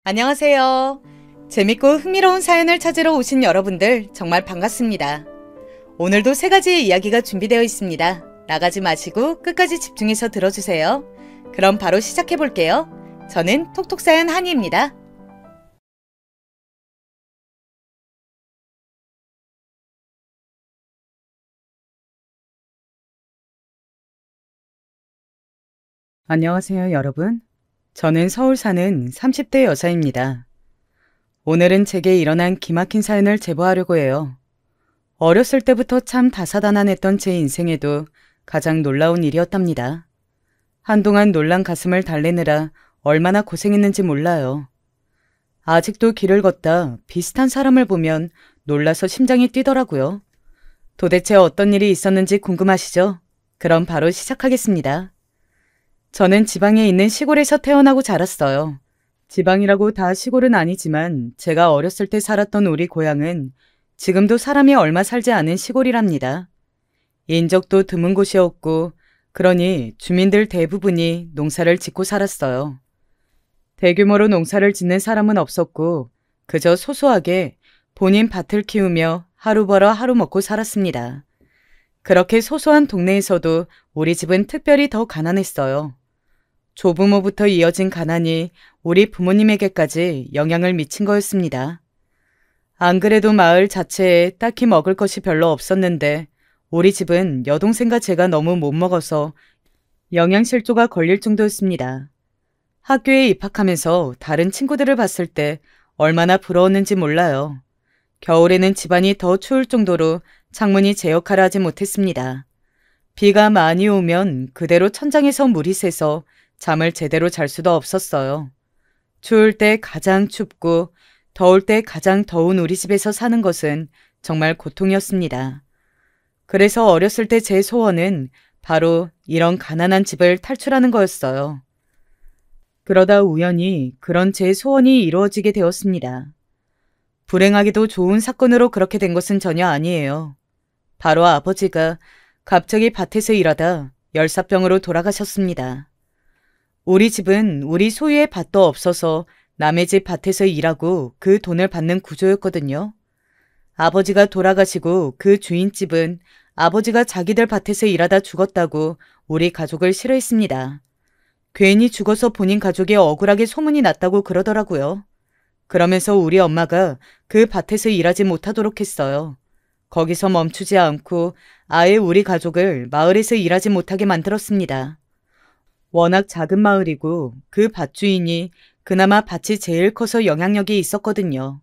안녕하세요. 재밌고 흥미로운 사연을 찾으러 오신 여러분들 정말 반갑습니다. 오늘도 세 가지의 이야기가 준비되어 있습니다. 나가지 마시고 끝까지 집중해서 들어주세요. 그럼 바로 시작해 볼게요. 저는 톡톡사연 한이입니다. 안녕하세요, 여러분. 저는 서울 사는 30대 여자입니다. 오늘은 제게 일어난 기막힌 사연을 제보하려고 해요. 어렸을 때부터 참 다사다난했던 제 인생에도 가장 놀라운 일이었답니다. 한동안 놀란 가슴을 달래느라 얼마나 고생했는지 몰라요. 아직도 길을 걷다 비슷한 사람을 보면 놀라서 심장이 뛰더라고요. 도대체 어떤 일이 있었는지 궁금하시죠? 그럼 바로 시작하겠습니다. 저는 지방에 있는 시골에서 태어나고 자랐어요. 지방이라고 다 시골은 아니지만 제가 어렸을 때 살았던 우리 고향은 지금도 사람이 얼마 살지 않은 시골이랍니다. 인적도 드문 곳이었고 그러니 주민들 대부분이 농사를 짓고 살았어요. 대규모로 농사를 짓는 사람은 없었고 그저 소소하게 본인 밭을 키우며 하루 벌어 하루 먹고 살았습니다. 그렇게 소소한 동네에서도 우리 집은 특별히 더 가난했어요. 조부모부터 이어진 가난이 우리 부모님에게까지 영향을 미친 거였습니다. 안 그래도 마을 자체에 딱히 먹을 것이 별로 없었는데 우리 집은 여동생과 제가 너무 못 먹어서 영양실조가 걸릴 정도였습니다. 학교에 입학하면서 다른 친구들을 봤을 때 얼마나 부러웠는지 몰라요. 겨울에는 집안이 더 추울 정도로 창문이 제 역할을 하지 못했습니다. 비가 많이 오면 그대로 천장에서 물이 새서 잠을 제대로 잘 수도 없었어요. 추울 때 가장 춥고 더울 때 가장 더운 우리 집에서 사는 것은 정말 고통이었습니다. 그래서 어렸을 때 제 소원은 바로 이런 가난한 집을 탈출하는 거였어요. 그러다 우연히 그런 제 소원이 이루어지게 되었습니다. 불행하게도 좋은 사건으로 그렇게 된 것은 전혀 아니에요. 바로 아버지가 갑자기 밭에서 일하다 열사병으로 돌아가셨습니다. 우리 집은 우리 소유의 밭도 없어서 남의 집 밭에서 일하고 그 돈을 받는 구조였거든요. 아버지가 돌아가시고 그 주인집은 아버지가 자기들 밭에서 일하다 죽었다고 우리 가족을 싫어했습니다. 괜히 죽어서 본인 가족이 억울하게 소문이 났다고 그러더라고요. 그러면서 우리 엄마가 그 밭에서 일하지 못하도록 했어요. 거기서 멈추지 않고 아예 우리 가족을 마을에서 일하지 못하게 만들었습니다. 워낙 작은 마을이고 그 밭주인이 그나마 밭이 제일 커서 영향력이 있었거든요.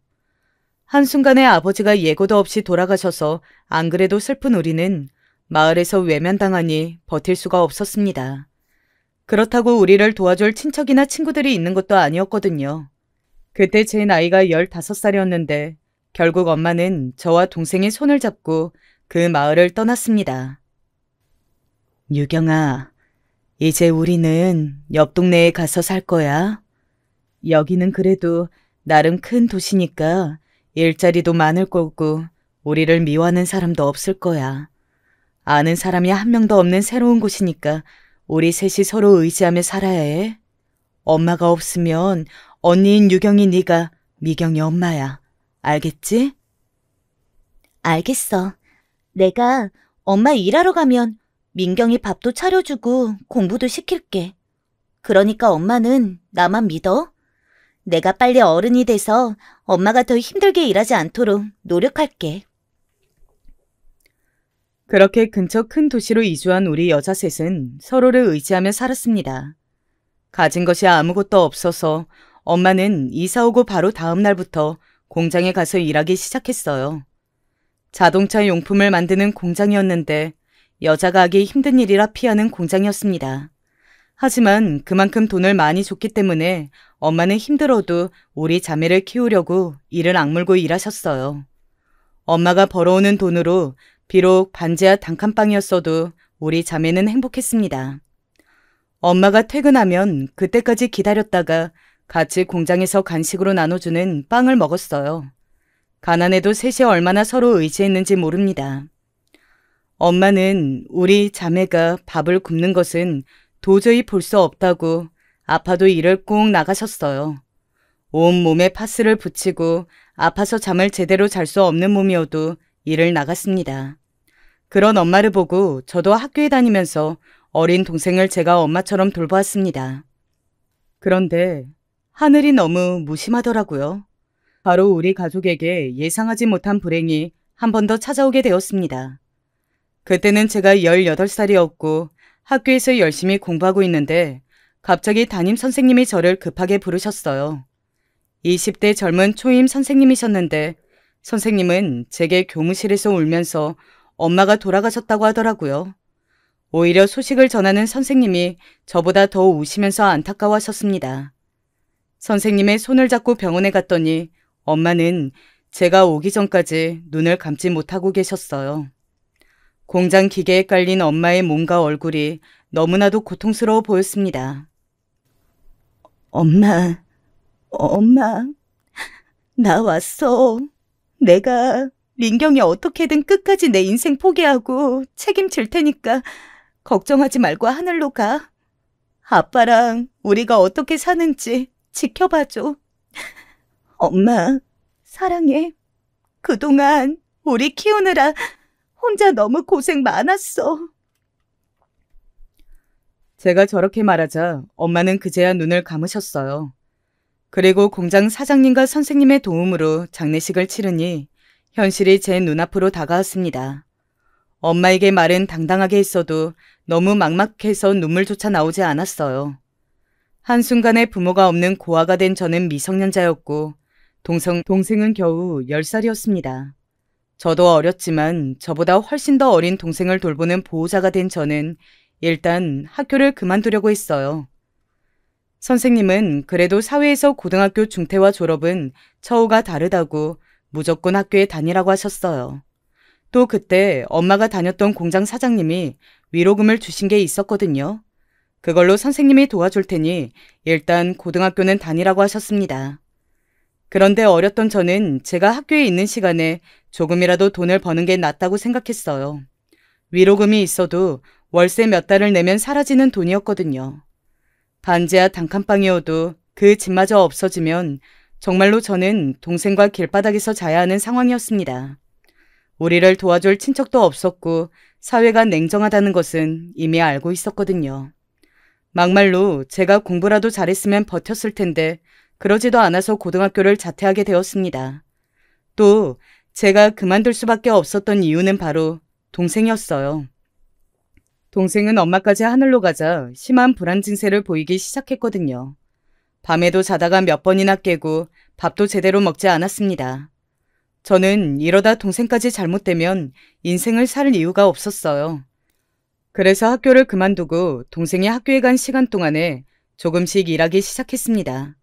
한순간에 아버지가 예고도 없이 돌아가셔서 안 그래도 슬픈 우리는 마을에서 외면당하니 버틸 수가 없었습니다. 그렇다고 우리를 도와줄 친척이나 친구들이 있는 것도 아니었거든요. 그때 제 나이가 15살이었는데 결국 엄마는 저와 동생의 손을 잡고 그 마을을 떠났습니다. 유경아, 이제 우리는 옆 동네에 가서 살 거야. 여기는 그래도 나름 큰 도시니까 일자리도 많을 거고 우리를 미워하는 사람도 없을 거야. 아는 사람이 한 명도 없는 새로운 곳이니까 우리 셋이 서로 의지하며 살아야 해. 엄마가 없으면 언니인 유경이 네가 미경이 엄마야. 알겠지? 알겠어. 내가 엄마 일하러 가면 민경이 밥도 차려주고 공부도 시킬게. 그러니까 엄마는 나만 믿어. 내가 빨리 어른이 돼서 엄마가 더 힘들게 일하지 않도록 노력할게. 그렇게 근처 큰 도시로 이주한 우리 여자 셋은 서로를 의지하며 살았습니다. 가진 것이 아무것도 없어서 엄마는 이사 오고 바로 다음 날부터 공장에 가서 일하기 시작했어요. 자동차 용품을 만드는 공장이었는데 여자가 하기 힘든 일이라 피하는 공장이었습니다. 하지만 그만큼 돈을 많이 줬기 때문에 엄마는 힘들어도 우리 자매를 키우려고 이를 악물고 일하셨어요. 엄마가 벌어오는 돈으로 비록 반지하 단칸방이었어도 우리 자매는 행복했습니다. 엄마가 퇴근하면 그때까지 기다렸다가 같이 공장에서 간식으로 나눠주는 빵을 먹었어요. 가난해도 셋이 얼마나 서로 의지했는지 모릅니다. 엄마는 우리 자매가 밥을 굶는 것은 도저히 볼 수 없다고 아파도 일을 꼭 나가셨어요. 온몸에 파스를 붙이고 아파서 잠을 제대로 잘 수 없는 몸이어도 일을 나갔습니다. 그런 엄마를 보고 저도 학교에 다니면서 어린 동생을 제가 엄마처럼 돌보았습니다. 그런데 하늘이 너무 무심하더라고요. 바로 우리 가족에게 예상하지 못한 불행이 한 번 더 찾아오게 되었습니다. 그때는 제가 18살이었고 학교에서 열심히 공부하고 있는데 갑자기 담임 선생님이 저를 급하게 부르셨어요. 20대 젊은 초임 선생님이셨는데 선생님은 제게 교무실에서 울면서 엄마가 돌아가셨다고 하더라고요. 오히려 소식을 전하는 선생님이 저보다 더 우시면서 안타까워하셨습니다. 선생님의 손을 잡고 병원에 갔더니 엄마는 제가 오기 전까지 눈을 감지 못하고 계셨어요. 공장 기계에 깔린 엄마의 몸과 얼굴이 너무나도 고통스러워 보였습니다. 엄마, 나 왔어. 내가 민경이 어떻게든 끝까지 내 인생 포기하고 책임질 테니까 걱정하지 말고 하늘로 가. 아빠랑 우리가 어떻게 사는지 지켜봐줘. 엄마, 사랑해. 그동안 우리 키우느라 혼자 너무 고생 많았어. 제가 저렇게 말하자 엄마는 그제야 눈을 감으셨어요. 그리고 공장 사장님과 선생님의 도움으로 장례식을 치르니 현실이 제 눈앞으로 다가왔습니다. 엄마에게 말은 당당하게 했어도 너무 막막해서 눈물조차 나오지 않았어요. 한순간에 부모가 없는 고아가 된 저는 미성년자였고 동생은 겨우 10살이었습니다. 저도 어렸지만 저보다 훨씬 더 어린 동생을 돌보는 보호자가 된 저는 일단 학교를 그만두려고 했어요. 선생님은 그래도 사회에서 고등학교 중퇴와 졸업은 처우가 다르다고 무조건 학교에 다니라고 하셨어요. 또 그때 엄마가 다녔던 공장 사장님이 위로금을 주신 게 있었거든요. 그걸로 선생님이 도와줄 테니 일단 고등학교는 다니라고 하셨습니다. 그런데 어렸던 저는 제가 학교에 있는 시간에 조금이라도 돈을 버는 게 낫다고 생각했어요. 위로금이 있어도 월세 몇 달을 내면 사라지는 돈이었거든요. 반지하 단칸방이어도 그 집마저 없어지면 정말로 저는 동생과 길바닥에서 자야 하는 상황이었습니다. 우리를 도와줄 친척도 없었고 사회가 냉정하다는 것은 이미 알고 있었거든요. 막말로 제가 공부라도 잘했으면 버텼을 텐데 그러지도 않아서 고등학교를 자퇴하게 되었습니다. 또 제가 그만둘 수밖에 없었던 이유는 바로 동생이었어요. 동생은 엄마까지 하늘로 가자 심한 불안 증세를 보이기 시작했거든요. 밤에도 자다가 몇 번이나 깨고 밥도 제대로 먹지 않았습니다. 저는 이러다 동생까지 잘못되면 인생을 살 이유가 없었어요. 그래서 학교를 그만두고 동생이 학교에 간 시간 동안에 조금씩 일하기 시작했습니다.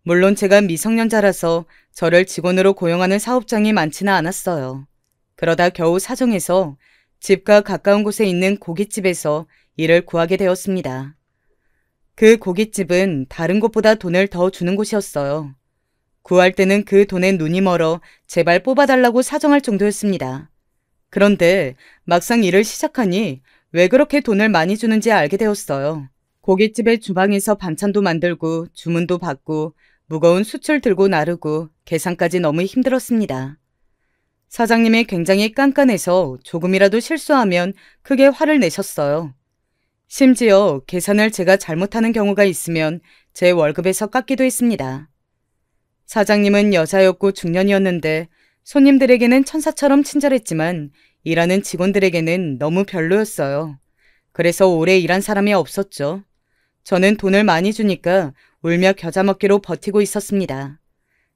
물론 제가 미성년자라서 저를 직원으로 고용하는 사업장이 많지는 않았어요. 그러다 겨우 사정해서 집과 가까운 곳에 있는 고깃집에서 일을 구하게 되었습니다. 그 고깃집은 다른 곳보다 돈을 더 주는 곳이었어요. 구할 때는 그 돈에 눈이 멀어 제발 뽑아달라고 사정할 정도였습니다. 그런데 막상 일을 시작하니 왜 그렇게 돈을 많이 주는지 알게 되었어요. 고깃집의 주방에서 반찬도 만들고 주문도 받고 무거운 수출 들고 나르고 계산까지 너무 힘들었습니다. 사장님이 굉장히 깐깐해서 조금이라도 실수하면 크게 화를 내셨어요. 심지어 계산을 제가 잘못하는 경우가 있으면 제 월급에서 깎기도 했습니다. 사장님은 여자였고 중년이었는데 손님들에게는 천사처럼 친절했지만 일하는 직원들에게는 너무 별로였어요. 그래서 오래 일한 사람이 없었죠. 저는 돈을 많이 주니까 울며 겨자 먹기로 버티고 있었습니다.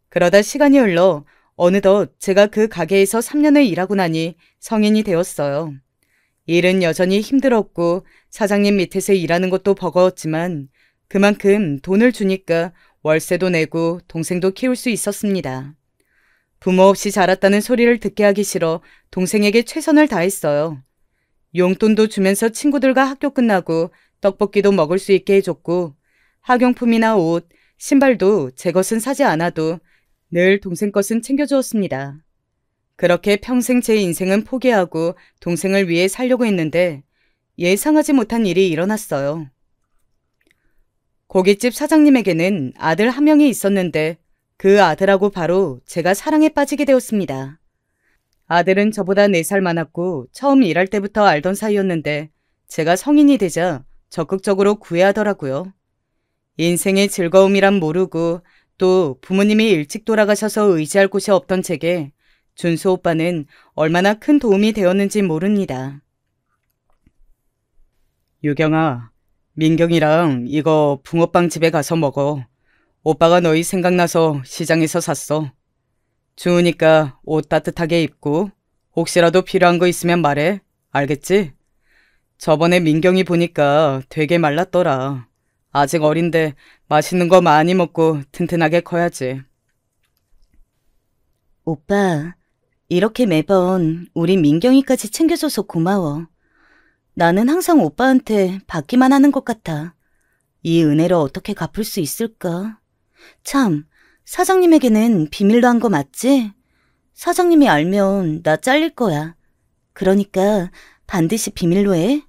그러다 시간이 흘러 어느덧 제가 그 가게에서 3년을 일하고 나니 성인이 되었어요. 일은 여전히 힘들었고 사장님 밑에서 일하는 것도 버거웠지만 그만큼 돈을 주니까 월세도 내고 동생도 키울 수 있었습니다. 부모 없이 자랐다는 소리를 듣게 하기 싫어 동생에게 최선을 다했어요. 용돈도 주면서 친구들과 학교 끝나고 떡볶이도 먹을 수 있게 해줬고 학용품이나 옷, 신발도 제 것은 사지 않아도 늘 동생 것은 챙겨주었습니다. 그렇게 평생 제 인생은 포기하고 동생을 위해 살려고 했는데 예상하지 못한 일이 일어났어요. 고깃집 사장님에게는 아들 한 명이 있었는데 그 아들하고 바로 제가 사랑에 빠지게 되었습니다. 아들은 저보다 4살 많았고 처음 일할 때부터 알던 사이였는데 제가 성인이 되자 적극적으로 구애하더라고요. 인생의 즐거움이란 모르고 또 부모님이 일찍 돌아가셔서 의지할 곳이 없던 제게 준수 오빠는 얼마나 큰 도움이 되었는지 모릅니다. 유경아, 민경이랑 이거 붕어빵 집에 가서 먹어. 오빠가 너희 생각나서 시장에서 샀어. 추우니까 옷 따뜻하게 입고 혹시라도 필요한 거 있으면 말해. 알겠지? 저번에 민경이 보니까 되게 말랐더라. 아직 어린데 맛있는 거 많이 먹고 튼튼하게 커야지. 오빠, 이렇게 매번 우리 민경이까지 챙겨줘서 고마워. 나는 항상 오빠한테 받기만 하는 것 같아. 이 은혜를 어떻게 갚을 수 있을까? 참, 사장님에게는 비밀로 한 거 맞지? 사장님이 알면 나 잘릴 거야. 그러니까 반드시 비밀로 해.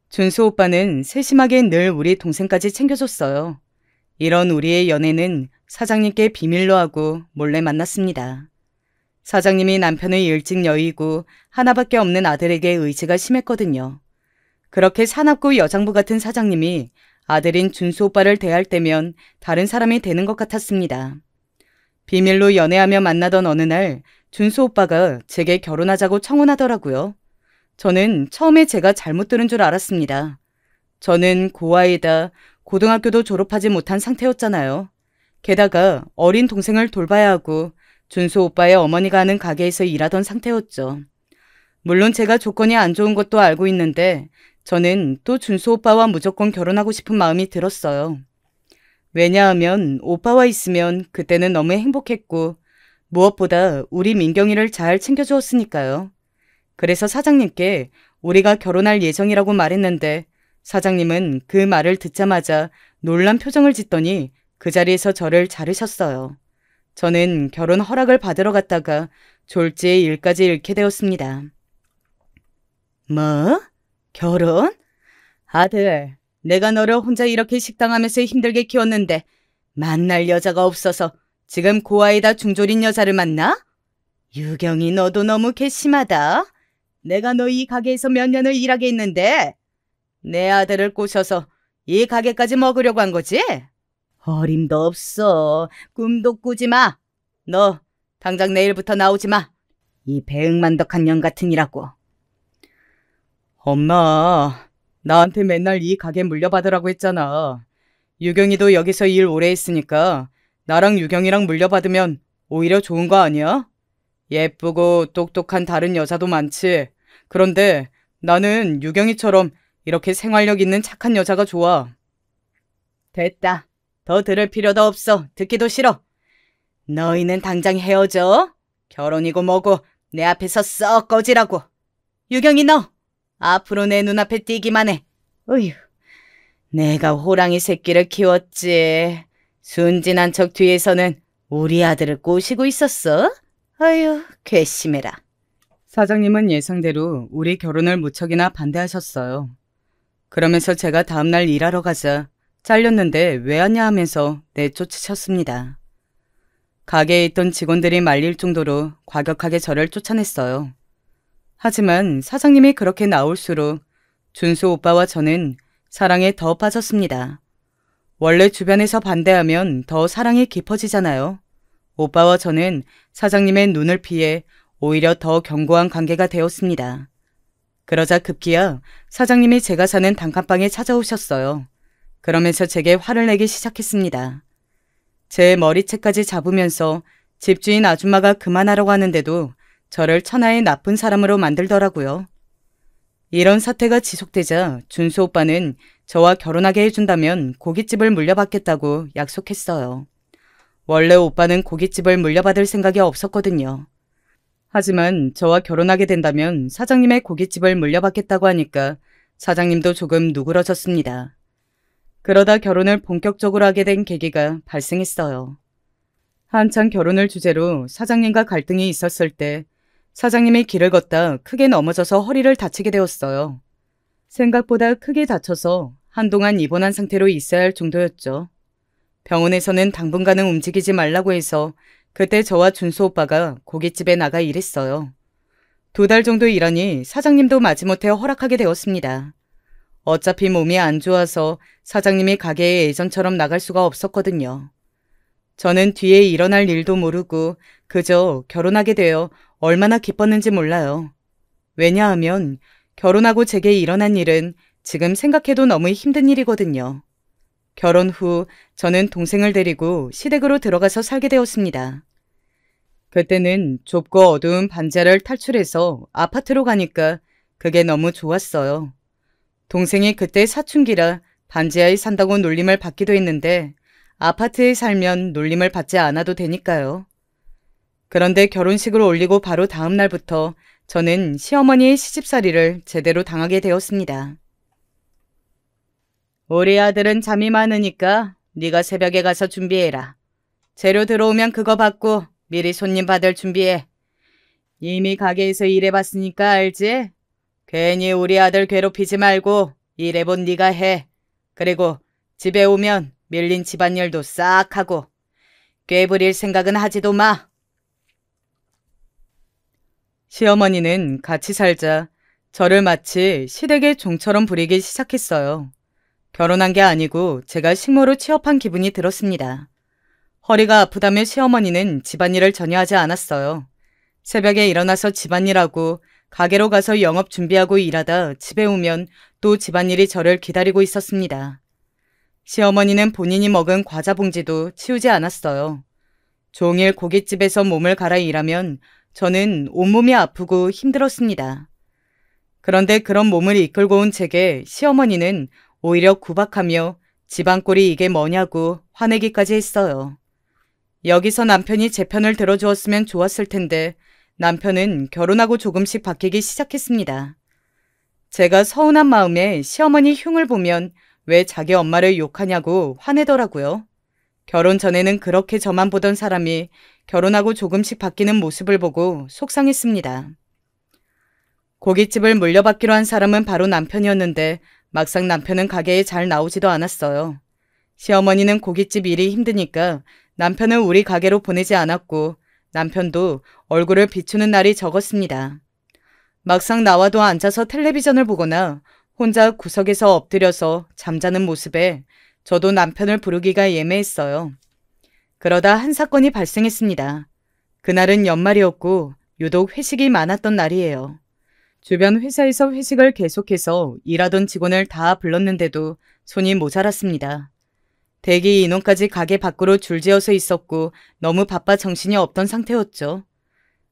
준수 오빠는 세심하게 늘 우리 동생까지 챙겨줬어요. 이런 우리의 연애는 사장님께 비밀로 하고 몰래 만났습니다. 사장님이 남편의 일찍 여의고 하나밖에 없는 아들에게 의지가 심했거든요. 그렇게 사납고 여장부 같은 사장님이 아들인 준수 오빠를 대할 때면 다른 사람이 되는 것 같았습니다. 비밀로 연애하며 만나던 어느 날 준수 오빠가 제게 결혼하자고 청혼하더라고요. 저는 처음에 제가 잘못 들은 줄 알았습니다. 저는 고아이다 고등학교도 졸업하지 못한 상태였잖아요. 게다가 어린 동생을 돌봐야 하고 준수 오빠의 어머니가 하는 가게에서 일하던 상태였죠. 물론 제가 조건이 안 좋은 것도 알고 있는데 저는 또 준수 오빠와 무조건 결혼하고 싶은 마음이 들었어요. 왜냐하면 오빠와 있으면 그때는 너무 행복했고 무엇보다 우리 민경이를 잘 챙겨주었으니까요. 그래서 사장님께 우리가 결혼할 예정이라고 말했는데 사장님은 그 말을 듣자마자 놀란 표정을 짓더니 그 자리에서 저를 자르셨어요. 저는 결혼 허락을 받으러 갔다가 졸지에 일까지 잃게 되었습니다. 뭐? 결혼? 아들, 내가 너를 혼자 이렇게 식당하면서 힘들게 키웠는데 만날 여자가 없어서 지금 고아에다 중졸인 여자를 만나? 유경이 너도 너무 괘씸하다. 내가 너 이 가게에서 몇 년을 일하게 했는데 내 아들을 꼬셔서 이 가게까지 먹으려고 한 거지? 어림도 없어. 꿈도 꾸지 마. 너 당장 내일부터 나오지 마. 이 배응만덕한 년 같으니라고. 엄마, 나한테 맨날 이 가게 물려받으라고 했잖아. 유경이도 여기서 일 오래 했으니까 나랑 유경이랑 물려받으면 오히려 좋은 거 아니야? 예쁘고 똑똑한 다른 여자도 많지. 그런데 나는 유경이처럼 이렇게 생활력 있는 착한 여자가 좋아. 됐다. 더 들을 필요도 없어. 듣기도 싫어. 너희는 당장 헤어져. 결혼이고 뭐고 내 앞에서 썩 꺼지라고. 유경이 너 앞으로 내 눈앞에 띄기만 해. 어휴, 내가 호랑이 새끼를 키웠지. 순진한 척 뒤에서는 우리 아들을 꼬시고 있었어? 아유, 괘씸해라. 사장님은 예상대로 우리 결혼을 무척이나 반대하셨어요. 그러면서 제가 다음날 일하러 가자 잘렸는데 왜 왔냐 하면서 내쫓으셨습니다. 가게에 있던 직원들이 말릴 정도로 과격하게 저를 쫓아냈어요. 하지만 사장님이 그렇게 나올수록 준수 오빠와 저는 사랑에 더 빠졌습니다. 원래 주변에서 반대하면 더 사랑이 깊어지잖아요. 오빠와 저는 사장님의 눈을 피해 오히려 더 견고한 관계가 되었습니다. 그러자 급기야 사장님이 제가 사는 단칸방에 찾아오셨어요. 그러면서 제게 화를 내기 시작했습니다. 제 머리채까지 잡으면서 집주인 아줌마가 그만하라고 하는데도 저를 천하의 나쁜 사람으로 만들더라고요. 이런 사태가 지속되자 준수 오빠는 저와 결혼하게 해준다면 고깃집을 물려받겠다고 약속했어요. 원래 오빠는 고깃집을 물려받을 생각이 없었거든요. 하지만 저와 결혼하게 된다면 사장님의 고깃집을 물려받겠다고 하니까 사장님도 조금 누그러졌습니다. 그러다 결혼을 본격적으로 하게 된 계기가 발생했어요. 한창 결혼을 주제로 사장님과 갈등이 있었을 때 사장님이 길을 걷다 크게 넘어져서 허리를 다치게 되었어요. 생각보다 크게 다쳐서 한동안 입원한 상태로 있어야 할 정도였죠. 병원에서는 당분간은 움직이지 말라고 해서 그때 저와 준수 오빠가 고깃집에 나가 일했어요. 2달 정도 일하니 사장님도 마지못해 허락하게 되었습니다. 어차피 몸이 안 좋아서 사장님이 가게에 예전처럼 나갈 수가 없었거든요. 저는 뒤에 일어날 일도 모르고 그저 결혼하게 되어 얼마나 기뻤는지 몰라요. 왜냐하면 결혼하고 제게 일어난 일은 지금 생각해도 너무 힘든 일이거든요. 결혼 후 저는 동생을 데리고 시댁으로 들어가서 살게 되었습니다. 그때는 좁고 어두운 반지하를 탈출해서 아파트로 가니까 그게 너무 좋았어요. 동생이 그때 사춘기라 반지하에 산다고 놀림을 받기도 했는데 아파트에 살면 놀림을 받지 않아도 되니까요. 그런데 결혼식을 올리고 바로 다음 날부터 저는 시어머니의 시집살이를 제대로 당하게 되었습니다. 우리 아들은 잠이 많으니까 네가 새벽에 가서 준비해라. 재료 들어오면 그거 받고 미리 손님 받을 준비해. 이미 가게에서 일해봤으니까 알지? 괜히 우리 아들 괴롭히지 말고 일해본 네가 해. 그리고 집에 오면 밀린 집안일도 싹 하고 꾀부릴 생각은 하지도 마. 시어머니는 같이 살자 저를 마치 시댁의 종처럼 부리기 시작했어요. 결혼한 게 아니고 제가 식모로 취업한 기분이 들었습니다. 허리가 아프다며 시어머니는 집안일을 전혀 하지 않았어요. 새벽에 일어나서 집안일하고 가게로 가서 영업 준비하고 일하다 집에 오면 또 집안일이 저를 기다리고 있었습니다. 시어머니는 본인이 먹은 과자 봉지도 치우지 않았어요. 종일 고깃집에서 몸을 갈아 일하면 저는 온몸이 아프고 힘들었습니다. 그런데 그런 몸을 이끌고 온 제게 시어머니는 오히려 구박하며 집안꼴이 이게 뭐냐고 화내기까지 했어요. 여기서 남편이 제 편을 들어주었으면 좋았을 텐데 남편은 결혼하고 조금씩 바뀌기 시작했습니다. 제가 서운한 마음에 시어머니 흉을 보면 왜 자기 엄마를 욕하냐고 화내더라고요. 결혼 전에는 그렇게 저만 보던 사람이 결혼하고 조금씩 바뀌는 모습을 보고 속상했습니다. 고깃집을 물려받기로 한 사람은 바로 남편이었는데 막상 남편은 가게에 잘 나오지도 않았어요. 시어머니는 고깃집 일이 힘드니까 남편을 우리 가게로 보내지 않았고 남편도 얼굴을 비추는 날이 적었습니다. 막상 나와도 앉아서 텔레비전을 보거나 혼자 구석에서 엎드려서 잠자는 모습에 저도 남편을 부르기가 예매했어요. 그러다 한 사건이 발생했습니다. 그날은 연말이었고 유독 회식이 많았던 날이에요. 주변 회사에서 회식을 계속해서 일하던 직원을 다 불렀는데도 손이 모자랐습니다. 대기 인원까지 가게 밖으로 줄지어서 있었고 너무 바빠 정신이 없던 상태였죠.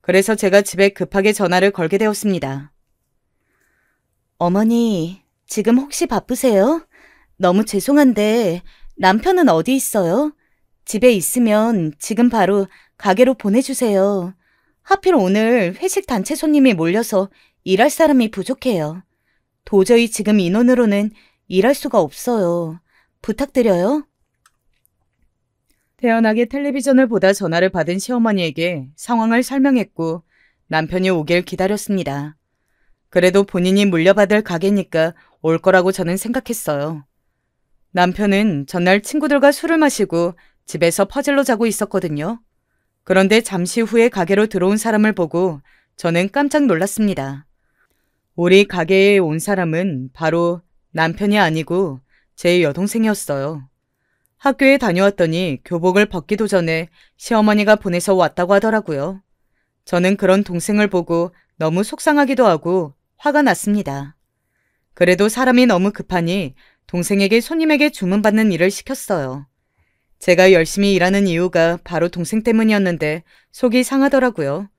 그래서 제가 집에 급하게 전화를 걸게 되었습니다. 어머니, 지금 혹시 바쁘세요? 너무 죄송한데 남편은 어디 있어요? 집에 있으면 지금 바로 가게로 보내주세요. 하필 오늘 회식 단체 손님이 몰려서 일할 사람이 부족해요. 도저히 지금 인원으로는 일할 수가 없어요. 부탁드려요. 태연하게 텔레비전을 보다 전화를 받은 시어머니에게 상황을 설명했고 남편이 오길 기다렸습니다. 그래도 본인이 물려받을 가게니까 올 거라고 저는 생각했어요. 남편은 전날 친구들과 술을 마시고 집에서 퍼즐로 자고 있었거든요. 그런데 잠시 후에 가게로 들어온 사람을 보고 저는 깜짝 놀랐습니다. 우리 가게에 온 사람은 바로 남편이 아니고 제 여동생이었어요. 학교에 다녀왔더니 교복을 벗기도 전에 시어머니가 보내서 왔다고 하더라고요. 저는 그런 동생을 보고 너무 속상하기도 하고 화가 났습니다. 그래도 사람이 너무 급하니 동생에게 손님에게 주문받는 일을 시켰어요. 제가 열심히 일하는 이유가 바로 동생 때문이었는데 속이 상하더라고요.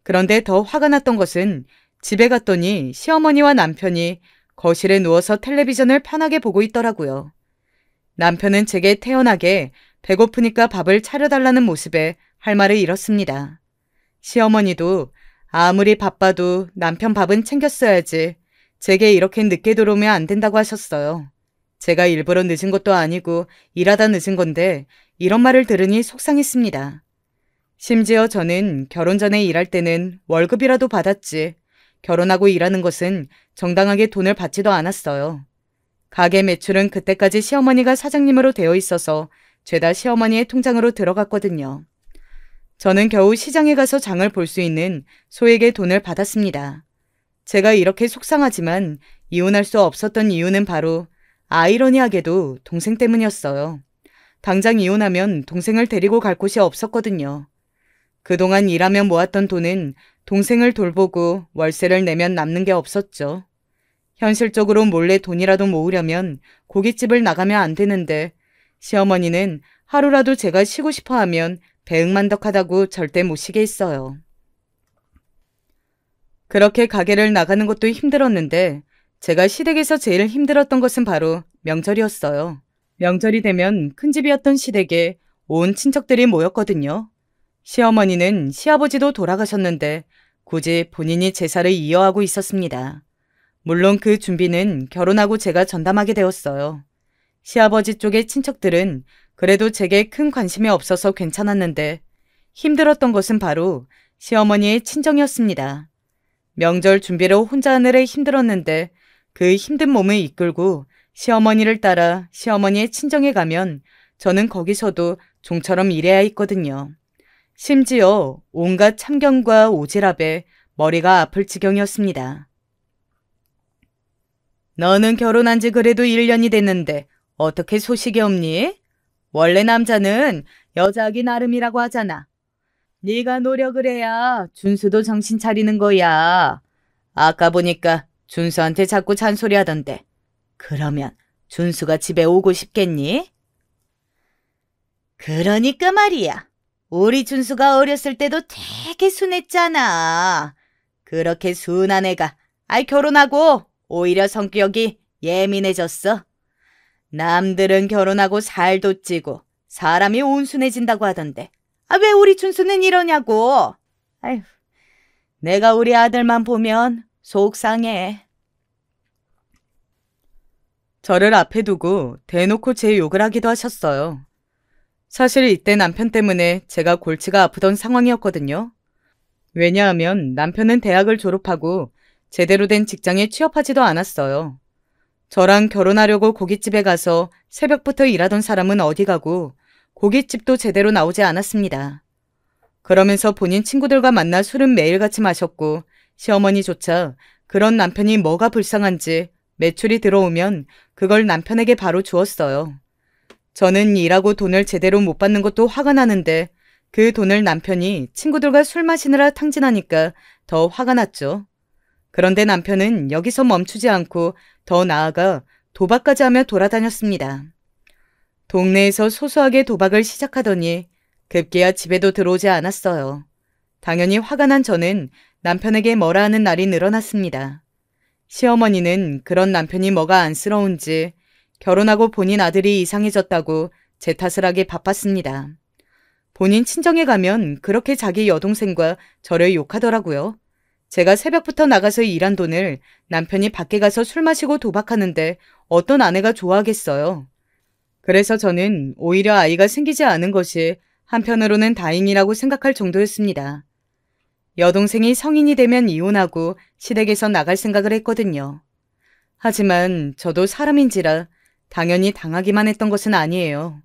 그런데 더 화가 났던 것은 집에 갔더니 시어머니와 남편이 거실에 누워서 텔레비전을 편하게 보고 있더라고요. 남편은 제게 태연하게 배고프니까 밥을 차려달라는 모습에 할 말을 잃었습니다. 시어머니도 아무리 바빠도 남편 밥은 챙겼어야지. 제게 이렇게 늦게 들어오면 안 된다고 하셨어요. 제가 일부러 늦은 것도 아니고 일하다 늦은 건데 이런 말을 들으니 속상했습니다. 심지어 저는 결혼 전에 일할 때는 월급이라도 받았지. 결혼하고 일하는 것은 정당하게 돈을 받지도 않았어요. 가게 매출은 그때까지 시어머니가 사장님으로 되어 있어서 죄다 시어머니의 통장으로 들어갔거든요. 저는 겨우 시장에 가서 장을 볼 수 있는 소에게 돈을 받았습니다. 제가 이렇게 속상하지만 이혼할 수 없었던 이유는 바로 아이러니하게도 동생 때문이었어요. 당장 이혼하면 동생을 데리고 갈 곳이 없었거든요. 그동안 일하며 모았던 돈은 동생을 돌보고 월세를 내면 남는 게 없었죠. 현실적으로 몰래 돈이라도 모으려면 고깃집을 나가면 안 되는데 시어머니는 하루라도 제가 쉬고 싶어 하면 배응만덕하다고 절대 못 쉬게 했어요. 그렇게 가게를 나가는 것도 힘들었는데 제가 시댁에서 제일 힘들었던 것은 바로 명절이었어요. 명절이 되면 큰 집이었던 시댁에 온 친척들이 모였거든요. 시어머니는 시아버지도 돌아가셨는데 굳이 본인이 제사를 이어하고 있었습니다. 물론 그 준비는 결혼하고 제가 전담하게 되었어요. 시아버지 쪽의 친척들은 그래도 제게 큰 관심이 없어서 괜찮았는데 힘들었던 것은 바로 시어머니의 친정이었습니다. 명절 준비를 혼자 하느라 힘들었는데 그 힘든 몸을 이끌고 시어머니를 따라 시어머니의 친정에 가면 저는 거기서도 종처럼 일해야 했거든요. 심지어 온갖 참견과 오지랖에 머리가 아플 지경이었습니다. 너는 결혼한 지 그래도 1년이 됐는데 어떻게 소식이 없니? 원래 남자는 여자하기 나름이라고 하잖아. 네가 노력을 해야 준수도 정신 차리는 거야. 아까 보니까 준수한테 자꾸 잔소리 하던데. 그러면 준수가 집에 오고 싶겠니? 그러니까 말이야. 우리 준수가 어렸을 때도 되게 순했잖아. 그렇게 순한 애가 결혼하고 오히려 성격이 예민해졌어. 남들은 결혼하고 살도 찌고 사람이 온순해진다고 하던데 왜 우리 준수는 이러냐고. 아휴, 내가 우리 아들만 보면 속상해. 저를 앞에 두고 대놓고 제 욕을 하기도 하셨어요. 사실 이때 남편 때문에 제가 골치가 아프던 상황이었거든요. 왜냐하면 남편은 대학을 졸업하고 제대로 된 직장에 취업하지도 않았어요. 저랑 결혼하려고 고깃집에 가서 새벽부터 일하던 사람은 어디 가고 고깃집도 제대로 나오지 않았습니다. 그러면서 본인 친구들과 만나 술은 매일같이 마셨고 시어머니조차 그런 남편이 뭐가 불쌍한지 매출이 들어오면 그걸 남편에게 바로 주었어요. 저는 일하고 돈을 제대로 못 받는 것도 화가 나는데 그 돈을 남편이 친구들과 술 마시느라 탕진하니까 더 화가 났죠. 그런데 남편은 여기서 멈추지 않고 더 나아가 도박까지 하며 돌아다녔습니다. 동네에서 소소하게 도박을 시작하더니 급기야 집에도 들어오지 않았어요. 당연히 화가 난 저는 남편에게 뭐라 하는 날이 늘어났습니다. 시어머니는 그런 남편이 뭐가 안쓰러운지 결혼하고 본인 아들이 이상해졌다고 제 탓을 하기 바빴습니다. 본인 친정에 가면 그렇게 자기 여동생과 저를 욕하더라고요. 제가 새벽부터 나가서 일한 돈을 남편이 밖에 가서 술 마시고 도박하는데 어떤 아내가 좋아하겠어요. 그래서 저는 오히려 아이가 생기지 않은 것이 한편으로는 다행이라고 생각할 정도였습니다. 여동생이 성인이 되면 이혼하고 시댁에서 나갈 생각을 했거든요. 하지만 저도 사람인지라 당연히 당하기만 했던 것은 아니에요.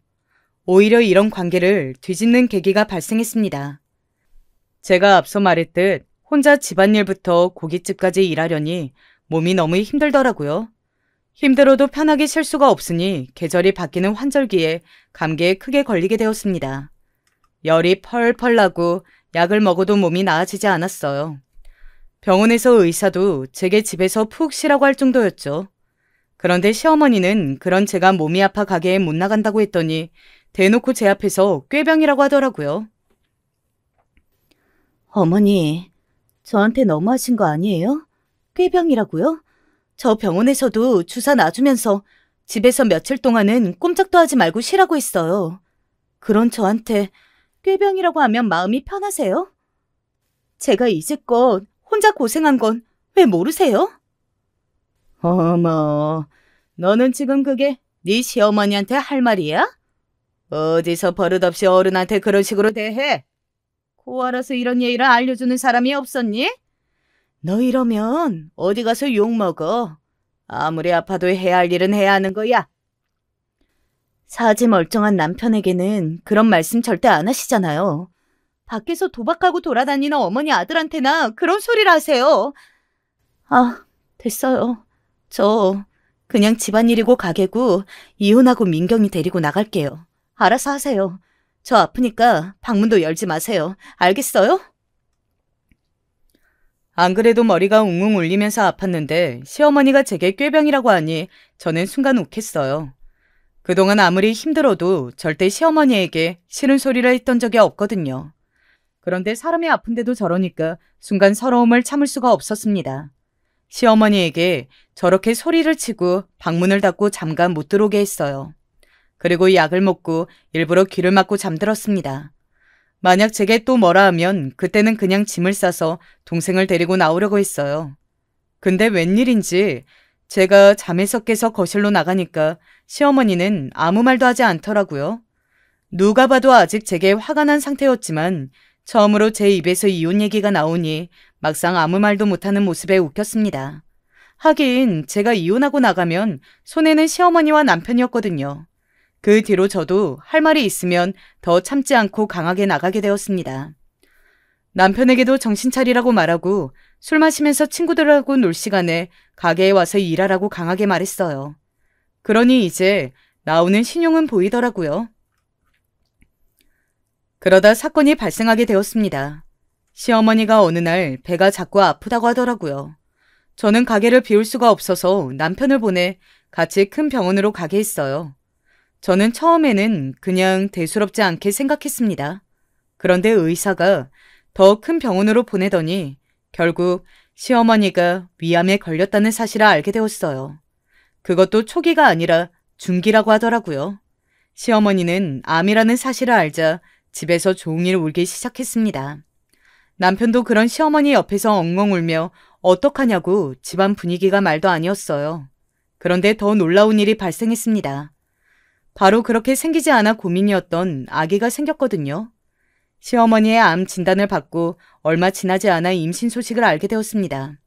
오히려 이런 관계를 뒤집는 계기가 발생했습니다. 제가 앞서 말했듯 혼자 집안일부터 고깃집까지 일하려니 몸이 너무 힘들더라고요. 힘들어도 편하게 쉴 수가 없으니 계절이 바뀌는 환절기에 감기에 크게 걸리게 되었습니다. 열이 펄펄 나고 약을 먹어도 몸이 나아지지 않았어요. 병원에서 의사도 제게 집에서 푹 쉬라고 할 정도였죠. 그런데 시어머니는 그런 제가 몸이 아파 가게에 못 나간다고 했더니 대놓고 제 앞에서 꾀병이라고 하더라고요. 어머니, 저한테 너무하신 거 아니에요? 꾀병이라고요? 저 병원에서도 주사 놔주면서 집에서 며칠 동안은 꼼짝도 하지 말고 쉬라고 했어요. 그런 저한테 꾀병이라고 하면 마음이 편하세요? 제가 이제껏 혼자 고생한 건 왜 모르세요? 어머, 너는 지금 그게 네 시어머니한테 할 말이야? 어디서 버릇없이 어른한테 그런 식으로 대해? 고 알아서 이런 예의를 알려주는 사람이 없었니? 너 이러면 어디 가서 욕먹어. 아무리 아파도 해야 할 일은 해야 하는 거야. 사지 멀쩡한 남편에게는 그런 말씀 절대 안 하시잖아요. 밖에서 도박하고 돌아다니는 어머니 아들한테나 그런 소리를 하세요. 아, 됐어요. 저 그냥 집안일이고 가게고 이혼하고 민경이 데리고 나갈게요. 알아서 하세요. 저 아프니까 방문도 열지 마세요. 알겠어요? 안 그래도 머리가 웅웅 울리면서 아팠는데 시어머니가 제게 꾀병이라고 하니 저는 순간 욱했어요. 그동안 아무리 힘들어도 절대 시어머니에게 싫은 소리를 했던 적이 없거든요. 그런데 사람이 아픈데도 저러니까 순간 서러움을 참을 수가 없었습니다. 시어머니에게 저렇게 소리를 치고 방문을 닫고 잠깐 못 들어오게 했어요. 그리고 약을 먹고 일부러 귀를 막고 잠들었습니다. 만약 제게 또 뭐라 하면 그때는 그냥 짐을 싸서 동생을 데리고 나오려고 했어요. 근데 웬일인지 제가 잠에서 깨서 거실로 나가니까 시어머니는 아무 말도 하지 않더라고요. 누가 봐도 아직 제게 화가 난 상태였지만 처음으로 제 입에서 이혼 얘기가 나오니 막상 아무 말도 못하는 모습에 웃겼습니다. 하긴 제가 이혼하고 나가면 손해는 시어머니와 남편이었거든요. 그 뒤로 저도 할 말이 있으면 더 참지 않고 강하게 나가게 되었습니다. 남편에게도 정신 차리라고 말하고 술 마시면서 친구들하고 놀 시간에 가게에 와서 일하라고 강하게 말했어요. 그러니 이제 나오는 신용은 보이더라고요. 그러다 사건이 발생하게 되었습니다. 시어머니가 어느 날 배가 자꾸 아프다고 하더라고요. 저는 가게를 비울 수가 없어서 남편을 보내 같이 큰 병원으로 가게 했어요. 저는 처음에는 그냥 대수롭지 않게 생각했습니다. 그런데 의사가 더 큰 병원으로 보내더니 결국 시어머니가 위암에 걸렸다는 사실을 알게 되었어요. 그것도 초기가 아니라 중기라고 하더라고요. 시어머니는 암이라는 사실을 알자 집에서 종일 울기 시작했습니다. 남편도 그런 시어머니 옆에서 엉엉 울며 어떡하냐고 집안 분위기가 말도 아니었어요. 그런데 더 놀라운 일이 발생했습니다. 바로 그렇게 생기지 않아 고민이었던 아기가 생겼거든요. 시어머니의 암 진단을 받고 얼마 지나지 않아 임신 소식을 알게 되었습니다.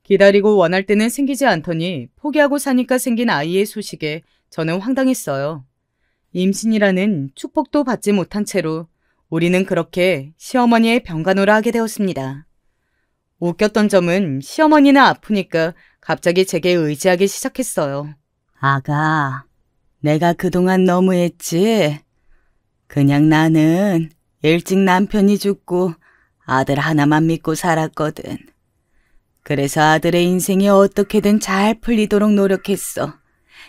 기다리고 원할 때는 생기지 않더니 포기하고 사니까 생긴 아이의 소식에 저는 황당했어요. 임신이라는 축복도 받지 못한 채로 우리는 그렇게 시어머니의 병간호를 하게 되었습니다. 웃겼던 점은 시어머니는 아프니까 갑자기 제게 의지하기 시작했어요. 아가, 내가 그동안 너무했지? 그냥 나는 일찍 남편이 죽고 아들 하나만 믿고 살았거든. 그래서 아들의 인생이 어떻게든 잘 풀리도록 노력했어.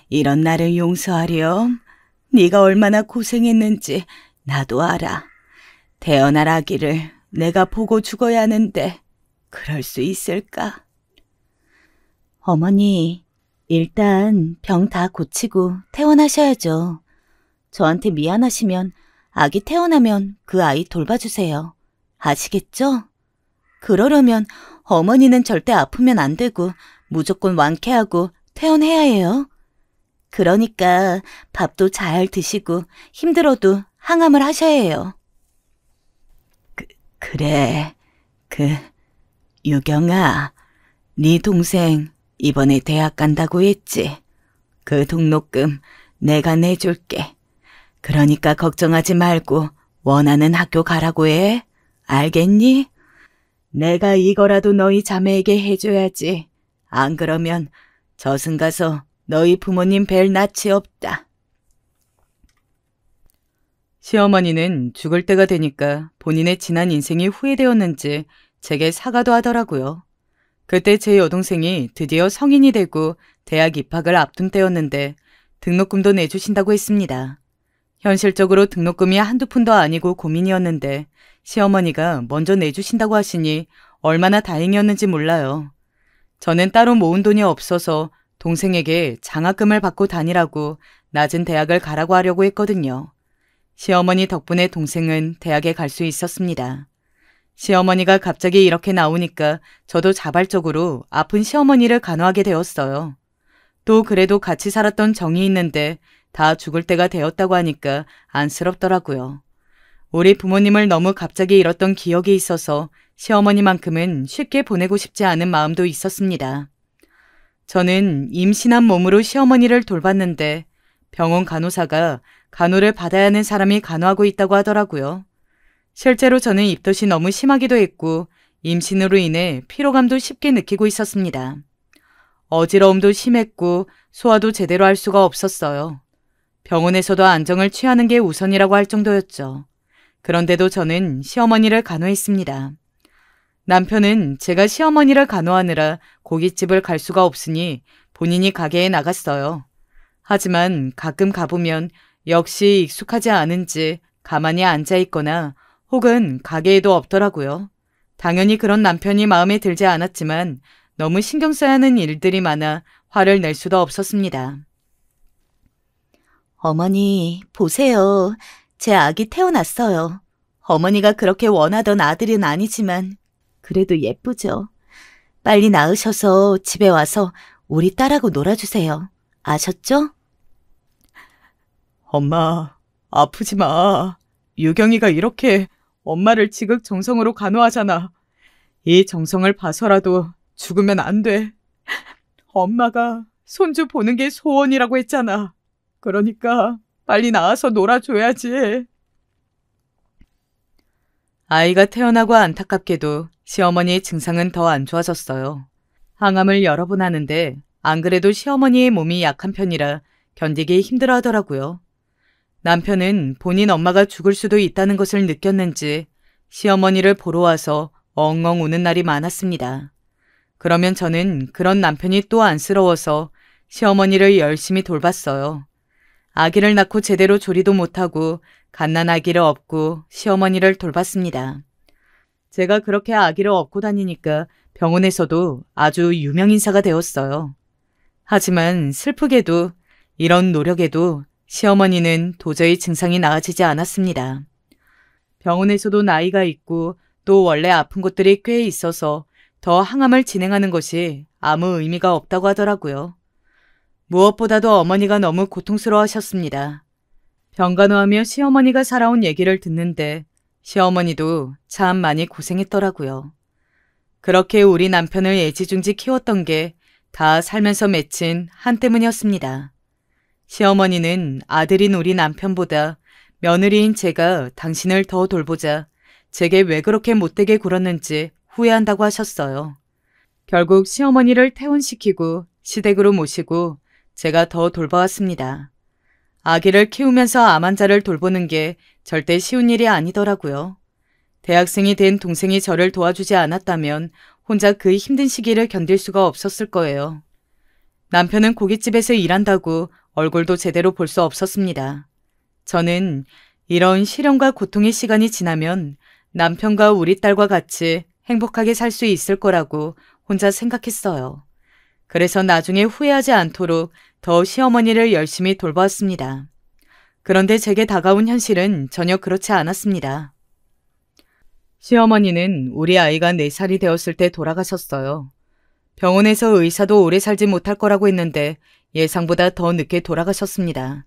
이런 나를 용서하렴. 네가 얼마나 고생했는지 나도 알아. 태어날 아기를 내가 보고 죽어야 하는데 그럴 수 있을까? 어머니, 일단 병 다 고치고 퇴원하셔야죠. 저한테 미안하시면 아기 태어나면 그 아이 돌봐주세요. 아시겠죠? 그러려면 어머니는 절대 아프면 안 되고 무조건 완쾌하고 퇴원해야 해요. 그러니까 밥도 잘 드시고 힘들어도 항암을 하셔야 해요. 그래. 유경아, 네 동생 이번에 대학 간다고 했지? 그 등록금 내가 내줄게. 그러니까 걱정하지 말고 원하는 학교 가라고 해. 알겠니? 내가 이거라도 너희 자매에게 해줘야지. 안 그러면 저승 가서 너희 부모님 뵐 낯이 없다. 시어머니는 죽을 때가 되니까 본인의 지난 인생이 후회되었는지 제게 사과도 하더라고요. 그때 제 여동생이 드디어 성인이 되고 대학 입학을 앞둔 때였는데 등록금도 내주신다고 했습니다. 현실적으로 등록금이 한두 푼도 아니고 고민이었는데 시어머니가 먼저 내주신다고 하시니 얼마나 다행이었는지 몰라요. 저는 따로 모은 돈이 없어서 동생에게 장학금을 받고 다니라고 낮은 대학을 가라고 하려고 했거든요. 시어머니 덕분에 동생은 대학에 갈 수 있었습니다. 시어머니가 갑자기 이렇게 나오니까 저도 자발적으로 아픈 시어머니를 간호하게 되었어요. 또 그래도 같이 살았던 정이 있는데 다 죽을 때가 되었다고 하니까 안쓰럽더라고요. 우리 부모님을 너무 갑자기 잃었던 기억이 있어서 시어머니만큼은 쉽게 보내고 싶지 않은 마음도 있었습니다. 저는 임신한 몸으로 시어머니를 돌봤는데 병원 간호사가 간호를 받아야 하는 사람이 간호하고 있다고 하더라고요. 실제로 저는 입덧이 너무 심하기도 했고 임신으로 인해 피로감도 쉽게 느끼고 있었습니다. 어지러움도 심했고 소화도 제대로 할 수가 없었어요. 병원에서도 안정을 취하는 게 우선이라고 할 정도였죠. 그런데도 저는 시어머니를 간호했습니다. 남편은 제가 시어머니를 간호하느라 고깃집을 갈 수가 없으니 본인이 가게에 나갔어요. 하지만 가끔 가보면 역시 익숙하지 않은지 가만히 앉아있거나 혹은 가게에도 없더라고요. 당연히 그런 남편이 마음에 들지 않았지만 너무 신경 써야 하는 일들이 많아 화를 낼 수도 없었습니다. 어머니, 보세요. 제 아기 태어났어요. 어머니가 그렇게 원하던 아들은 아니지만 그래도 예쁘죠. 빨리 낳으셔서 집에 와서 우리 딸하고 놀아주세요. 아셨죠? 엄마, 아프지 마. 유경이가 이렇게 엄마를 지극정성으로 간호하잖아. 이 정성을 봐서라도 죽으면 안 돼. 엄마가 손주 보는 게 소원이라고 했잖아. 그러니까 빨리 나와서 놀아줘야지. 아이가 태어나고 안타깝게도 시어머니의 증상은 더 안 좋아졌어요. 항암을 여러 번 하는데 안 그래도 시어머니의 몸이 약한 편이라 견디기 힘들어 하더라고요. 남편은 본인 엄마가 죽을 수도 있다는 것을 느꼈는지 시어머니를 보러 와서 엉엉 우는 날이 많았습니다. 그러면 저는 그런 남편이 또 안쓰러워서 시어머니를 열심히 돌봤어요. 아기를 낳고 제대로 조리도 못하고 갓난아기를 업고 시어머니를 돌봤습니다. 제가 그렇게 아기를 업고 다니니까 병원에서도 아주 유명인사가 되었어요. 하지만 슬프게도 이런 노력에도 시어머니는 도저히 증상이 나아지지 않았습니다. 병원에서도 나이가 있고 또 원래 아픈 곳들이 꽤 있어서 더 항암을 진행하는 것이 아무 의미가 없다고 하더라고요. 무엇보다도 어머니가 너무 고통스러워하셨습니다. 병간호하며 시어머니가 살아온 얘기를 듣는데 시어머니도 참 많이 고생했더라고요. 그렇게 우리 남편을 애지중지 키웠던 게 다 살면서 맺힌 한 때문이었습니다. 시어머니는 아들인 우리 남편보다 며느리인 제가 당신을 더 돌보자 제게 왜 그렇게 못되게 굴었는지 후회한다고 하셨어요. 결국 시어머니를 퇴원시키고 시댁으로 모시고 제가 더 돌봐왔습니다. 아기를 키우면서 암 환자를 돌보는 게 절대 쉬운 일이 아니더라고요. 대학생이 된 동생이 저를 도와주지 않았다면 혼자 그 힘든 시기를 견딜 수가 없었을 거예요. 남편은 고깃집에서 일한다고 얼굴도 제대로 볼 수 없었습니다. 저는 이런 시련과 고통의 시간이 지나면 남편과 우리 딸과 같이 행복하게 살 수 있을 거라고 혼자 생각했어요. 그래서 나중에 후회하지 않도록 더 시어머니를 열심히 돌보았습니다. 그런데 제게 다가온 현실은 전혀 그렇지 않았습니다. 시어머니는 우리 아이가 4살이 되었을 때 돌아가셨어요. 병원에서 의사도 오래 살지 못할 거라고 했는데 예상보다 더 늦게 돌아가셨습니다.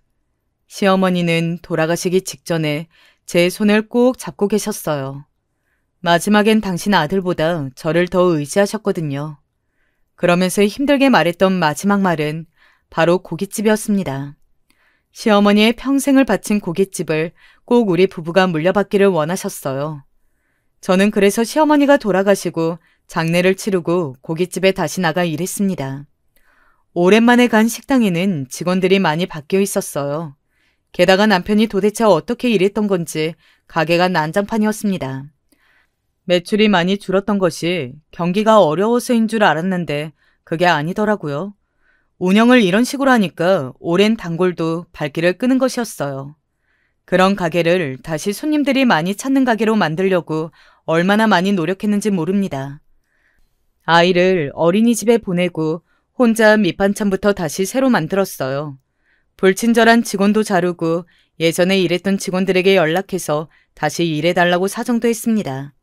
시어머니는 돌아가시기 직전에 제 손을 꼭 잡고 계셨어요. 마지막엔 당신 아들보다 저를 더 의지하셨거든요. 그러면서 힘들게 말했던 마지막 말은 바로 고깃집이었습니다. 시어머니의 평생을 바친 고깃집을 꼭 우리 부부가 물려받기를 원하셨어요. 저는 그래서 시어머니가 돌아가시고 장례를 치르고 고깃집에 다시 나가 일했습니다. 오랜만에 간 식당에는 직원들이 많이 바뀌어 있었어요. 게다가 남편이 도대체 어떻게 일했던 건지 가게가 난장판이었습니다. 매출이 많이 줄었던 것이 경기가 어려워서인 줄 알았는데 그게 아니더라고요. 운영을 이런 식으로 하니까 오랜 단골도 발길을 끄는 것이었어요. 그런 가게를 다시 손님들이 많이 찾는 가게로 만들려고 얼마나 많이 노력했는지 모릅니다. 아이를 어린이집에 보내고 혼자 밑반찬부터 다시 새로 만들었어요. 불친절한 직원도 자르고 예전에 일했던 직원들에게 연락해서 다시 일해달라고 사정도 했습니다.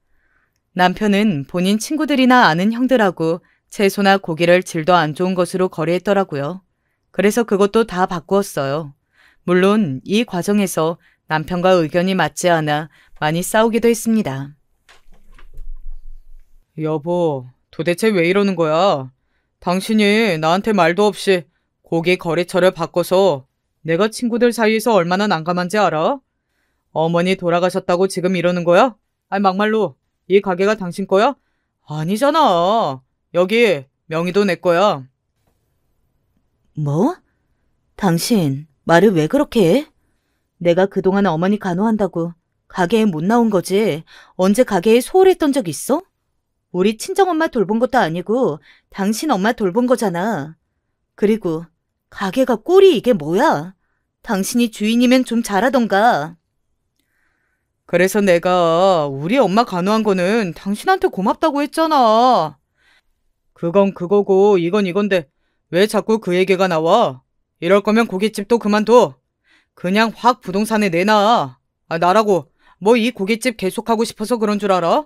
남편은 본인 친구들이나 아는 형들하고 채소나 고기를 질도 안 좋은 것으로 거래했더라고요. 그래서 그것도 다 바꾸었어요. 물론 이 과정에서 남편과 의견이 맞지 않아 많이 싸우기도 했습니다. 여보, 도대체 왜 이러는 거야? 당신이 나한테 말도 없이 고기 거래처를 바꿔서 내가 친구들 사이에서 얼마나 난감한지 알아? 어머니 돌아가셨다고 지금 이러는 거야? 아니, 막말로 이 가게가 당신 거야? 아니잖아. 여기 명의도 내 거야. 뭐? 당신 말을 왜 그렇게 해? 내가 그동안 어머니 간호한다고 가게에 못 나온 거지. 언제 가게에 소홀했던 적 있어? 우리 친정엄마 돌본 것도 아니고 당신 엄마 돌본 거잖아. 그리고 가게가 꼴이 이게 뭐야? 당신이 주인이면 좀 잘하던가. 그래서 내가 우리 엄마 간호한 거는 당신한테 고맙다고 했잖아. 그건 그거고 이건 이건데 왜 자꾸 그 얘기가 나와? 이럴 거면 고깃집도 그만둬. 그냥 확 부동산에 내놔. 아, 나라고 뭐 이 고깃집 계속하고 싶어서 그런 줄 알아?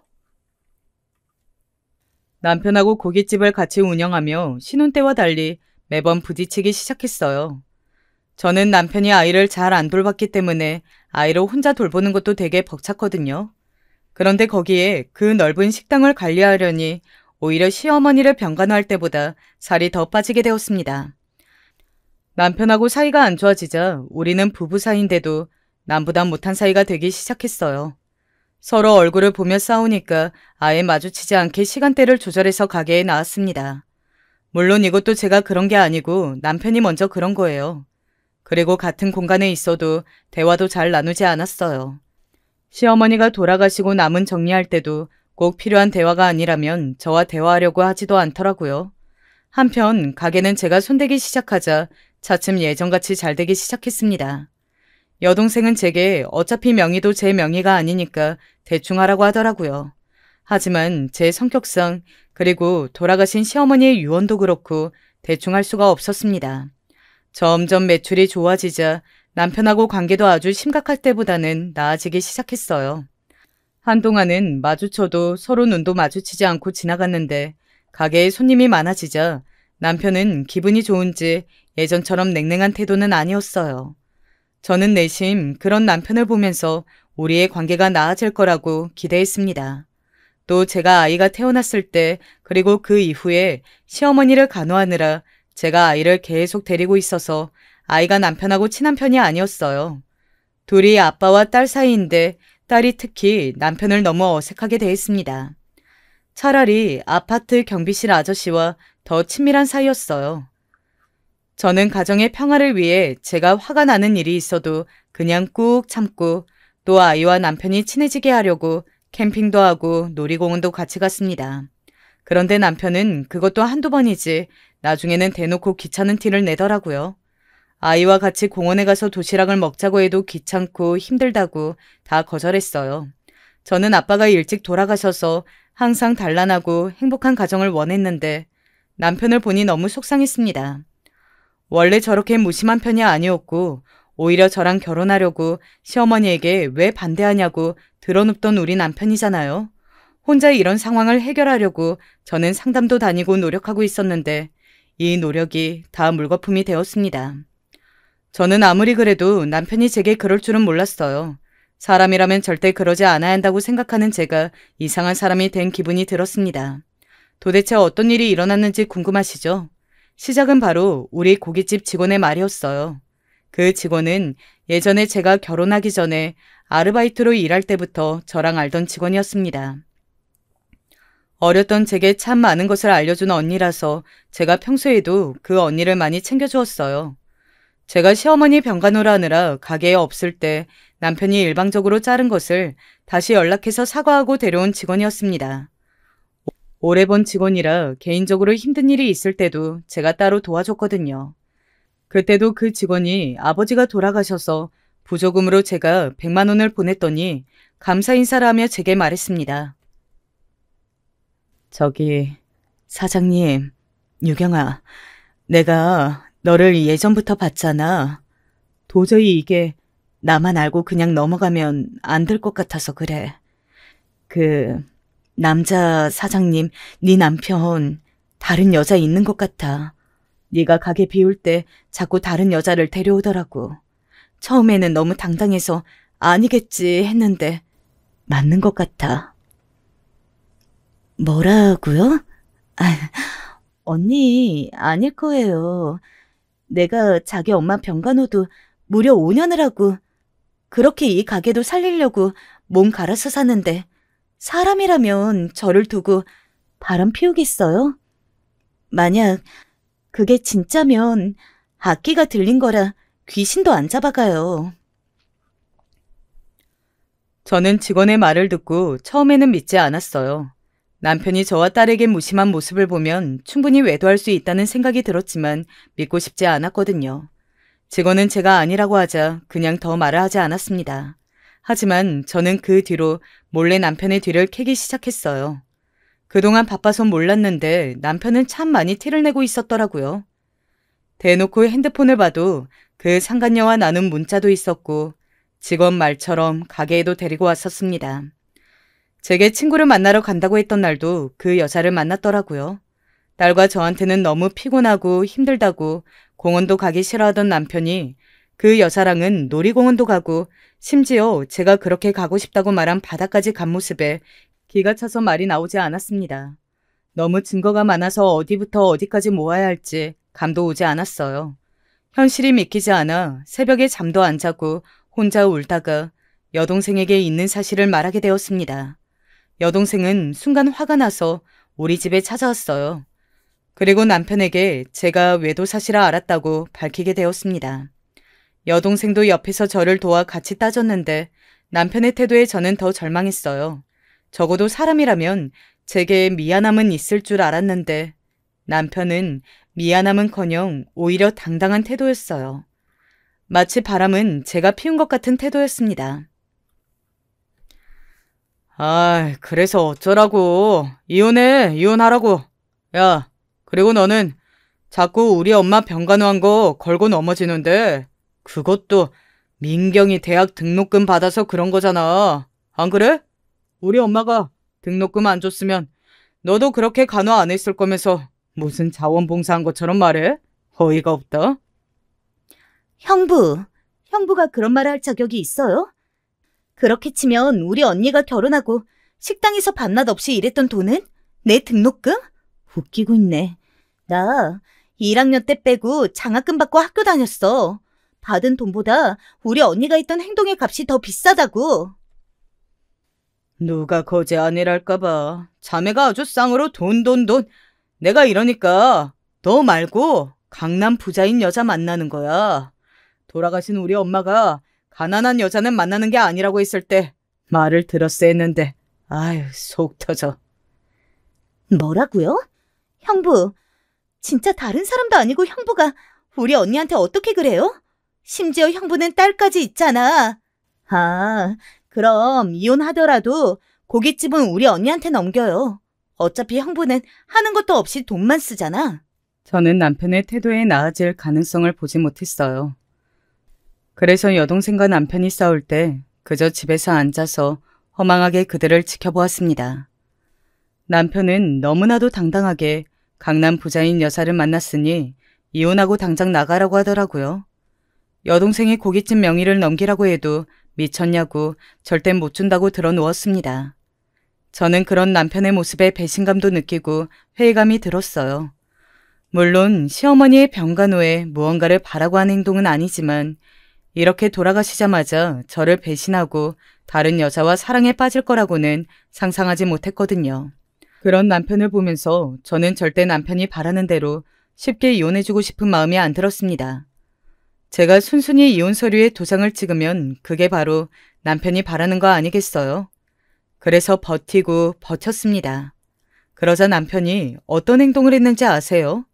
남편하고 고깃집을 같이 운영하며 신혼 때와 달리 매번 부딪히기 시작했어요. 저는 남편이 아이를 잘 안 돌봤기 때문에 아이를 혼자 돌보는 것도 되게 벅찼거든요. 그런데 거기에 그 넓은 식당을 관리하려니 오히려 시어머니를 병간호할 때보다 살이 더 빠지게 되었습니다. 남편하고 사이가 안 좋아지자 우리는 부부 사이인데도 남보다 못한 사이가 되기 시작했어요. 서로 얼굴을 보며 싸우니까 아예 마주치지 않게 시간대를 조절해서 가게에 나왔습니다. 물론 이것도 제가 그런 게 아니고 남편이 먼저 그런 거예요. 그리고 같은 공간에 있어도 대화도 잘 나누지 않았어요. 시어머니가 돌아가시고 남은 정리할 때도 꼭 필요한 대화가 아니라면 저와 대화하려고 하지도 않더라고요. 한편 가게는 제가 손대기 시작하자 차츰 예전같이 잘 되기 시작했습니다. 여동생은 제게 어차피 명의도 제 명의가 아니니까 대충 하라고 하더라고요. 하지만 제 성격상 그리고 돌아가신 시어머니의 유언도 그렇고 대충 할 수가 없었습니다. 점점 매출이 좋아지자 남편하고 관계도 아주 심각할 때보다는 나아지기 시작했어요. 한동안은 마주쳐도 서로 눈도 마주치지 않고 지나갔는데 가게에 손님이 많아지자 남편은 기분이 좋은지 예전처럼 냉랭한 태도는 아니었어요. 저는 내심 그런 남편을 보면서 우리의 관계가 나아질 거라고 기대했습니다. 또 제가 아이가 태어났을 때 그리고 그 이후에 시어머니를 간호하느라 제가 아이를 계속 데리고 있어서 아이가 남편하고 친한 편이 아니었어요. 둘이 아빠와 딸 사이인데 딸이 특히 남편을 너무 어색하게 대했습니다. 차라리 아파트 경비실 아저씨와 더 친밀한 사이였어요. 저는 가정의 평화를 위해 제가 화가 나는 일이 있어도 그냥 꾹 참고 또 아이와 남편이 친해지게 하려고 캠핑도 하고 놀이공원도 같이 갔습니다. 그런데 남편은 그것도 한두 번이지 나중에는 대놓고 귀찮은 티를 내더라고요. 아이와 같이 공원에 가서 도시락을 먹자고 해도 귀찮고 힘들다고 다 거절했어요. 저는 아빠가 일찍 돌아가셔서 항상 단란하고 행복한 가정을 원했는데 남편을 보니 너무 속상했습니다. 원래 저렇게 무심한 편이 아니었고 오히려 저랑 결혼하려고 시어머니에게 왜 반대하냐고 드러눕던 우리 남편이잖아요. 혼자 이런 상황을 해결하려고 저는 상담도 다니고 노력하고 있었는데 이 노력이 다 물거품이 되었습니다. 저는 아무리 그래도 남편이 제게 그럴 줄은 몰랐어요. 사람이라면 절대 그러지 않아야 한다고 생각하는 제가 이상한 사람이 된 기분이 들었습니다. 도대체 어떤 일이 일어났는지 궁금하시죠? 시작은 바로 우리 고깃집 직원의 말이었어요. 그 직원은 예전에 제가 결혼하기 전에 아르바이트로 일할 때부터 저랑 알던 직원이었습니다. 어렸던 제게 참 많은 것을 알려준 언니라서 제가 평소에도 그 언니를 많이 챙겨주었어요. 제가 시어머니 병간호를 하느라 가게에 없을 때 남편이 일방적으로 자른 것을 다시 연락해서 사과하고 데려온 직원이었습니다. 오래 본 직원이라 개인적으로 힘든 일이 있을 때도 제가 따로 도와줬거든요. 그때도 그 직원이 아버지가 돌아가셔서 부조금으로 제가 100만 원을 보냈더니 감사 인사를 하며 제게 말했습니다. 저기 사장님, 유경아, 내가 너를 예전부터 봤잖아. 도저히 이게 나만 알고 그냥 넘어가면 안 될 것 같아서 그래. 그 남자 사장님, 네 남편 다른 여자 있는 것 같아. 네가 가게 비울 때 자꾸 다른 여자를 데려오더라고. 처음에는 너무 당당해서 아니겠지 했는데 맞는 것 같아. 뭐라고요? 아, 언니 아닐 거예요. 내가 자기 엄마 병간호도 무려 5년을 하고 그렇게 이 가게도 살리려고 몸 갈아서 사는데 사람이라면 저를 두고 바람 피우겠어요? 만약 그게 진짜면 악기가 들린 거라 귀신도 안 잡아가요. 저는 직원의 말을 듣고 처음에는 믿지 않았어요. 남편이 저와 딸에게 무심한 모습을 보면 충분히 외도할 수 있다는 생각이 들었지만 믿고 싶지 않았거든요. 직원은 제가 아니라고 하자 그냥 더 말을 하지 않았습니다. 하지만 저는 그 뒤로 몰래 남편의 뒤를 캐기 시작했어요. 그동안 바빠서 몰랐는데 남편은 참 많이 티를 내고 있었더라고요. 대놓고 핸드폰을 봐도 그 상간녀와 나눈 문자도 있었고 직원 말처럼 가게에도 데리고 왔었습니다. 제게 친구를 만나러 간다고 했던 날도 그 여자를 만났더라고요. 딸과 저한테는 너무 피곤하고 힘들다고 공원도 가기 싫어하던 남편이 그 여자랑은 놀이공원도 가고 심지어 제가 그렇게 가고 싶다고 말한 바다까지 간 모습에 기가 차서 말이 나오지 않았습니다. 너무 증거가 많아서 어디부터 어디까지 모아야 할지 감도 오지 않았어요. 현실이 믿기지 않아 새벽에 잠도 안 자고 혼자 울다가 여동생에게 있는 사실을 말하게 되었습니다. 여동생은 순간 화가 나서 우리 집에 찾아왔어요. 그리고 남편에게 제가 외도 사실을 알았다고 밝히게 되었습니다. 여동생도 옆에서 저를 도와 같이 따졌는데 남편의 태도에 저는 더 절망했어요. 적어도 사람이라면 제게 미안함은 있을 줄 알았는데 남편은 미안함은커녕 오히려 당당한 태도였어요. 마치 바람은 제가 피운 것 같은 태도였습니다. 아, 그래서 어쩌라고. 이혼해, 이혼하라고. 야, 그리고 너는 자꾸 우리 엄마 병간호한 거 걸고 넘어지는데 그것도 민경이 대학 등록금 받아서 그런 거잖아. 안 그래? 우리 엄마가 등록금 안 줬으면 너도 그렇게 간호 안 했을 거면서 무슨 자원봉사한 것처럼 말해? 어이가 없다. 형부가 그런 말을 할 자격이 있어요? 그렇게 치면 우리 언니가 결혼하고 식당에서 밤낮 없이 일했던 돈은? 내 등록금? 웃기고 있네. 나 1학년 때 빼고 장학금 받고 학교 다녔어. 받은 돈보다 우리 언니가 했던 행동의 값이 더 비싸다고. 누가 거지 아니랄까봐. 자매가 아주 쌍으로 돈. 내가 이러니까 너 말고 강남 부자인 여자 만나는 거야. 돌아가신 우리 엄마가 가난한 여자는 만나는 게 아니라고 했을 때 말을 들었어야 했는데 아유 속 터져. 뭐라고요? 형부, 진짜 다른 사람도 아니고 형부가 우리 언니한테 어떻게 그래요? 심지어 형부는 딸까지 있잖아. 아, 그럼 이혼하더라도 고깃집은 우리 언니한테 넘겨요. 어차피 형부는 하는 것도 없이 돈만 쓰잖아. 저는 남편의 태도에 나아질 가능성을 보지 못했어요. 그래서 여동생과 남편이 싸울 때 그저 집에서 앉아서 허망하게 그들을 지켜보았습니다. 남편은 너무나도 당당하게 강남 부자인 여사를 만났으니 이혼하고 당장 나가라고 하더라고요. 여동생이 고깃집 명의를 넘기라고 해도 미쳤냐고 절대 못 준다고 들어놓았습니다. 저는 그런 남편의 모습에 배신감도 느끼고 회의감이 들었어요. 물론 시어머니의 병간호에 무언가를 바라고 한 행동은 아니지만 이렇게 돌아가시자마자 저를 배신하고 다른 여자와 사랑에 빠질 거라고는 상상하지 못했거든요. 그런 남편을 보면서 저는 절대 남편이 바라는 대로 쉽게 이혼해주고 싶은 마음이 안 들었습니다. 제가 순순히 이혼 서류에 도장을 찍으면 그게 바로 남편이 바라는 거 아니겠어요? 그래서 버티고 버텼습니다. 그러자 남편이 어떤 행동을 했는지 아세요?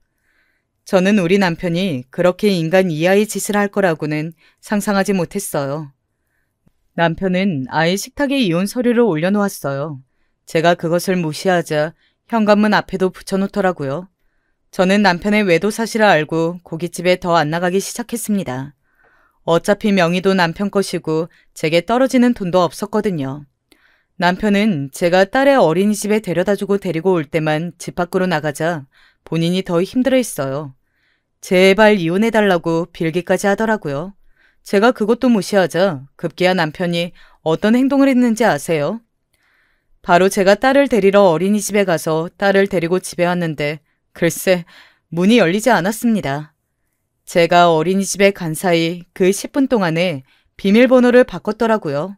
저는 우리 남편이 그렇게 인간 이하의 짓을 할 거라고는 상상하지 못했어요. 남편은 아예 식탁에 이혼 서류를 올려놓았어요. 제가 그것을 무시하자 현관문 앞에도 붙여놓더라고요. 저는 남편의 외도 사실을 알고 고깃집에 더 안 나가기 시작했습니다. 어차피 명의도 남편 것이고 제게 떨어지는 돈도 없었거든요. 남편은 제가 딸의 어린이집에 데려다주고 데리고 올 때만 집 밖으로 나가자 본인이 더 힘들어했어요. 제발 이혼해달라고 빌기까지 하더라고요. 제가 그것도 무시하자 급기야 남편이 어떤 행동을 했는지 아세요? 바로 제가 딸을 데리러 어린이집에 가서 딸을 데리고 집에 왔는데 글쎄 문이 열리지 않았습니다. 제가 어린이집에 간 사이 그 10분 동안에 비밀번호를 바꿨더라고요.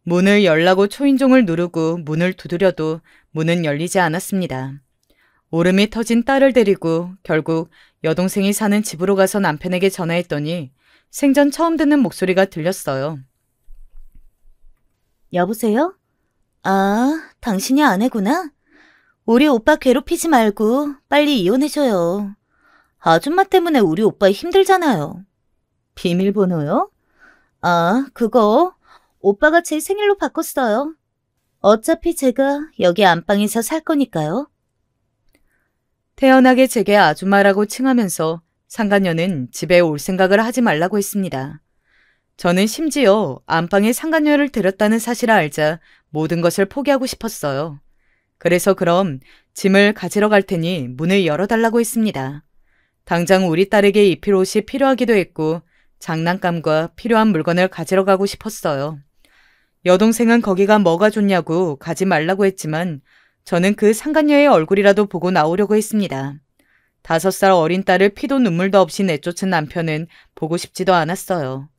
문을 열라고 초인종을 누르고 문을 두드려도 문은 열리지 않았습니다. 울음이 터진 딸을 데리고 결국 여동생이 사는 집으로 가서 남편에게 전화했더니 생전 처음 듣는 목소리가 들렸어요. 여보세요? 아, 당신이 아내구나? 우리 오빠 괴롭히지 말고 빨리 이혼해줘요. 아줌마 때문에 우리 오빠 힘들잖아요. 비밀번호요? 아, 그거 오빠가 제 생일로 바꿨어요. 어차피 제가 여기 안방에서 살 거니까요. 태연하게 제게 아줌마라고 칭하면서 상간녀는 집에 올 생각을 하지 말라고 했습니다. 저는 심지어 안방에 상간녀를 들였다는 사실을 알자 모든 것을 포기하고 싶었어요. 그래서 그럼 짐을 가지러 갈 테니 문을 열어달라고 했습니다. 당장 우리 딸에게 입힐 옷이 필요하기도 했고 장난감과 필요한 물건을 가지러 가고 싶었어요. 여동생은 거기가 뭐가 좋냐고 가지 말라고 했지만 저는 그 상간녀의 얼굴이라도 보고 나오려고 했습니다. 5살 어린 딸을 피도 눈물도 없이 내쫓은 남편은 보고 싶지도 않았어요.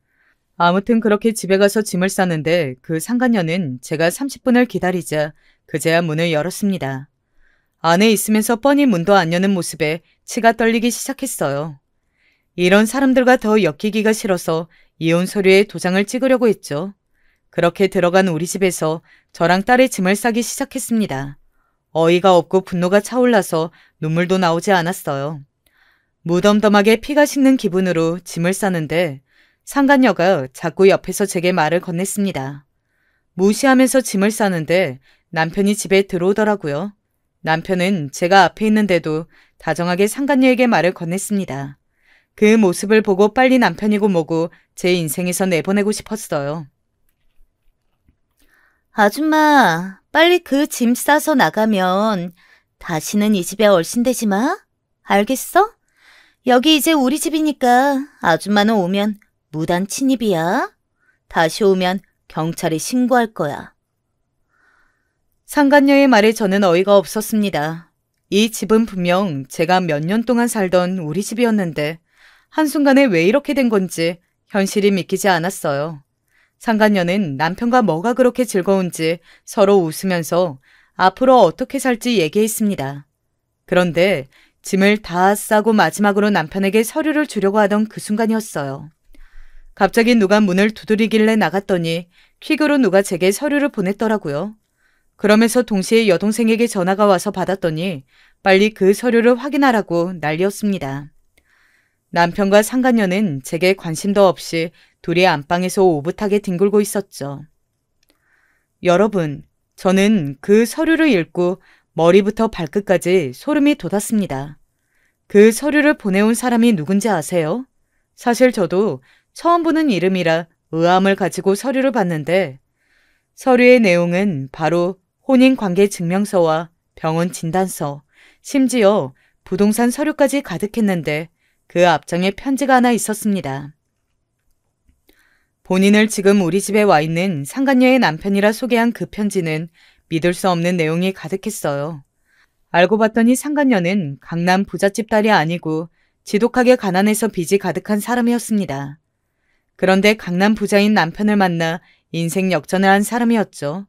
아무튼 그렇게 집에 가서 짐을 싸는데 그 상간녀는 제가 30분을 기다리자 그제야 문을 열었습니다. 안에 있으면서 뻔히 문도 안 여는 모습에 치가 떨리기 시작했어요. 이런 사람들과 더 엮이기가 싫어서 이혼 서류에 도장을 찍으려고 했죠. 그렇게 들어간 우리 집에서 저랑 딸의 짐을 싸기 시작했습니다. 어이가 없고 분노가 차올라서 눈물도 나오지 않았어요. 무덤덤하게 피가 식는 기분으로 짐을 싸는데 상간녀가 자꾸 옆에서 제게 말을 건넸습니다. 무시하면서 짐을 싸는데 남편이 집에 들어오더라고요. 남편은 제가 앞에 있는데도 다정하게 상간녀에게 말을 건넸습니다. 그 모습을 보고 빨리 남편이고 뭐고 제 인생에서 내보내고 싶었어요. 아줌마, 빨리 그 짐 싸서 나가면 다시는 이 집에 얼씬대지 마. 알겠어? 여기 이제 우리 집이니까 아줌마는 오면 무단 침입이야. 다시 오면 경찰에 신고할 거야. 상간녀의 말에 저는 어이가 없었습니다. 이 집은 분명 제가 몇 년 동안 살던 우리 집이었는데 한순간에 왜 이렇게 된 건지 현실이 믿기지 않았어요. 상간녀는 남편과 뭐가 그렇게 즐거운지 서로 웃으면서 앞으로 어떻게 살지 얘기했습니다. 그런데 짐을 다 싸고 마지막으로 남편에게 서류를 주려고 하던 그 순간이었어요. 갑자기 누가 문을 두드리길래 나갔더니 퀵으로 누가 제게 서류를 보냈더라고요. 그러면서 동시에 여동생에게 전화가 와서 받았더니 빨리 그 서류를 확인하라고 난리였습니다. 남편과 상간녀는 제게 관심도 없이 둘이 안방에서 오붓하게 뒹굴고 있었죠. 여러분, 저는 그 서류를 읽고 머리부터 발끝까지 소름이 돋았습니다. 그 서류를 보내온 사람이 누군지 아세요? 사실 저도 처음 보는 이름이라 의아함을 가지고 서류를 봤는데 서류의 내용은 바로 혼인관계 증명서와 병원 진단서, 심지어 부동산 서류까지 가득했는데 그 앞장에 편지가 하나 있었습니다. 본인을 지금 우리 집에 와 있는 상간녀의 남편이라 소개한 그 편지는 믿을 수 없는 내용이 가득했어요. 알고 봤더니 상간녀는 강남 부잣집 딸이 아니고 지독하게 가난해서 빚이 가득한 사람이었습니다. 그런데 강남 부자인 남편을 만나 인생 역전을 한 사람이었죠.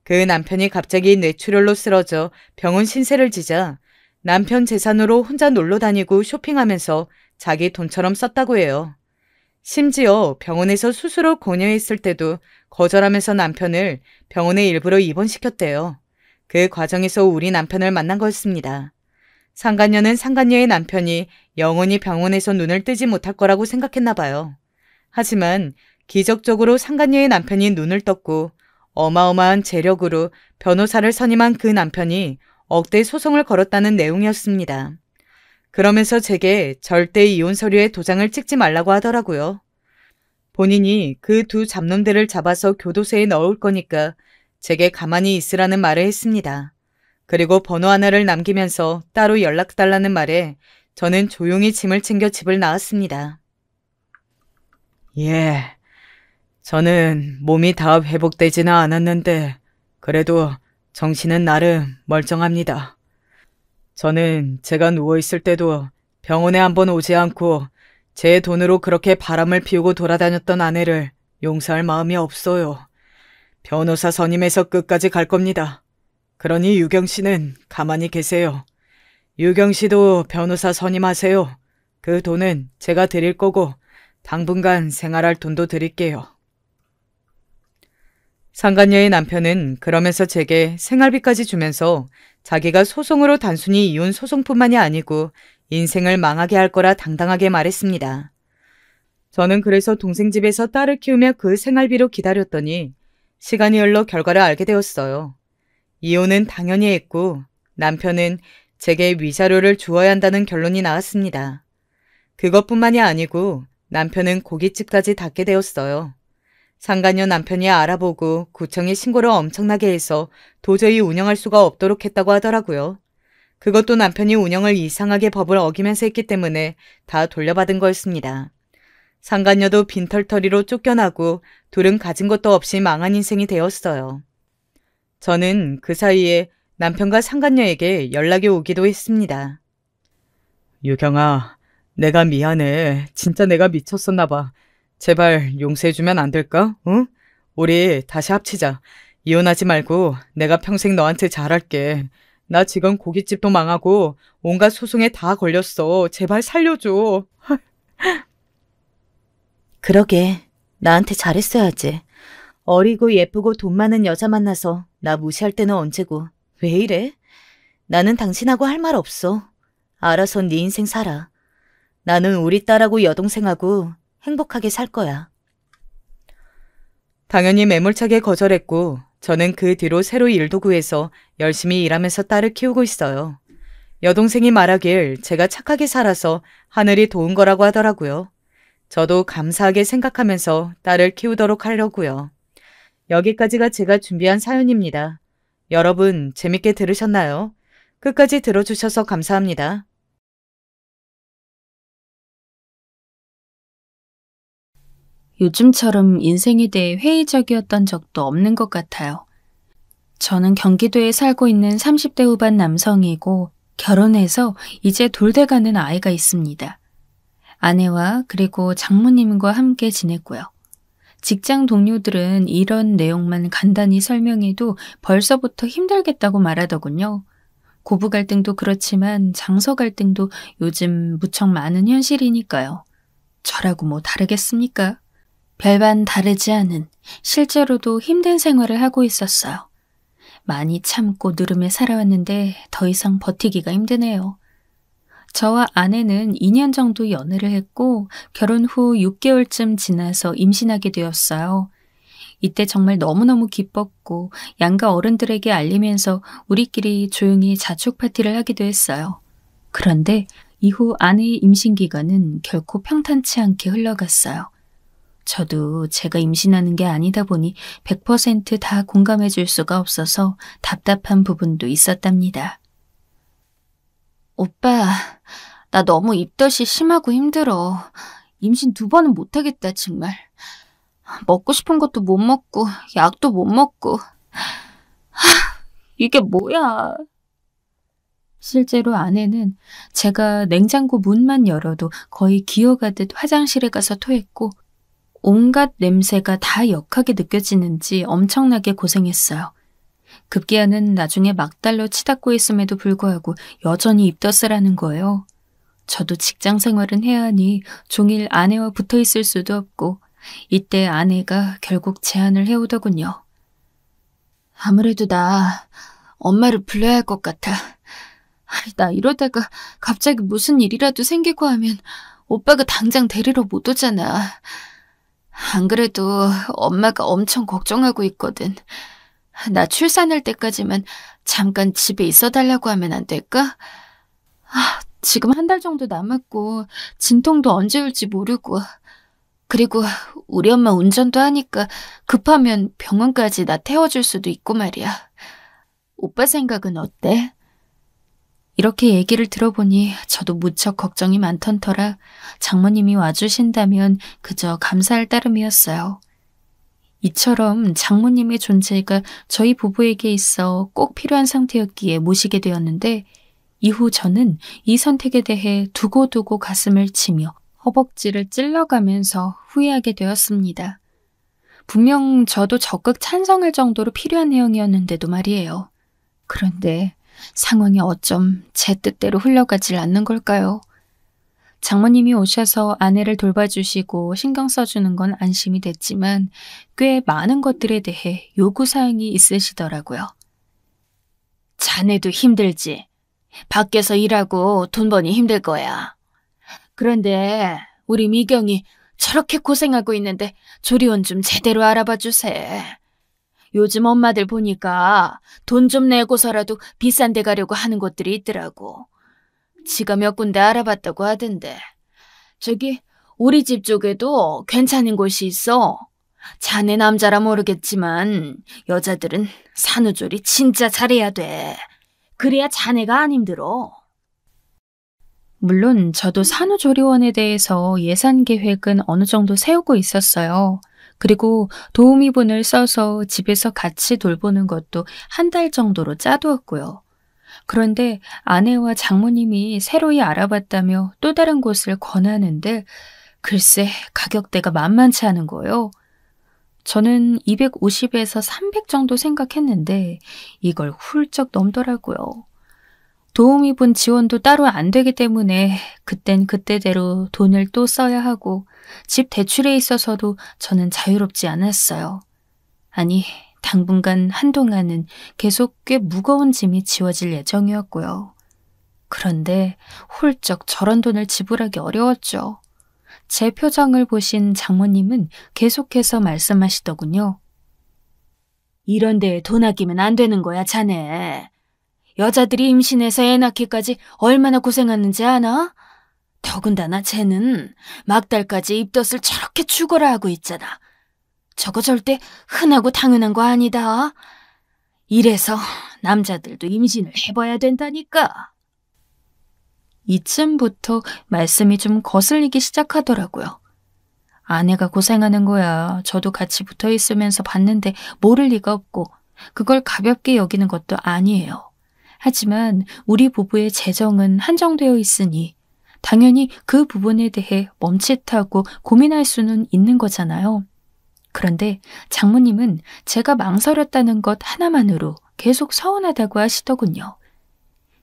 그 남편이 갑자기 뇌출혈로 쓰러져 병원 신세를 지자 남편 재산으로 혼자 놀러 다니고 쇼핑하면서 자기 돈처럼 썼다고 해요. 심지어 병원에서 수술을 권유했을 때도 거절하면서 남편을 병원에 일부러 입원시켰대요. 그 과정에서 우리 남편을 만난 거였습니다. 상간녀는 상간녀의 남편이 영원히 병원에서 눈을 뜨지 못할 거라고 생각했나 봐요. 하지만 기적적으로 상간녀의 남편이 눈을 떴고 어마어마한 재력으로 변호사를 선임한 그 남편이 억대 소송을 걸었다는 내용이었습니다. 그러면서 제게 절대 이혼 서류에 도장을 찍지 말라고 하더라고요. 본인이 그 두 잡놈들을 잡아서 교도소에 넣을 거니까 제게 가만히 있으라는 말을 했습니다. 그리고 번호 하나를 남기면서 따로 연락달라는 말에 저는 조용히 짐을 챙겨 집을 나왔습니다. 예, 저는 몸이 다 회복되지는 않았는데 그래도 정신은 나름 멀쩡합니다. 저는 제가 누워있을 때도 병원에 한번 오지 않고 제 돈으로 그렇게 바람을 피우고 돌아다녔던 아내를 용서할 마음이 없어요. 변호사 선임해서 끝까지 갈 겁니다. 그러니 유경 씨는 가만히 계세요. 유경 씨도 변호사 선임하세요. 그 돈은 제가 드릴 거고 당분간 생활할 돈도 드릴게요. 상간녀의 남편은 그러면서 제게 생활비까지 주면서 자기가 소송으로 단순히 이혼 소송뿐만이 아니고 인생을 망하게 할 거라 당당하게 말했습니다. 저는 그래서 동생 집에서 딸을 키우며 그 생활비로 기다렸더니 시간이 흘러 결과를 알게 되었어요. 이혼은 당연히 했고 남편은 제게 위자료를 주어야 한다는 결론이 나왔습니다. 그것뿐만이 아니고 남편은 고깃집까지 닫게 되었어요. 상간녀 남편이 알아보고 구청에 신고를 엄청나게 해서 도저히 운영할 수가 없도록 했다고 하더라고요. 그것도 남편이 운영을 이상하게 법을 어기면서 했기 때문에 다 돌려받은 거였습니다. 상간녀도 빈털터리로 쫓겨나고 둘은 가진 것도 없이 망한 인생이 되었어요. 저는 그 사이에 남편과 상간녀에게 연락이 오기도 했습니다. 유경아, 내가 미안해. 진짜 내가 미쳤었나 봐. 제발 용서해주면 안 될까? 응? 우리 다시 합치자. 이혼하지 말고 내가 평생 너한테 잘할게. 나 지금 고깃집도 망하고 온갖 소송에 다 걸렸어. 제발 살려줘. 그러게, 나한테 잘했어야지. 어리고 예쁘고 돈 많은 여자 만나서 나 무시할 때는 언제고. 왜 이래? 나는 당신하고 할 말 없어. 알아서 네 인생 살아. 나는 우리 딸하고 여동생하고 행복하게 살 거야. 당연히 매몰차게 거절했고 저는 그 뒤로 새로 일도 구해서 열심히 일하면서 딸을 키우고 있어요. 여동생이 말하길 제가 착하게 살아서 하늘이 도운 거라고 하더라고요. 저도 감사하게 생각하면서 딸을 키우도록 하려고요. 여기까지가 제가 준비한 사연입니다. 여러분 재밌게 들으셨나요? 끝까지 들어주셔서 감사합니다. 요즘처럼 인생에 대해 회의적이었던 적도 없는 것 같아요. 저는 경기도에 살고 있는 30대 후반 남성이고 결혼해서 이제 돌돼가는 아이가 있습니다. 아내와 그리고 장모님과 함께 지냈고요. 직장 동료들은 이런 내용만 간단히 설명해도 벌써부터 힘들겠다고 말하더군요. 고부 갈등도 그렇지만 장서 갈등도 요즘 무척 많은 현실이니까요. 저라고 뭐 다르겠습니까? 별반 다르지 않은 실제로도 힘든 생활을 하고 있었어요. 많이 참고 누르며 살아왔는데 더 이상 버티기가 힘드네요. 저와 아내는 2년 정도 연애를 했고 결혼 후 6개월쯤 지나서 임신하게 되었어요. 이때 정말 너무너무 기뻤고 양가 어른들에게 알리면서 우리끼리 조용히 자축 파티를 하기도 했어요. 그런데 이후 아내의 임신 기간은 결코 평탄치 않게 흘러갔어요. 저도 제가 임신하는 게 아니다 보니 100% 다 공감해 줄 수가 없어서 답답한 부분도 있었답니다. 오빠, 나 너무 입덧이 심하고 힘들어. 임신 2번은 못하겠다, 정말. 먹고 싶은 것도 못 먹고, 약도 못 먹고. 이게 뭐야. 실제로 아내는 제가 냉장고 문만 열어도 거의 기어가듯 화장실에 가서 토했고, 온갖 냄새가 다 역하게 느껴지는지 엄청나게 고생했어요. 급기야는 나중에 막달로 치닫고 있음에도 불구하고 여전히 입덧을 하는 거예요. 저도 직장 생활은 해야 하니 종일 아내와 붙어 있을 수도 없고 이때 아내가 결국 제안을 해오더군요. 아무래도 나 엄마를 불러야 할 것 같아. 나 이러다가 갑자기 무슨 일이라도 생기고 하면 오빠가 당장 데리러 못 오잖아. 안 그래도 엄마가 엄청 걱정하고 있거든. 나 출산할 때까지만 잠깐 집에 있어달라고 하면 안 될까? 지금 1달 정도 남았고 진통도 언제 올지 모르고 그리고 우리 엄마 운전도 하니까 급하면 병원까지 나 태워줄 수도 있고 말이야. 오빠 생각은 어때? 이렇게 얘기를 들어보니 저도 무척 걱정이 많던 터라 장모님이 와주신다면 그저 감사할 따름이었어요. 이처럼 장모님의 존재가 저희 부부에게 있어 꼭 필요한 상태였기에 모시게 되었는데 이후 저는 이 선택에 대해 두고두고 가슴을 치며 허벅지를 찔러가면서 후회하게 되었습니다. 분명 저도 적극 찬성할 정도로 필요한 내용이었는데도 말이에요. 그런데 상황이 어쩜 제 뜻대로 흘러가질 않는 걸까요? 장모님이 오셔서 아내를 돌봐주시고 신경 써주는 건 안심이 됐지만 꽤 많은 것들에 대해 요구사항이 있으시더라고요. 자네도 힘들지. 밖에서 일하고 돈 버니 힘들 거야. 그런데 우리 미경이 저렇게 고생하고 있는데 조리원 좀 제대로 알아봐 주세. 요즘 엄마들 보니까 돈 좀 내고서라도 비싼 데 가려고 하는 곳들이 있더라고. 지가 몇 군데 알아봤다고 하던데. 저기 우리 집 쪽에도 괜찮은 곳이 있어. 자네 남자라 모르겠지만 여자들은 산후조리 진짜 잘해야 돼. 그래야 자네가 안 힘들어. 물론 저도 산후조리원에 대해서 예산 계획은 어느 정도 세우고 있었어요. 그리고 도우미분을 써서 집에서 같이 돌보는 것도 한 달 정도로 짜두었고요. 그런데 아내와 장모님이 새로이 알아봤다며 또 다른 곳을 권하는데 글쎄 가격대가 만만치 않은 거예요. 저는 250에서 300 정도 생각했는데 이걸 훌쩍 넘더라고요. 도우미분 지원도 따로 안 되기 때문에 그땐 그때대로 돈을 또 써야 하고 집 대출에 있어서도 저는 자유롭지 않았어요. 아니, 당분간 한동안은 계속 꽤 무거운 짐이 지워질 예정이었고요. 그런데 훌쩍 저런 돈을 지불하기 어려웠죠. 제 표정을 보신 장모님은 계속해서 말씀하시더군요. 이런 데에 돈 아끼면 안 되는 거야, 자네. 여자들이 임신해서 애 낳기까지 얼마나 고생하는지 아나? 더군다나 쟤는 막달까지 입덧을 저렇게 죽어라 하고 있잖아. 저거 절대 흔하고 당연한 거 아니다. 이래서 남자들도 임신을 해봐야 된다니까. 이쯤부터 말씀이 좀 거슬리기 시작하더라고요. 아내가 고생하는 거야. 저도 같이 붙어 있으면서 봤는데 모를 리가 없고 그걸 가볍게 여기는 것도 아니에요. 하지만 우리 부부의 재정은 한정되어 있으니 당연히 그 부분에 대해 멈칫하고 고민할 수는 있는 거잖아요. 그런데 장모님은 제가 망설였다는 것 하나만으로 계속 서운하다고 하시더군요.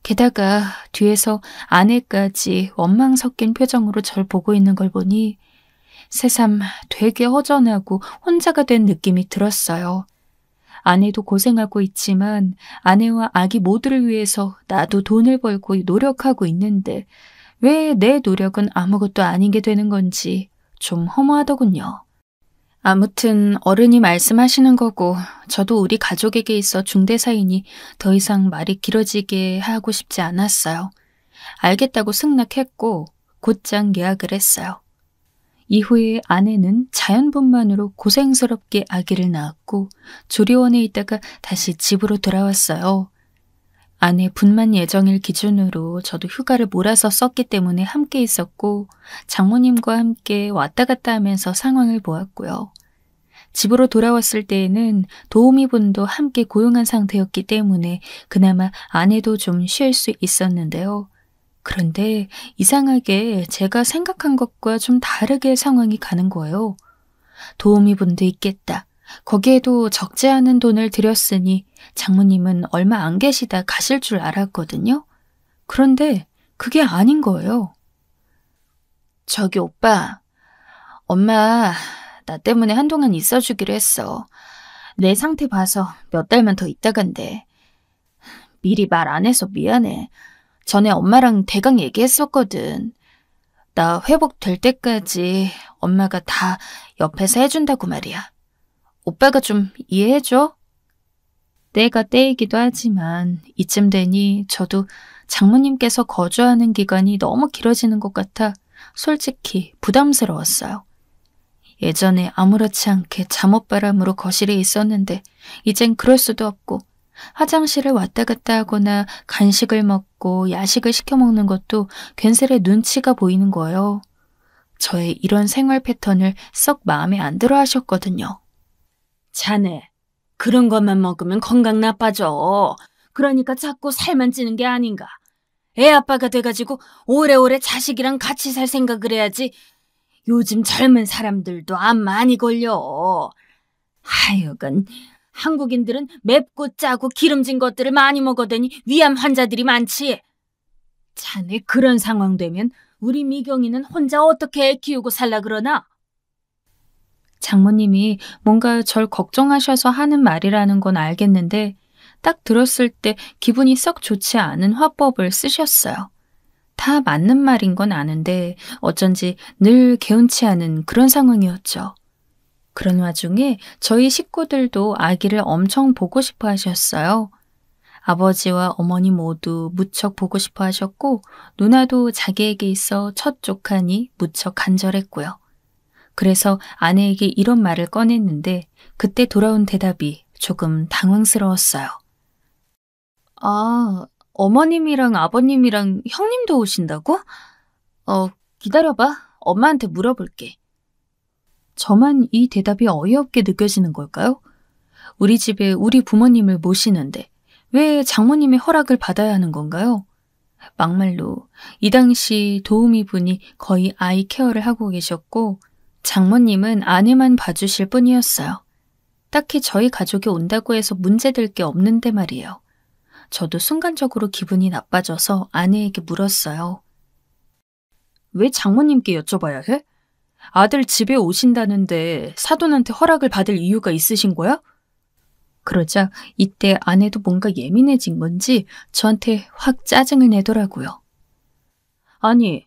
게다가 뒤에서 아내까지 원망 섞인 표정으로 절 보고 있는 걸 보니 새삼 되게 허전하고 혼자가 된 느낌이 들었어요. 아내도 고생하고 있지만 아내와 아기 모두를 위해서 나도 돈을 벌고 노력하고 있는데 왜 내 노력은 아무것도 아닌 게 되는 건지 좀 허무하더군요. 아무튼 어른이 말씀하시는 거고 저도 우리 가족에게 있어 중대사이니 더 이상 말이 길어지게 하고 싶지 않았어요. 알겠다고 승낙했고 곧장 예약을 했어요. 이후에 아내는 자연분만으로 고생스럽게 아기를 낳았고 조리원에 있다가 다시 집으로 돌아왔어요. 아내 분만 예정일 기준으로 저도 휴가를 몰아서 썼기 때문에 함께 있었고 장모님과 함께 왔다 갔다 하면서 상황을 보았고요. 집으로 돌아왔을 때에는 도우미분도 함께 고용한 상태였기 때문에 그나마 아내도 좀 쉴 수 있었는데요. 그런데 이상하게 제가 생각한 것과 좀 다르게 상황이 가는 거예요. 도우미분도 있겠다. 거기에도 적지 않은 돈을 들였으니 장모님은 얼마 안 계시다 가실 줄 알았거든요. 그런데 그게 아닌 거예요. 저기 오빠, 엄마 나 때문에 한동안 있어주기로 했어. 내 상태 봐서 몇 달만 더 있다 간대. 미리 말 안 해서 미안해. 전에 엄마랑 대강 얘기했었거든. 나 회복될 때까지 엄마가 다 옆에서 해준다고 말이야. 오빠가 좀 이해해줘? 때가 때이기도 하지만 이쯤 되니 저도 장모님께서 거주하는 기간이 너무 길어지는 것 같아 솔직히 부담스러웠어요. 예전에 아무렇지 않게 잠옷바람으로 거실에 있었는데 이젠 그럴 수도 없고 화장실을 왔다 갔다 하거나 간식을 먹고 야식을 시켜 먹는 것도 괜스레 눈치가 보이는 거예요. 저의 이런 생활 패턴을 썩 마음에 안 들어 하셨거든요. 자네, 그런 것만 먹으면 건강 나빠져. 그러니까 자꾸 살만 찌는 게 아닌가. 애 아빠가 돼가지고 오래오래 자식이랑 같이 살 생각을 해야지. 요즘 젊은 사람들도 암 많이 걸려. 하여간 한국인들은 맵고 짜고 기름진 것들을 많이 먹어대니 위암 환자들이 많지. 자네 그런 상황 되면 우리 미경이는 혼자 어떻게 애 키우고 살라 그러나? 장모님이 뭔가 절 걱정하셔서 하는 말이라는 건 알겠는데 딱 들었을 때 기분이 썩 좋지 않은 화법을 쓰셨어요. 다 맞는 말인 건 아는데 어쩐지 늘 개운치 않은 그런 상황이었죠. 그런 와중에 저희 식구들도 아기를 엄청 보고 싶어 하셨어요. 아버지와 어머니 모두 무척 보고 싶어 하셨고 누나도 자기에게 있어 첫 조카니 무척 간절했고요. 그래서 아내에게 이런 말을 꺼냈는데 그때 돌아온 대답이 조금 당황스러웠어요. 아, 어머님이랑 아버님이랑 형님도 오신다고? 기다려봐. 엄마한테 물어볼게. 저만 이 대답이 어이없게 느껴지는 걸까요? 우리 집에 우리 부모님을 모시는데 왜 장모님의 허락을 받아야 하는 건가요? 막말로 이 당시 도우미분이 거의 아이 케어를 하고 계셨고 장모님은 아내만 봐주실 뿐이었어요. 딱히 저희 가족이 온다고 해서 문제될 게 없는데 말이에요. 저도 순간적으로 기분이 나빠져서 아내에게 물었어요. 왜 장모님께 여쭤봐야 해? 아들 집에 오신다는데 사돈한테 허락을 받을 이유가 있으신 거야? 그러자 이때 아내도 뭔가 예민해진 건지 저한테 확 짜증을 내더라고요. 아니,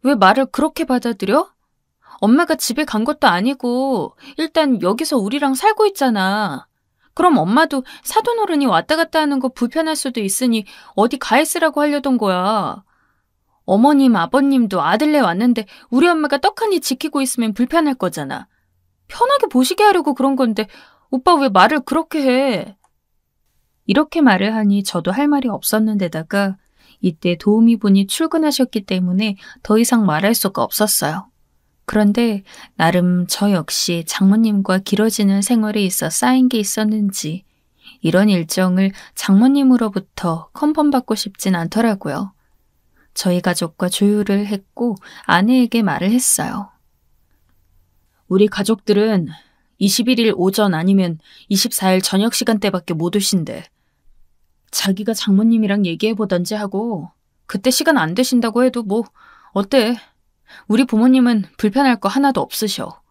왜 말을 그렇게 받아들여? 엄마가 집에 간 것도 아니고 일단 여기서 우리랑 살고 있잖아. 그럼 엄마도 사돈어른이 왔다 갔다 하는 거 불편할 수도 있으니 어디 가 있으라고 하려던 거야. 어머님, 아버님도 아들네 왔는데 우리 엄마가 떡하니 지키고 있으면 불편할 거잖아. 편하게 보시게 하려고 그런 건데 오빠 왜 말을 그렇게 해? 이렇게 말을 하니 저도 할 말이 없었는데다가 이때 도우미분이 출근하셨기 때문에 더 이상 말할 수가 없었어요. 그런데 나름 저 역시 장모님과 길어지는 생활에 있어 쌓인 게 있었는지 이런 일정을 장모님으로부터 컨펌받고 싶진 않더라고요. 저희 가족과 조율을 했고 아내에게 말을 했어요. 우리 가족들은 21일 오전 아니면 24일 저녁 시간대밖에 못 오신대. 자기가 장모님이랑 얘기해보던지 하고 그때 시간 안 되신다고 해도 뭐 어때? 우리 부모님은 불편할 거 하나도 없으셔.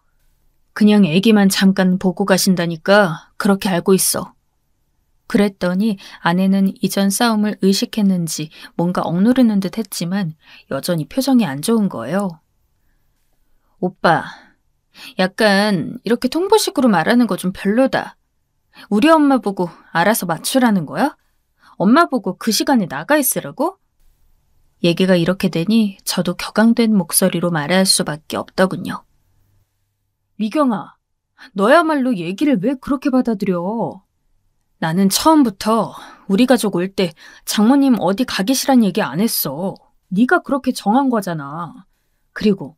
그냥 애기만 잠깐 보고 가신다니까 그렇게 알고 있어. 그랬더니 아내는 이전 싸움을 의식했는지 뭔가 억누르는 듯 했지만 여전히 표정이 안 좋은 거예요. 오빠, 약간 이렇게 통보식으로 말하는 거 좀 별로다. 우리 엄마 보고 알아서 맞추라는 거야? 엄마 보고 그 시간에 나가 있으라고? 얘기가 이렇게 되니 저도 격앙된 목소리로 말할 수밖에 없더군요. 미경아, 너야말로 얘기를 왜 그렇게 받아들여? 나는 처음부터 우리 가족 올 때 장모님 어디 가기 싫란 얘기 안 했어. 네가 그렇게 정한 거잖아. 그리고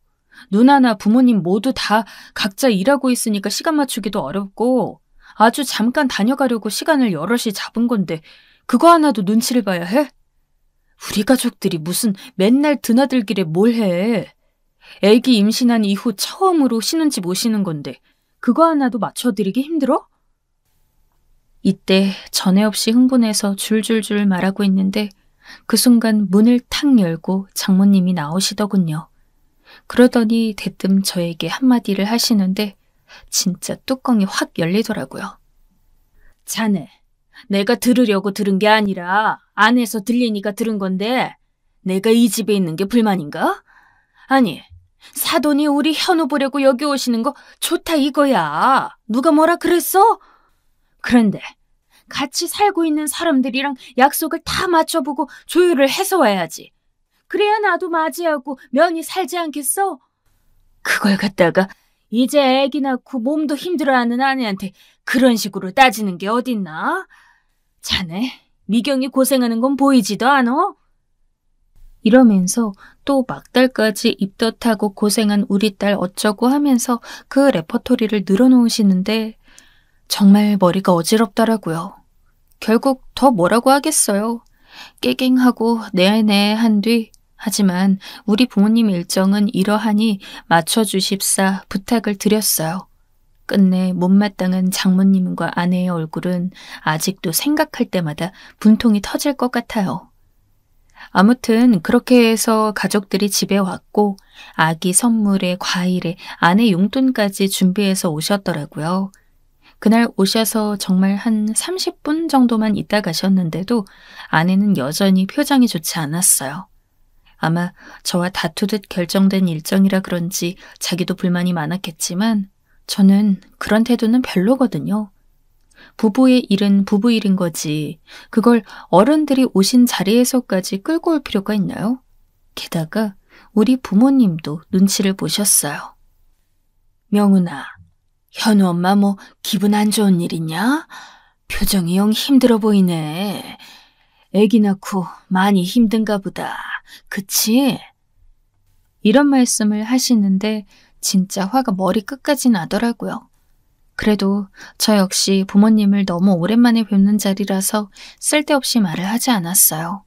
누나나 부모님 모두 다 각자 일하고 있으니까 시간 맞추기도 어렵고 아주 잠깐 다녀가려고 시간을 여럿이 잡은 건데 그거 하나도 눈치를 봐야 해? 우리 가족들이 무슨 맨날 드나들길에 뭘 해. 애기 임신한 이후 처음으로 신혼집 오시는 건데 그거 하나도 맞춰드리기 힘들어? 이때 전에 없이 흥분해서 줄줄줄 말하고 있는데 그 순간 문을 탁 열고 장모님이 나오시더군요. 그러더니 대뜸 저에게 한마디를 하시는데 진짜 뚜껑이 확 열리더라고요. 자네, 내가 들으려고 들은 게 아니라 안에서 들리니까 들은 건데 내가 이 집에 있는 게 불만인가? 아니, 사돈이 우리 현우 보려고 여기 오시는 거 좋다 이거야. 누가 뭐라 그랬어? 그런데 같이 살고 있는 사람들이랑 약속을 다 맞춰보고 조율을 해서 와야지. 그래야 나도 맞이하고 면이 살지 않겠어? 그걸 갖다가 이제 애기 낳고 몸도 힘들어하는 아내한테 그런 식으로 따지는 게 어딨나? 자네, 미경이 고생하는 건 보이지도 않아? 이러면서 또 막달까지 입덧하고 고생한 우리 딸 어쩌고 하면서 그 레퍼토리를 늘어놓으시는데 정말 머리가 어지럽더라고요. 결국 더 뭐라고 하겠어요. 깨갱하고 네네 한 뒤 하지만 우리 부모님 일정은 이러하니 맞춰주십사 부탁을 드렸어요. 끝내 못마땅한 장모님과 아내의 얼굴은 아직도 생각할 때마다 분통이 터질 것 같아요. 아무튼 그렇게 해서 가족들이 집에 왔고 아기 선물에 과일에 아내 용돈까지 준비해서 오셨더라고요. 그날 오셔서 정말 한 30분 정도만 있다 가셨는데도 아내는 여전히 표정이 좋지 않았어요. 아마 저와 다투듯 결정된 일정이라 그런지 자기도 불만이 많았겠지만 저는 그런 태도는 별로거든요. 부부의 일은 부부 일인 거지. 그걸 어른들이 오신 자리에서까지 끌고 올 필요가 있나요? 게다가 우리 부모님도 눈치를 보셨어요. 명훈아, 현우 엄마 뭐 기분 안 좋은 일 있냐? 표정이 영 힘들어 보이네. 애기 낳고 많이 힘든가 보다. 그치? 이런 말씀을 하시는데 진짜 화가 머리 끝까지 나더라고요. 그래도 저 역시 부모님을 너무 오랜만에 뵙는 자리라서 쓸데없이 말을 하지 않았어요.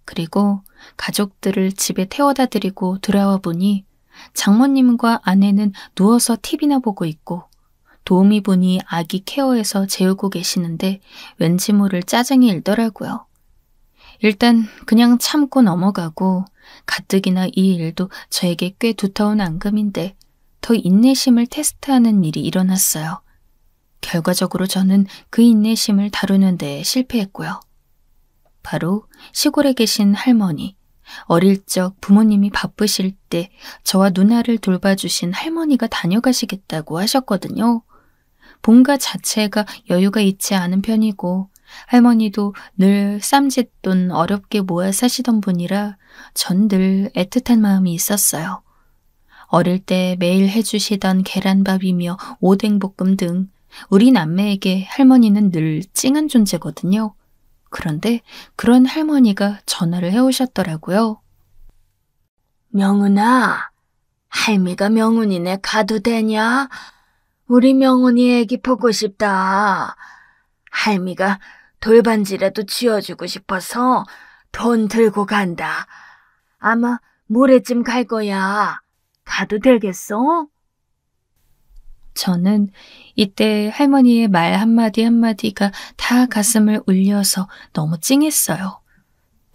그리고 가족들을 집에 태워다 드리고 돌아와 보니 장모님과 아내는 누워서 TV나 보고 있고 도우미분이 아기 케어해서 재우고 계시는데 왠지 모를 짜증이 일더라고요. 일단 그냥 참고 넘어가고 가뜩이나 이 일도 저에게 꽤 두터운 앙금인데 더 인내심을 테스트하는 일이 일어났어요. 결과적으로 저는 그 인내심을 다루는 데 실패했고요. 바로 시골에 계신 할머니, 어릴 적 부모님이 바쁘실 때 저와 누나를 돌봐주신 할머니가 다녀가시겠다고 하셨거든요. 본가 자체가 여유가 있지 않은 편이고 할머니도 늘 쌈짓돈 어렵게 모아 사시던 분이라 전 늘 애틋한 마음이 있었어요. 어릴 때 매일 해주시던 계란밥이며 오뎅볶음 등 우리 남매에게 할머니는 늘 찡한 존재거든요. 그런데 그런 할머니가 전화를 해오셨더라고요. 명훈아, 할미가 명훈이네 가도 되냐? 우리 명훈이 애기 보고 싶다. 할미가 돌반지라도 쥐어주고 싶어서 돈 들고 간다. 아마 모레쯤 갈 거야. 가도 되겠어? 저는 이때 할머니의 말 한마디 한마디가 다 가슴을 울려서 너무 찡했어요.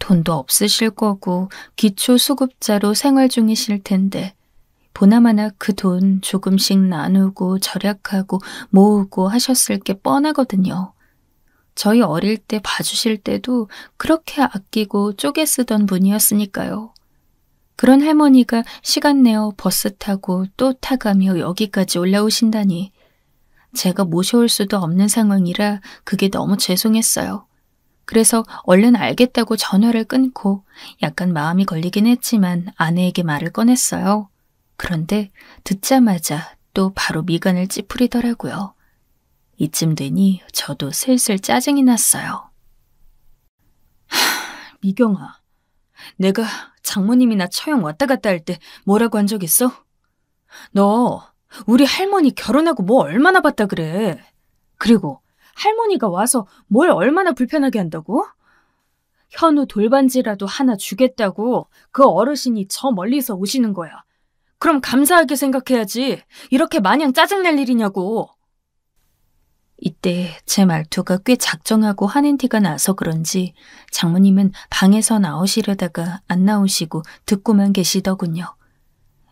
돈도 없으실 거고 기초수급자로 생활 중이실 텐데 보나마나 그 돈 조금씩 나누고 절약하고 모으고 하셨을 게 뻔하거든요. 저희 어릴 때 봐주실 때도 그렇게 아끼고 쪼개 쓰던 분이었으니까요. 그런 할머니가 시간 내어 버스 타고 또 타가며 여기까지 올라오신다니 제가 모셔올 수도 없는 상황이라 그게 너무 죄송했어요. 그래서 얼른 알겠다고 전화를 끊고 약간 마음이 걸리긴 했지만 아내에게 말을 꺼냈어요. 그런데 듣자마자 또 바로 미간을 찌푸리더라고요. 이쯤 되니 저도 슬슬 짜증이 났어요. 미경아, 내가 장모님이나 처형 왔다 갔다 할 때 뭐라고 한 적 있어? 너 우리 할머니 결혼하고 뭐 얼마나 봤다 그래. 그리고 할머니가 와서 뭘 얼마나 불편하게 한다고? 현우 돌반지라도 하나 주겠다고 그 어르신이 저 멀리서 오시는 거야. 그럼 감사하게 생각해야지. 이렇게 마냥 짜증낼 일이냐고. 이때 제 말투가 꽤 작정하고 화낸 티가 나서 그런지 장모님은 방에서 나오시려다가 안 나오시고 듣고만 계시더군요.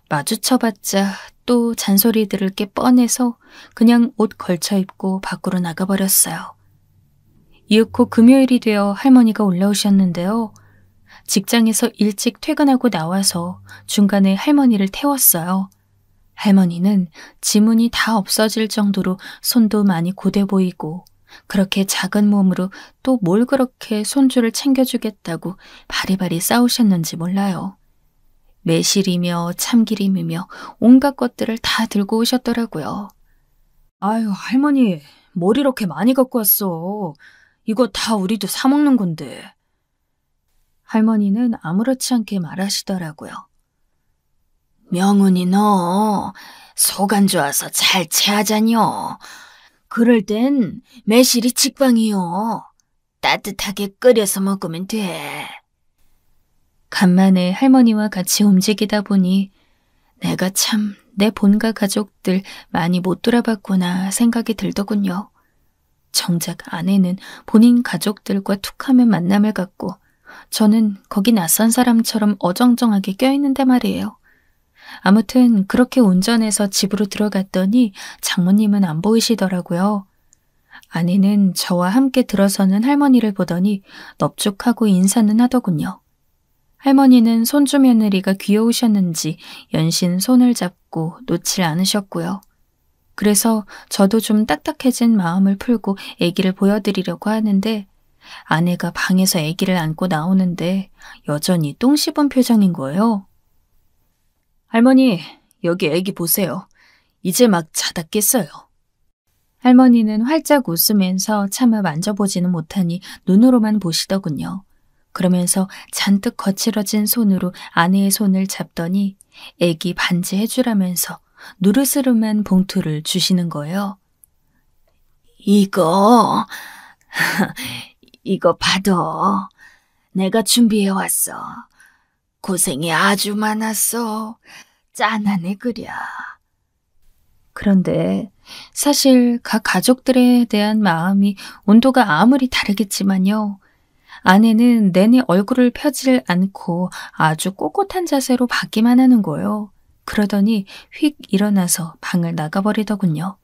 마주쳐봤자 또 잔소리 들을 게 뻔해서 그냥 옷 걸쳐 입고 밖으로 나가버렸어요. 이윽고 금요일이 되어 할머니가 올라오셨는데요. 직장에서 일찍 퇴근하고 나와서 중간에 할머니를 태웠어요. 할머니는 지문이 다 없어질 정도로 손도 많이 고돼 보이고 그렇게 작은 몸으로 또 뭘 그렇게 손주를 챙겨주겠다고 바리바리 싸우셨는지 몰라요. 매실이며 참기름이며 온갖 것들을 다 들고 오셨더라고요. 아유, 할머니, 뭘 이렇게 많이 갖고 왔어. 이거 다 우리도 사 먹는 건데. 할머니는 아무렇지 않게 말하시더라고요. 명훈이 너 속 안 좋아서 잘 체하자뇨. 그럴 땐 매실이 직방이요. 따뜻하게 끓여서 먹으면 돼. 간만에 할머니와 같이 움직이다 보니 내가 참 내 본가 가족들 많이 못 돌아봤구나 생각이 들더군요. 정작 아내는 본인 가족들과 툭하면 만남을 갖고 저는 거기 낯선 사람처럼 어정쩡하게 껴있는데 말이에요. 아무튼 그렇게 운전해서 집으로 들어갔더니 장모님은 안 보이시더라고요. 아내는 저와 함께 들어서는 할머니를 보더니 넙죽하고 인사는 하더군요. 할머니는 손주 며느리가 귀여우셨는지 연신 손을 잡고 놓질 않으셨고요. 그래서 저도 좀 딱딱해진 마음을 풀고 아기를 보여드리려고 하는데 아내가 방에서 아기를 안고 나오는데 여전히 똥 씹은 표정인 거예요. 할머니, 여기 아기 보세요. 이제 막 자다 깼어요. 할머니는 활짝 웃으면서 차마 만져보지는 못하니 눈으로만 보시더군요. 그러면서 잔뜩 거칠어진 손으로 아내의 손을 잡더니 아기 반지 해주라면서 누르스름한 봉투를 주시는 거예요. 이거 받아. 내가 준비해왔어. 고생이 아주 많았어. 짠하네 그랴. 그런데 사실 각 가족들에 대한 마음이 온도가 아무리 다르겠지만요. 아내는 내내 얼굴을 펴질 않고 아주 꼿꼿한 자세로 받기만 하는 거예요. 그러더니 휙 일어나서 방을 나가버리더군요.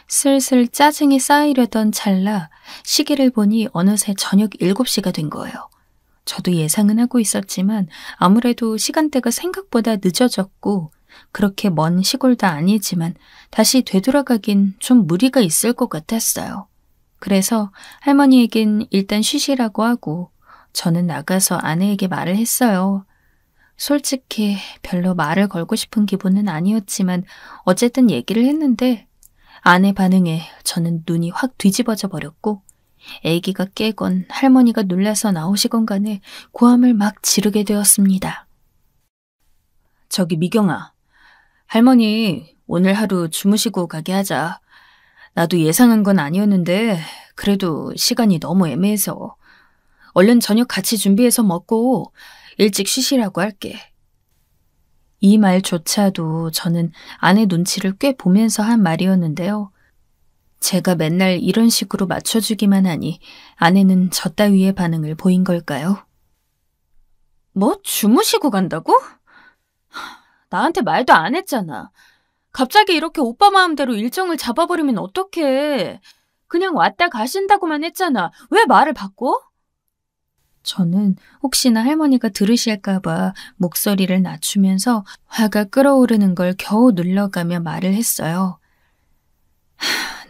슬슬 짜증이 쌓이려던 찰나 시계를 보니 어느새 저녁 7시가 된 거예요. 저도 예상은 하고 있었지만 아무래도 시간대가 생각보다 늦어졌고 그렇게 먼 시골도 아니지만 다시 되돌아가긴 좀 무리가 있을 것 같았어요. 그래서 할머니에겐 일단 쉬시라고 하고 저는 나가서 아내에게 말을 했어요. 솔직히 별로 말을 걸고 싶은 기분은 아니었지만 어쨌든 얘기를 했는데 아내 반응에 저는 눈이 확 뒤집어져 버렸고 아기가 깨건 할머니가 놀라서 나오시건 간에 고함을 막 지르게 되었습니다. 저기 미경아, 할머니 오늘 하루 주무시고 가게 하자. 나도 예상한 건 아니었는데 그래도 시간이 너무 애매해서 얼른 저녁 같이 준비해서 먹고 일찍 쉬시라고 할게. 이 말조차도 저는 아내 눈치를 꽤 보면서 한 말이었는데요. 제가 맨날 이런 식으로 맞춰주기만 하니 아내는 저 따위의 반응을 보인 걸까요? 뭐 주무시고 간다고? 나한테 말도 안 했잖아. 갑자기 이렇게 오빠 마음대로 일정을 잡아버리면 어떡해. 그냥 왔다 가신다고만 했잖아. 왜 말을 바꿔? 저는 혹시나 할머니가 들으실까봐 목소리를 낮추면서 화가 끓어오르는 걸 겨우 눌러가며 말을 했어요.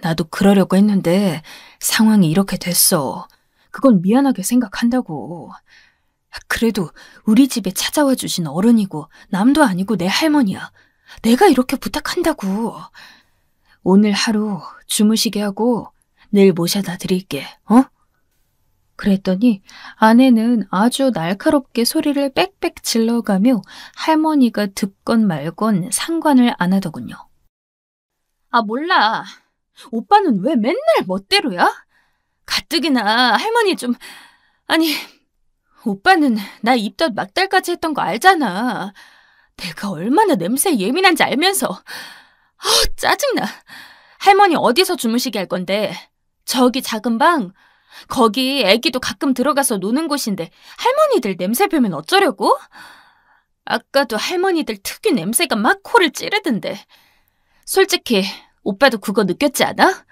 나도 그러려고 했는데 상황이 이렇게 됐어. 그건 미안하게 생각한다고. 그래도 우리 집에 찾아와 주신 어른이고 남도 아니고 내 할머니야. 내가 이렇게 부탁한다고. 오늘 하루 주무시게 하고 내일 모셔다 드릴게. 그랬더니 아내는 아주 날카롭게 소리를 빽빽 질러가며 할머니가 듣건 말건 상관을 안 하더군요. 아, 몰라. 오빠는 왜 맨날 멋대로야? 가뜩이나 할머니 좀... 아니, 오빠는 나 입덧 막달까지 했던 거 알잖아. 내가 얼마나 냄새에 예민한지 알면서. 짜증나. 할머니 어디서 주무시게 할 건데? 저기 작은 방? 거기 애기도 가끔 들어가서 노는 곳인데 할머니들 냄새 배면 어쩌려고? 아까도 할머니들 특유 냄새가 막 코를 찌르던데. 솔직히 오빠도 그거 느꼈지 않아?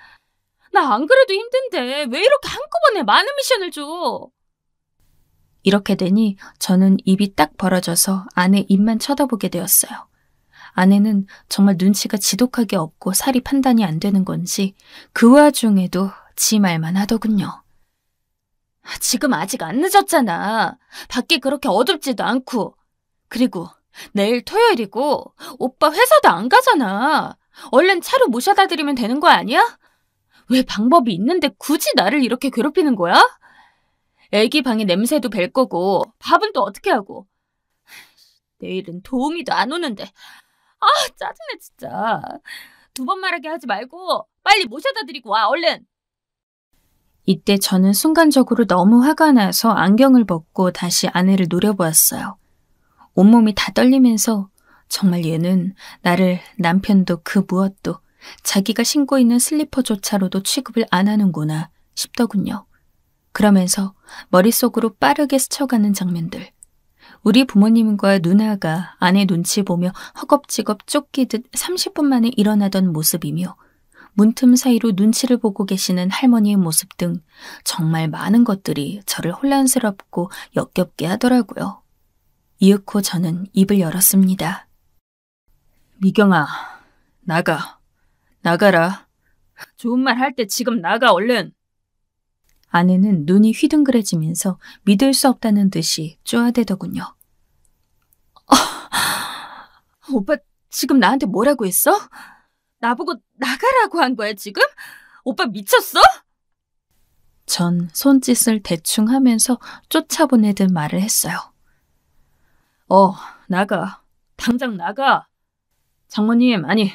나 안 그래도 힘든데 왜 이렇게 한꺼번에 많은 미션을 줘? 이렇게 되니 저는 입이 딱 벌어져서 아내 입만 쳐다보게 되었어요. 아내는 정말 눈치가 지독하게 없고 살이 판단이 안 되는 건지 그 와중에도 지 말만 하더군요. 지금 아직 안 늦었잖아. 밖이 그렇게 어둡지도 않고. 그리고 내일 토요일이고 오빠 회사도 안 가잖아. 얼른 차로 모셔다 드리면 되는 거 아니야? 왜 방법이 있는데 굳이 나를 이렇게 괴롭히는 거야? 애기 방에 냄새도 뵐 거고 밥은 또 어떻게 하고. 내일은 도우미도 안 오는데. 짜증나 진짜. 2번 말하게 하지 말고 빨리 모셔다 드리고 와 얼른. 이때 저는 순간적으로 너무 화가 나서 안경을 벗고 다시 아내를 노려보았어요. 온몸이 다 떨리면서 정말 얘는 나를 남편도 그 무엇도 자기가 신고 있는 슬리퍼조차로도 취급을 안 하는구나 싶더군요. 그러면서 머릿속으로 빠르게 스쳐가는 장면들. 우리 부모님과 누나가 아내 눈치 보며 허겁지겁 쫓기듯 30분 만에 일어나던 모습이며 문틈 사이로 눈치를 보고 계시는 할머니의 모습 등 정말 많은 것들이 저를 혼란스럽고 역겹게 하더라고요. 이윽고 저는 입을 열었습니다. 미경아, 나가. 나가라. 좋은 말 할 때 지금 나가 얼른. 아내는 눈이 휘둥그레지면서 믿을 수 없다는 듯이 쪼아대더군요. 오빠 지금 나한테 뭐라고 했어? 나보고 나가라고 한 거야 지금? 오빠 미쳤어? 전 손짓을 대충 하면서 쫓아보내듯 말을 했어요. 나가. 당장 나가. 장모님, 아니,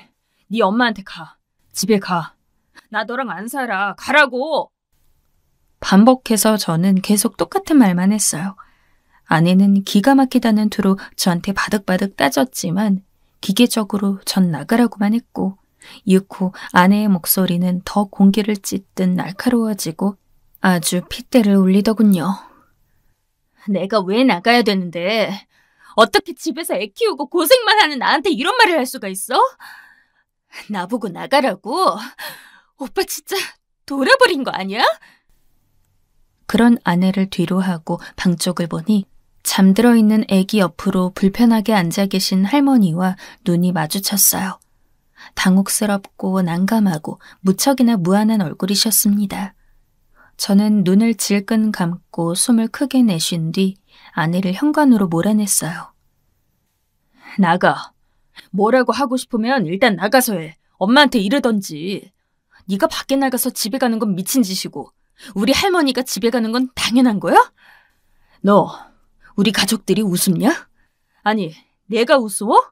네 엄마한테 가. 집에 가. 나 너랑 안 살아. 가라고. 반복해서 저는 계속 똑같은 말만 했어요. 아내는 기가 막히다는 투로 저한테 바득바득 따졌지만 기계적으로 전 나가라고만 했고 이윽고 아내의 목소리는 더 공기를 찢듯 날카로워지고 아주 핏대를 울리더군요. 내가 왜 나가야 되는데 어떻게 집에서 애 키우고 고생만 하는 나한테 이런 말을 할 수가 있어? 나보고 나가라고? 오빠 진짜 돌아버린 거 아니야? 그런 아내를 뒤로 하고 방 쪽을 보니 잠들어 있는 아기 옆으로 불편하게 앉아 계신 할머니와 눈이 마주쳤어요. 당혹스럽고 난감하고 무척이나 무안한 얼굴이셨습니다. 저는 눈을 질끈 감고 숨을 크게 내쉰 뒤 아내를 현관으로 몰아냈어요. 나가. 뭐라고 하고 싶으면 일단 나가서 해. 엄마한테 이르던지. 네가 밖에 나가서 집에 가는 건 미친 짓이고 우리 할머니가 집에 가는 건 당연한 거야? 너 우리 가족들이 우습냐? 아니, 내가 우스워?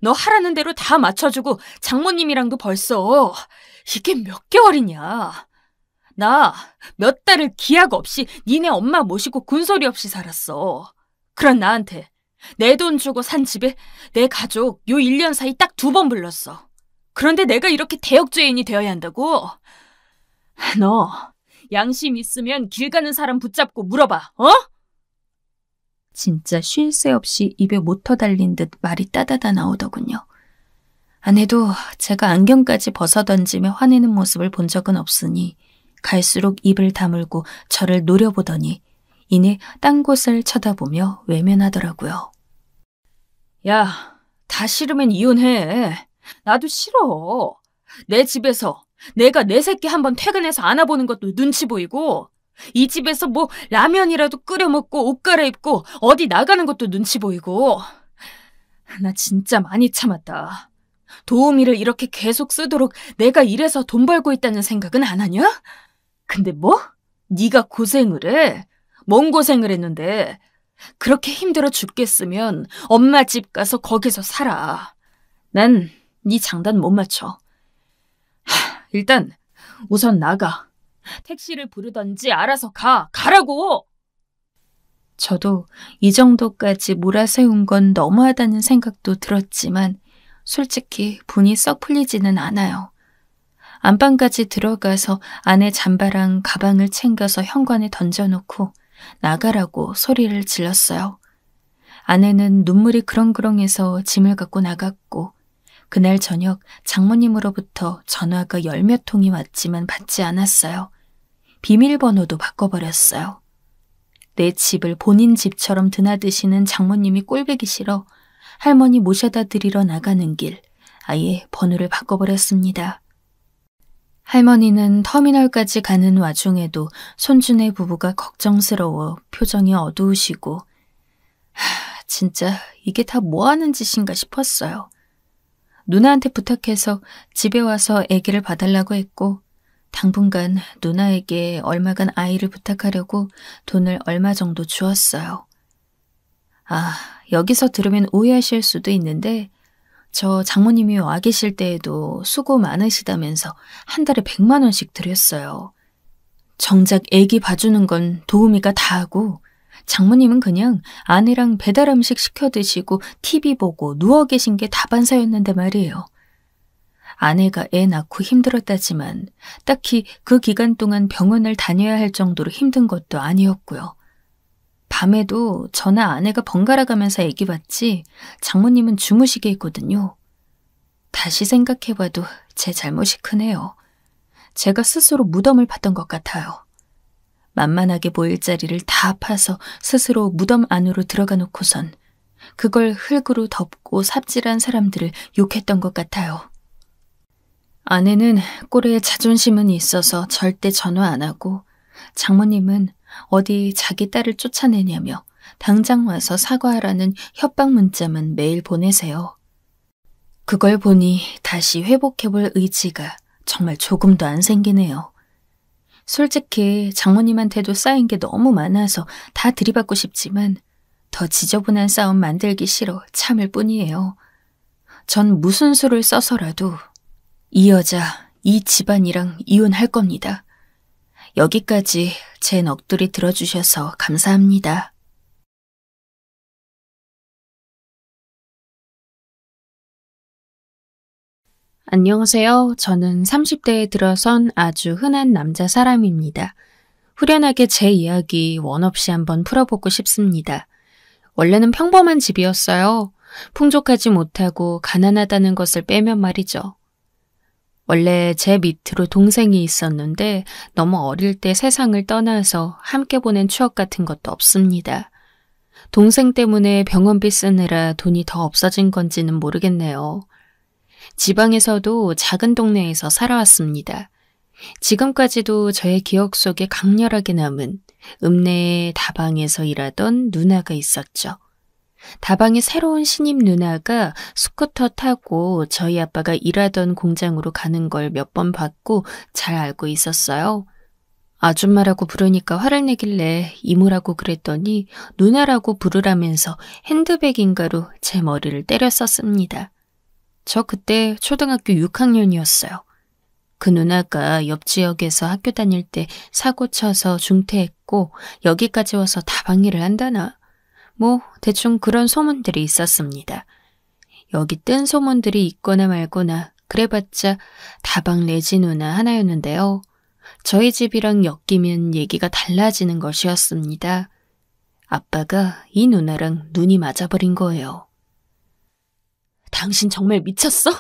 너 하라는 대로 다 맞춰주고 장모님이랑도 벌써 이게 몇 개월이냐? 나 몇 달을 기약 없이 니네 엄마 모시고 군소리 없이 살았어. 그런 나한테 내 돈 주고 산 집에 내 가족 요 1년 사이 딱 2번 불렀어. 그런데 내가 이렇게 대역죄인이 되어야 한다고? 너 양심 있으면 길 가는 사람 붙잡고 물어봐, 어? 진짜 쉴 새 없이 입에 모터 달린 듯 말이 따다다 나오더군요. 아내도 제가 안경까지 벗어던지며 화내는 모습을 본 적은 없으니 갈수록 입을 다물고 저를 노려보더니 이내 딴 곳을 쳐다보며 외면하더라고요. 야, 다 싫으면 이혼해. 나도 싫어. 내 집에서 내가 내 새끼 한번 퇴근해서 안아보는 것도 눈치 보이고 이 집에서 뭐 라면이라도 끓여 먹고 옷 갈아입고 어디 나가는 것도 눈치 보이고 나 진짜 많이 참았다. 도우미를 이렇게 계속 쓰도록 내가 이래서 돈 벌고 있다는 생각은 안 하냐? 근데 뭐? 네가 고생을 해? 뭔 고생을 했는데 그렇게 힘들어 죽겠으면 엄마 집 가서 거기서 살아. 난 네 장단 못 맞춰. 일단 우선 나가. 택시를 부르던지 알아서 가라고! 저도 이 정도까지 몰아세운 건 너무하다는 생각도 들었지만 솔직히 분이 썩 풀리지는 않아요. 안방까지 들어가서 아내 잠바랑 가방을 챙겨서 현관에 던져놓고 나가라고 소리를 질렀어요. 아내는 눈물이 그렁그렁해서 짐을 갖고 나갔고 그날 저녁 장모님으로부터 전화가 10몇 통이 왔지만 받지 않았어요. 비밀번호도 바꿔버렸어요. 내 집을 본인 집처럼 드나드시는 장모님이 꼴보기 싫어 할머니 모셔다 드리러 나가는 길 아예 번호를 바꿔버렸습니다. 할머니는 터미널까지 가는 와중에도 손주네 부부가 걱정스러워 표정이 어두우시고 진짜 이게 다 뭐하는 짓인가 싶었어요. 누나한테 부탁해서 집에 와서 아기를 봐달라고 했고 당분간 누나에게 얼마간 아이를 부탁하려고 돈을 얼마 정도 주었어요. 여기서 들으면 오해하실 수도 있는데 저 장모님이 와 계실 때에도 수고 많으시다면서 한 달에 100만 원씩 드렸어요. 정작 애기 봐주는 건 도우미가 다 하고 장모님은 그냥 아내랑 배달 음식 시켜 드시고 TV 보고 누워 계신 게 다반사였는데 말이에요. 아내가 애 낳고 힘들었다지만 딱히 그 기간 동안 병원을 다녀야 할 정도로 힘든 것도 아니었고요. 밤에도 저나 아내가 번갈아 가면서 애기 봤지 장모님은 주무시게 했거든요. 다시 생각해봐도 제 잘못이 크네요. 제가 스스로 무덤을 팠던 것 같아요. 만만하게 보일 자리를 다 파서 스스로 무덤 안으로 들어가 놓고선 그걸 흙으로 덮고 삽질한 사람들을 욕했던 것 같아요. 아내는 꼴에 자존심은 있어서 절대 전화 안 하고 장모님은 어디 자기 딸을 쫓아내냐며 당장 와서 사과하라는 협박 문자만 매일 보내세요. 그걸 보니 다시 회복해볼 의지가 정말 조금도 안 생기네요. 솔직히 장모님한테도 쌓인 게 너무 많아서 다 들이받고 싶지만 더 지저분한 싸움 만들기 싫어 참을 뿐이에요. 전 무슨 수를 써서라도 이 여자, 이 집안이랑 이혼할 겁니다. 여기까지 제 넋두리 들어주셔서 감사합니다. 안녕하세요. 저는 30대에 들어선 아주 흔한 남자 사람입니다. 후련하게 제 이야기 원 없이 한번 풀어보고 싶습니다. 원래는 평범한 집이었어요. 풍족하지 못하고 가난하다는 것을 빼면 말이죠. 원래 제 밑으로 동생이 있었는데 너무 어릴 때 세상을 떠나서 함께 보낸 추억 같은 것도 없습니다. 동생 때문에 병원비 쓰느라 돈이 더 없어진 건지는 모르겠네요. 지방에서도 작은 동네에서 살아왔습니다. 지금까지도 저의 기억 속에 강렬하게 남은 읍내의 다방에서 일하던 누나가 있었죠. 다방의 새로운 신입 누나가 스쿠터 타고 저희 아빠가 일하던 공장으로 가는 걸 몇 번 봤고 잘 알고 있었어요. 아줌마라고 부르니까 화를 내길래 이모라고 그랬더니 누나라고 부르라면서 핸드백인가로 제 머리를 때렸었습니다. 저 그때 초등학교 6학년이었어요. 그 누나가 옆 지역에서 학교 다닐 때 사고 쳐서 중퇴했고 여기까지 와서 다방 일을 한다나. 뭐 대충 그런 소문들이 있었습니다. 여기 뜬 소문들이 있거나 말거나 그래봤자 다방 내지 누나 하나였는데요. 저희 집이랑 엮이면 얘기가 달라지는 것이었습니다. 아빠가 이 누나랑 눈이 맞아버린 거예요. 당신 정말 미쳤어?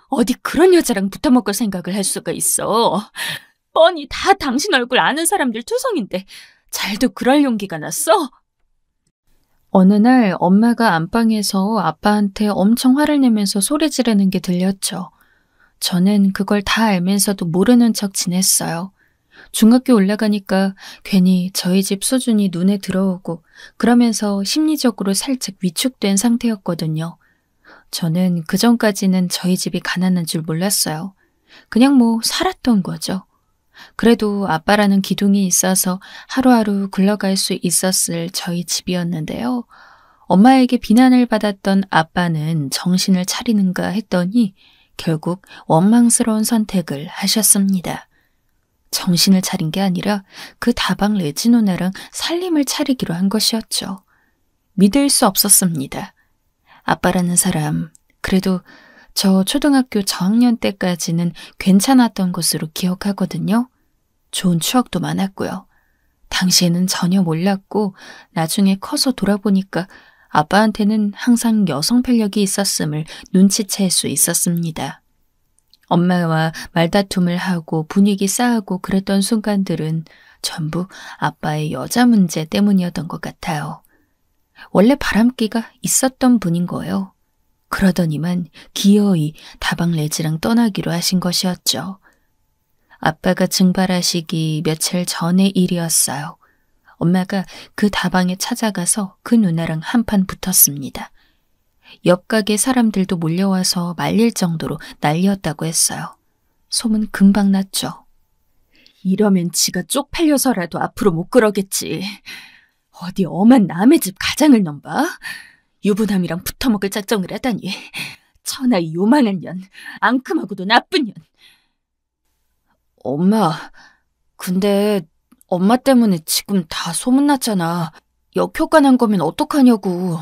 어디 그런 여자랑 붙어먹을 생각을 할 수가 있어. 뻔히 다 당신 얼굴 아는 사람들 투성인데 잘도 그럴 용기가 났어? 어느 날 엄마가 안방에서 아빠한테 엄청 화를 내면서 소리 지르는 게 들렸죠. 저는 그걸 다 알면서도 모르는 척 지냈어요. 중학교 올라가니까 괜히 저희 집 수준이 눈에 들어오고 그러면서 심리적으로 살짝 위축된 상태였거든요. 저는 그전까지는 저희 집이 가난한 줄 몰랐어요. 그냥 뭐 살았던 거죠. 그래도 아빠라는 기둥이 있어서 하루하루 굴러갈 수 있었을 저희 집이었는데요. 엄마에게 비난을 받았던 아빠는 정신을 차리는가 했더니 결국 원망스러운 선택을 하셨습니다. 정신을 차린 게 아니라 그 다방 레지 누나랑 살림을 차리기로 한 것이었죠. 믿을 수 없었습니다. 아빠라는 사람, 그래도 저 초등학교 저학년 때까지는 괜찮았던 것으로 기억하거든요. 좋은 추억도 많았고요. 당시에는 전혀 몰랐고 나중에 커서 돌아보니까 아빠한테는 항상 여성 편력이 있었음을 눈치챌 수 있었습니다. 엄마와 말다툼을 하고 분위기 싸우고 그랬던 순간들은 전부 아빠의 여자 문제 때문이었던 것 같아요. 원래 바람기가 있었던 분인 거예요. 그러더니만 기어이 다방 레지랑 떠나기로 하신 것이었죠. 아빠가 증발하시기 며칠 전의 일이었어요. 엄마가 그 다방에 찾아가서 그 누나랑 한판 붙었습니다. 옆 가게 사람들도 몰려와서 말릴 정도로 난리였다고 했어요. 소문 금방 났죠. 이러면 지가 쪽팔려서라도 앞으로 못 그러겠지. 어디 엄한 남의 집 가장을 넘봐? 유부남이랑 붙어먹을 작정을 하다니. 천하 이 요만한 년, 앙큼하고도 나쁜 년. 엄마, 근데 엄마 때문에 지금 다 소문났잖아. 역효과 난 거면 어떡하냐고.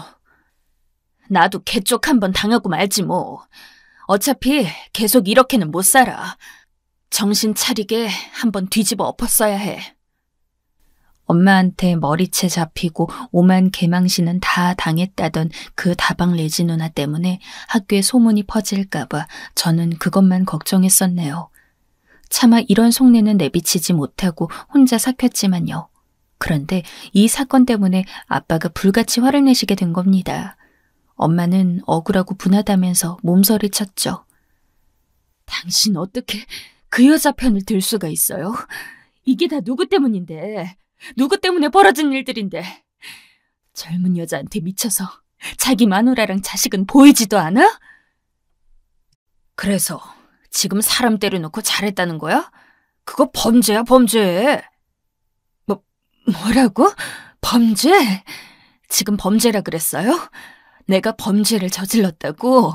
나도 개쪽 한번 당하고 말지 뭐. 어차피 계속 이렇게는 못 살아. 정신 차리게 한번 뒤집어 엎었어야 해. 엄마한테 머리채 잡히고 오만 개망신은 다 당했다던 그 다방 레지 누나 때문에 학교에 소문이 퍼질까봐 저는 그것만 걱정했었네요. 차마 이런 속내는 내비치지 못하고 혼자 삭혔지만요. 그런데 이 사건 때문에 아빠가 불같이 화를 내시게 된 겁니다. 엄마는 억울하고 분하다면서 몸서리 쳤죠. 당신 어떻게 그 여자 편을 들 수가 있어요? 이게 다 누구 때문인데, 누구 때문에 벌어진 일들인데. 젊은 여자한테 미쳐서 자기 마누라랑 자식은 보이지도 않아? 그래서 지금 사람 때려놓고 잘했다는 거야? 그거 범죄야, 범죄. 뭐라고? 범죄? 지금 범죄라 그랬어요? 내가 범죄를 저질렀다고?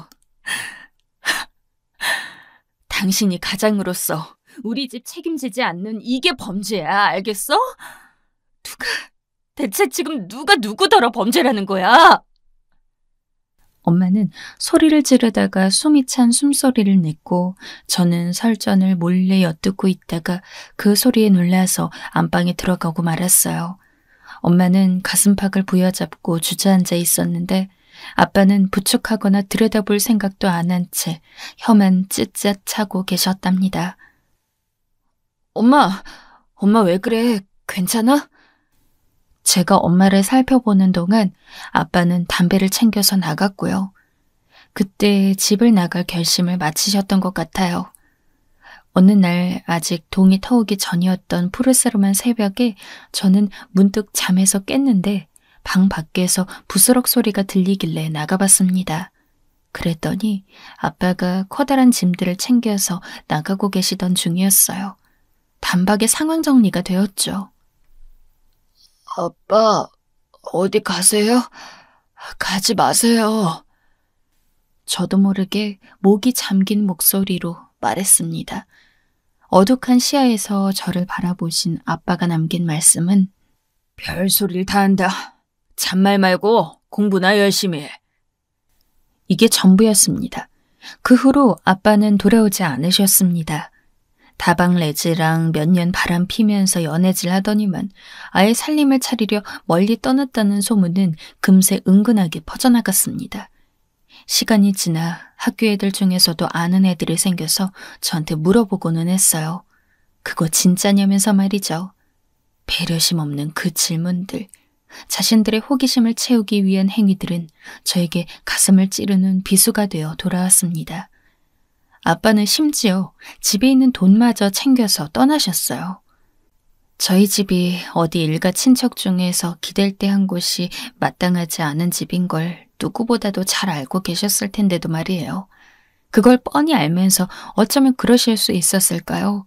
당신이 가장으로서 우리 집 책임지지 않는 이게 범죄야, 알겠어? 대체 지금 누가 누구더러 범죄라는 거야? 엄마는 소리를 지르다가 숨이 찬 숨소리를 냈고 저는 설전을 몰래 엿듣고 있다가 그 소리에 놀라서 안방에 들어가고 말았어요. 엄마는 가슴팍을 부여잡고 주저앉아 있었는데 아빠는 부축하거나 들여다볼 생각도 안 한 채 혀만 찢찢 차고 계셨답니다. 엄마 왜 그래? 괜찮아? 제가 엄마를 살펴보는 동안 아빠는 담배를 챙겨서 나갔고요. 그때 집을 나갈 결심을 마치셨던 것 같아요. 어느 날 아직 동이 터오기 전이었던 푸르스름한 새벽에 저는 문득 잠에서 깼는데 방 밖에서 부스럭 소리가 들리길래 나가봤습니다. 그랬더니 아빠가 커다란 짐들을 챙겨서 나가고 계시던 중이었어요. 단박에 상황 정리가 되었죠. 아빠, 어디 가세요? 가지 마세요. 저도 모르게 목이 잠긴 목소리로 말했습니다. 어둑한 시야에서 저를 바라보신 아빠가 남긴 말씀은 별소리를 다 한다. 잔말 말고 공부나 열심히 해. 이게 전부였습니다. 그 후로 아빠는 돌아오지 않으셨습니다. 다방 레즈랑 몇 년 바람 피면서 연애질 하더니만 아예 살림을 차리려 멀리 떠났다는 소문은 금세 은근하게 퍼져나갔습니다. 시간이 지나 학교 애들 중에서도 아는 애들이 생겨서 저한테 물어보고는 했어요. 그거 진짜냐면서 말이죠. 배려심 없는 그 질문들, 자신들의 호기심을 채우기 위한 행위들은 저에게 가슴을 찌르는 비수가 되어 돌아왔습니다. 아빠는 심지어 집에 있는 돈마저 챙겨서 떠나셨어요. 저희 집이 어디 일가 친척 중에서 기댈 때 한 곳이 마땅하지 않은 집인 걸 누구보다도 잘 알고 계셨을 텐데도 말이에요. 그걸 뻔히 알면서 어쩌면 그러실 수 있었을까요?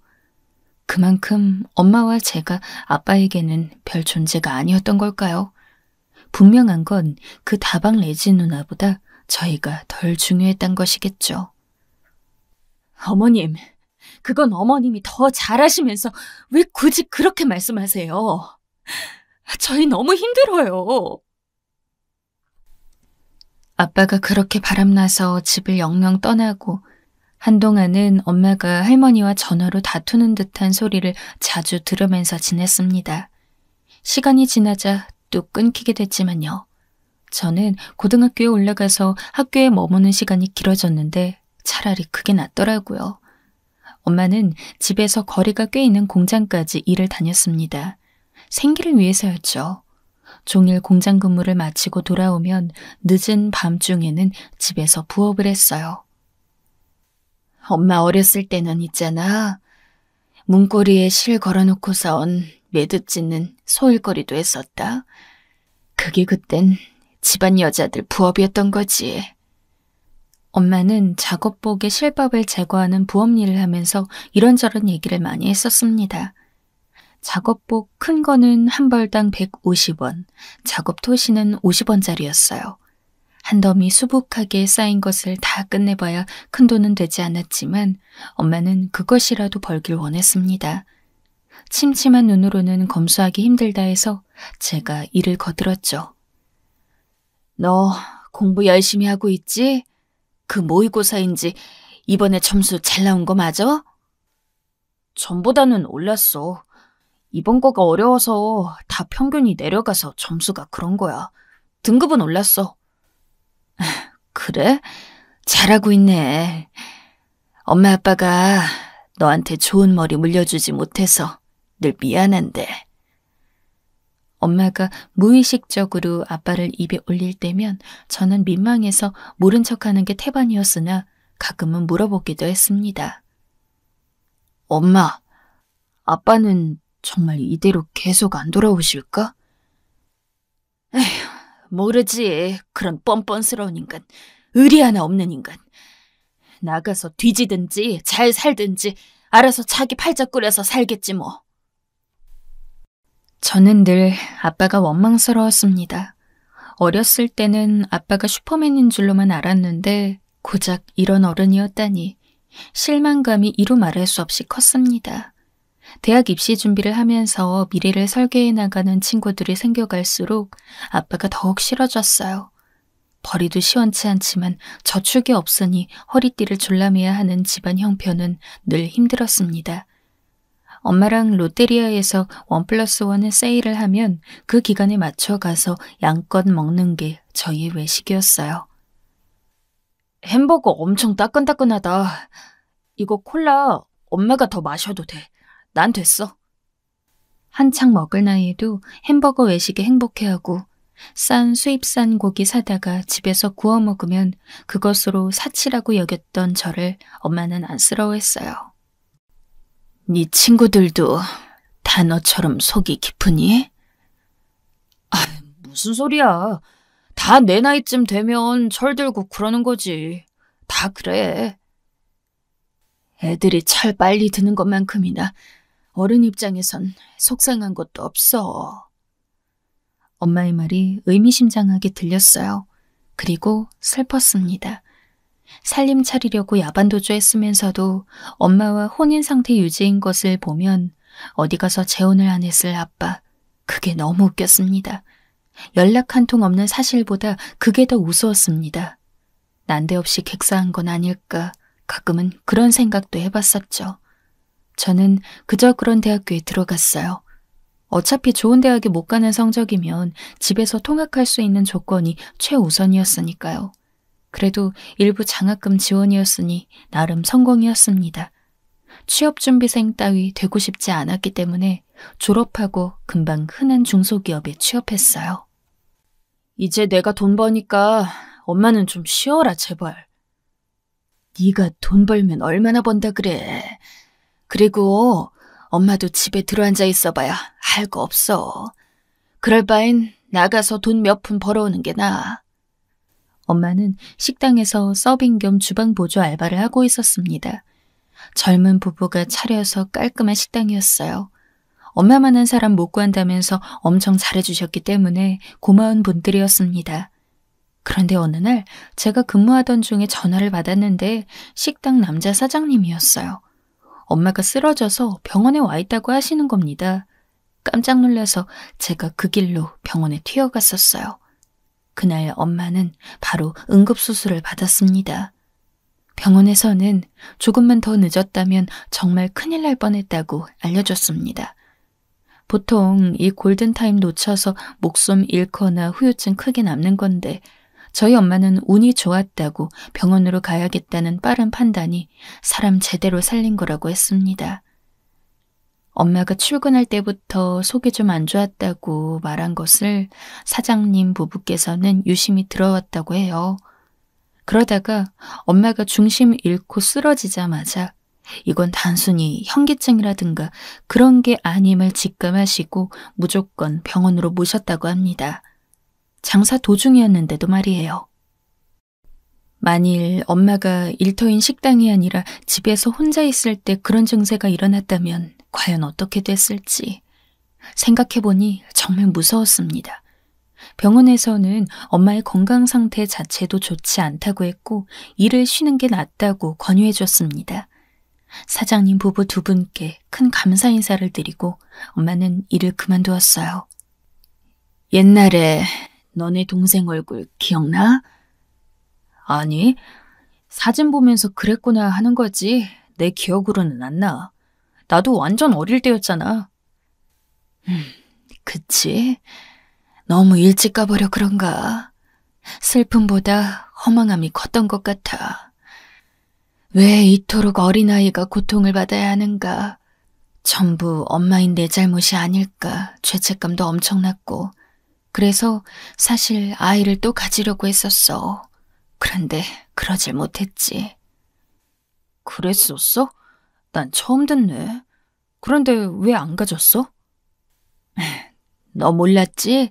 그만큼 엄마와 제가 아빠에게는 별 존재가 아니었던 걸까요? 분명한 건 그 다방 레지 누나보다 저희가 덜 중요했던 것이겠죠. 어머님, 그건 어머님이 더 잘하시면서 왜 굳이 그렇게 말씀하세요? 저희 너무 힘들어요. 아빠가 그렇게 바람나서 집을 영영 떠나고 한동안은 엄마가 할머니와 전화로 다투는 듯한 소리를 자주 들으면서 지냈습니다. 시간이 지나자 또 끊기게 됐지만요. 저는 고등학교에 올라가서 학교에 머무는 시간이 길어졌는데 차라리 그게 낫더라고요. 엄마는 집에서 거리가 꽤 있는 공장까지 일을 다녔습니다. 생계를 위해서였죠. 종일 공장 근무를 마치고 돌아오면 늦은 밤중에는 집에서 부업을 했어요. 엄마 어렸을 때는 있잖아. 문고리에 실 걸어놓고선 매듭 짓는 소일거리도 했었다. 그게 그땐 집안 여자들 부업이었던 거지. 엄마는 작업복에 실밥을 제거하는 부업 일을 하면서 이런저런 얘기를 많이 했었습니다. 작업복 큰 거는 한 벌당 150원, 작업 토시는 50원짜리였어요. 한 더미 수북하게 쌓인 것을 다 끝내봐야 큰 돈은 되지 않았지만 엄마는 그것이라도 벌길 원했습니다. 침침한 눈으로는 검수하기 힘들다 해서 제가 이를 거들었죠. 너 공부 열심히 하고 있지? 그 모의고사인지 이번에 점수 잘 나온 거 맞아? 전보다는 올랐어. 이번 거가 어려워서 다 평균이 내려가서 점수가 그런 거야. 등급은 올랐어. 그래? 잘하고 있네. 엄마 아빠가 너한테 좋은 머리 물려주지 못해서 늘 미안한데. 엄마가 무의식적으로 아빠를 입에 올릴 때면 저는 민망해서 모른 척하는 게 태반이었으나 가끔은 물어보기도 했습니다. 엄마, 아빠는 정말 이대로 계속 안 돌아오실까? 에휴, 모르지. 그런 뻔뻔스러운 인간. 의리 하나 없는 인간. 나가서 뒤지든지 잘 살든지 알아서 자기 팔자 꾸려서 살겠지 뭐. 저는 늘 아빠가 원망스러웠습니다. 어렸을 때는 아빠가 슈퍼맨인 줄로만 알았는데 고작 이런 어른이었다니 실망감이 이루 말할 수 없이 컸습니다. 대학 입시 준비를 하면서 미래를 설계해 나가는 친구들이 생겨갈수록 아빠가 더욱 싫어졌어요. 벌이도 시원치 않지만 저축이 없으니 허리띠를 졸라매야 하는 집안 형편은 늘 힘들었습니다. 엄마랑 롯데리아에서 1+1의 세일을 하면 그 기간에 맞춰 가서 양껏 먹는 게 저희의 외식이었어요. 햄버거 엄청 따끈따끈하다. 이거 콜라 엄마가 더 마셔도 돼. 난 됐어. 한창 먹을 나이에도 햄버거 외식에 행복해하고 싼 수입산 고기 사다가 집에서 구워 먹으면 그것으로 사치라고 여겼던 저를 엄마는 안쓰러워했어요. 네 친구들도 다 너처럼 속이 깊으니? 아, 무슨 소리야. 다 내 나이쯤 되면 철들고 그러는 거지. 다 그래. 애들이 철 빨리 드는 것만큼이나 어른 입장에선 속상한 것도 없어. 엄마의 말이 의미심장하게 들렸어요. 그리고 슬펐습니다. 살림 차리려고 야반도주 했으면서도 엄마와 혼인 상태 유지인 것을 보면 어디 가서 재혼을 안 했을 아빠, 그게 너무 웃겼습니다. 연락 한 통 없는 사실보다 그게 더 우스웠습니다. 난데없이 객사한 건 아닐까 가끔은 그런 생각도 해봤었죠. 저는 그저 그런 대학교에 들어갔어요. 어차피 좋은 대학에 못 가는 성적이면 집에서 통학할 수 있는 조건이 최우선이었으니까요. 그래도 일부 장학금 지원이었으니 나름 성공이었습니다. 취업준비생 따위 되고 싶지 않았기 때문에 졸업하고 금방 흔한 중소기업에 취업했어요. 이제 내가 돈 버니까 엄마는 좀 쉬어라 제발. 네가 돈 벌면 얼마나 번다 그래. 그리고 엄마도 집에 들어앉아 있어봐야 할 거 없어. 그럴 바엔 나가서 돈 몇 푼 벌어오는 게 나아. 엄마는 식당에서 서빙 겸 주방 보조 알바를 하고 있었습니다. 젊은 부부가 차려서 깔끔한 식당이었어요. 엄마만한 사람 못 구한다면서 엄청 잘해주셨기 때문에 고마운 분들이었습니다. 그런데 어느 날 제가 근무하던 중에 전화를 받았는데 식당 남자 사장님이었어요. 엄마가 쓰러져서 병원에 와 있다고 하시는 겁니다. 깜짝 놀라서 제가 그 길로 병원에 튀어갔었어요. 그날 엄마는 바로 응급수술을 받았습니다. 병원에서는 조금만 더 늦었다면 정말 큰일 날 뻔했다고 알려줬습니다. 보통 이 골든타임 놓쳐서 목숨 잃거나 후유증 크게 남는 건데 저희 엄마는 운이 좋았다고 병원으로 가야겠다는 빠른 판단이 사람 제대로 살린 거라고 했습니다. 엄마가 출근할 때부터 속이 좀 안 좋았다고 말한 것을 사장님 부부께서는 유심히 들어왔다고 해요. 그러다가 엄마가 중심 잃고 쓰러지자마자 이건 단순히 현기증이라든가 그런 게 아님을 직감하시고 무조건 병원으로 모셨다고 합니다. 장사 도중이었는데도 말이에요. 만일 엄마가 일터인 식당이 아니라 집에서 혼자 있을 때 그런 증세가 일어났다면 과연 어떻게 됐을지 생각해보니 정말 무서웠습니다. 병원에서는 엄마의 건강 상태 자체도 좋지 않다고 했고 일을 쉬는 게 낫다고 권유해줬습니다. 사장님 부부 두 분께 큰 감사 인사를 드리고 엄마는 일을 그만두었어요. 옛날에 너네 동생 얼굴 기억나? 아니, 사진 보면서 그랬구나 하는 거지. 내 기억으로는 안 나. 나도 완전 어릴 때였잖아. 그치? 너무 일찍 가버려 그런가. 슬픔보다 허망함이 컸던 것 같아. 왜 이토록 어린아이가 고통을 받아야 하는가. 전부 엄마인 내 잘못이 아닐까 죄책감도 엄청났고, 그래서 사실 아이를 또 가지려고 했었어. 그런데 그러질 못했지. 그랬었어? 난 처음 듣네. 그런데 왜 안 가졌어? 너 몰랐지?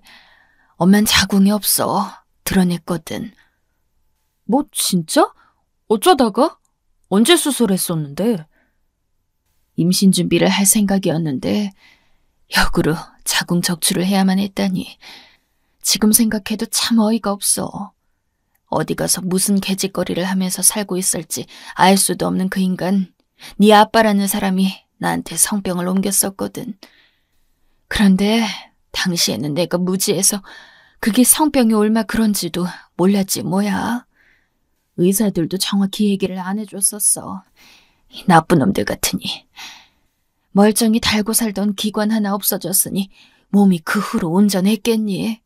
엄만 자궁이 없어. 드러냈거든. 뭐 진짜? 어쩌다가? 언제 수술했었는데? 임신 준비를 할 생각이었는데 역으로 자궁 적출을 해야만 했다니. 지금 생각해도 참 어이가 없어. 어디 가서 무슨 개짓거리를 하면서 살고 있을지 알 수도 없는 그 인간, 네 아빠라는 사람이 나한테 성병을 옮겼었거든. 그런데 당시에는 내가 무지해서 그게 성병이 옮아 그런지도 몰랐지 뭐야. 의사들도 정확히 얘기를 안 해줬었어. 이 나쁜 놈들 같으니. 멀쩡히 달고 살던 기관 하나 없어졌으니 몸이 그 후로 온전했겠니.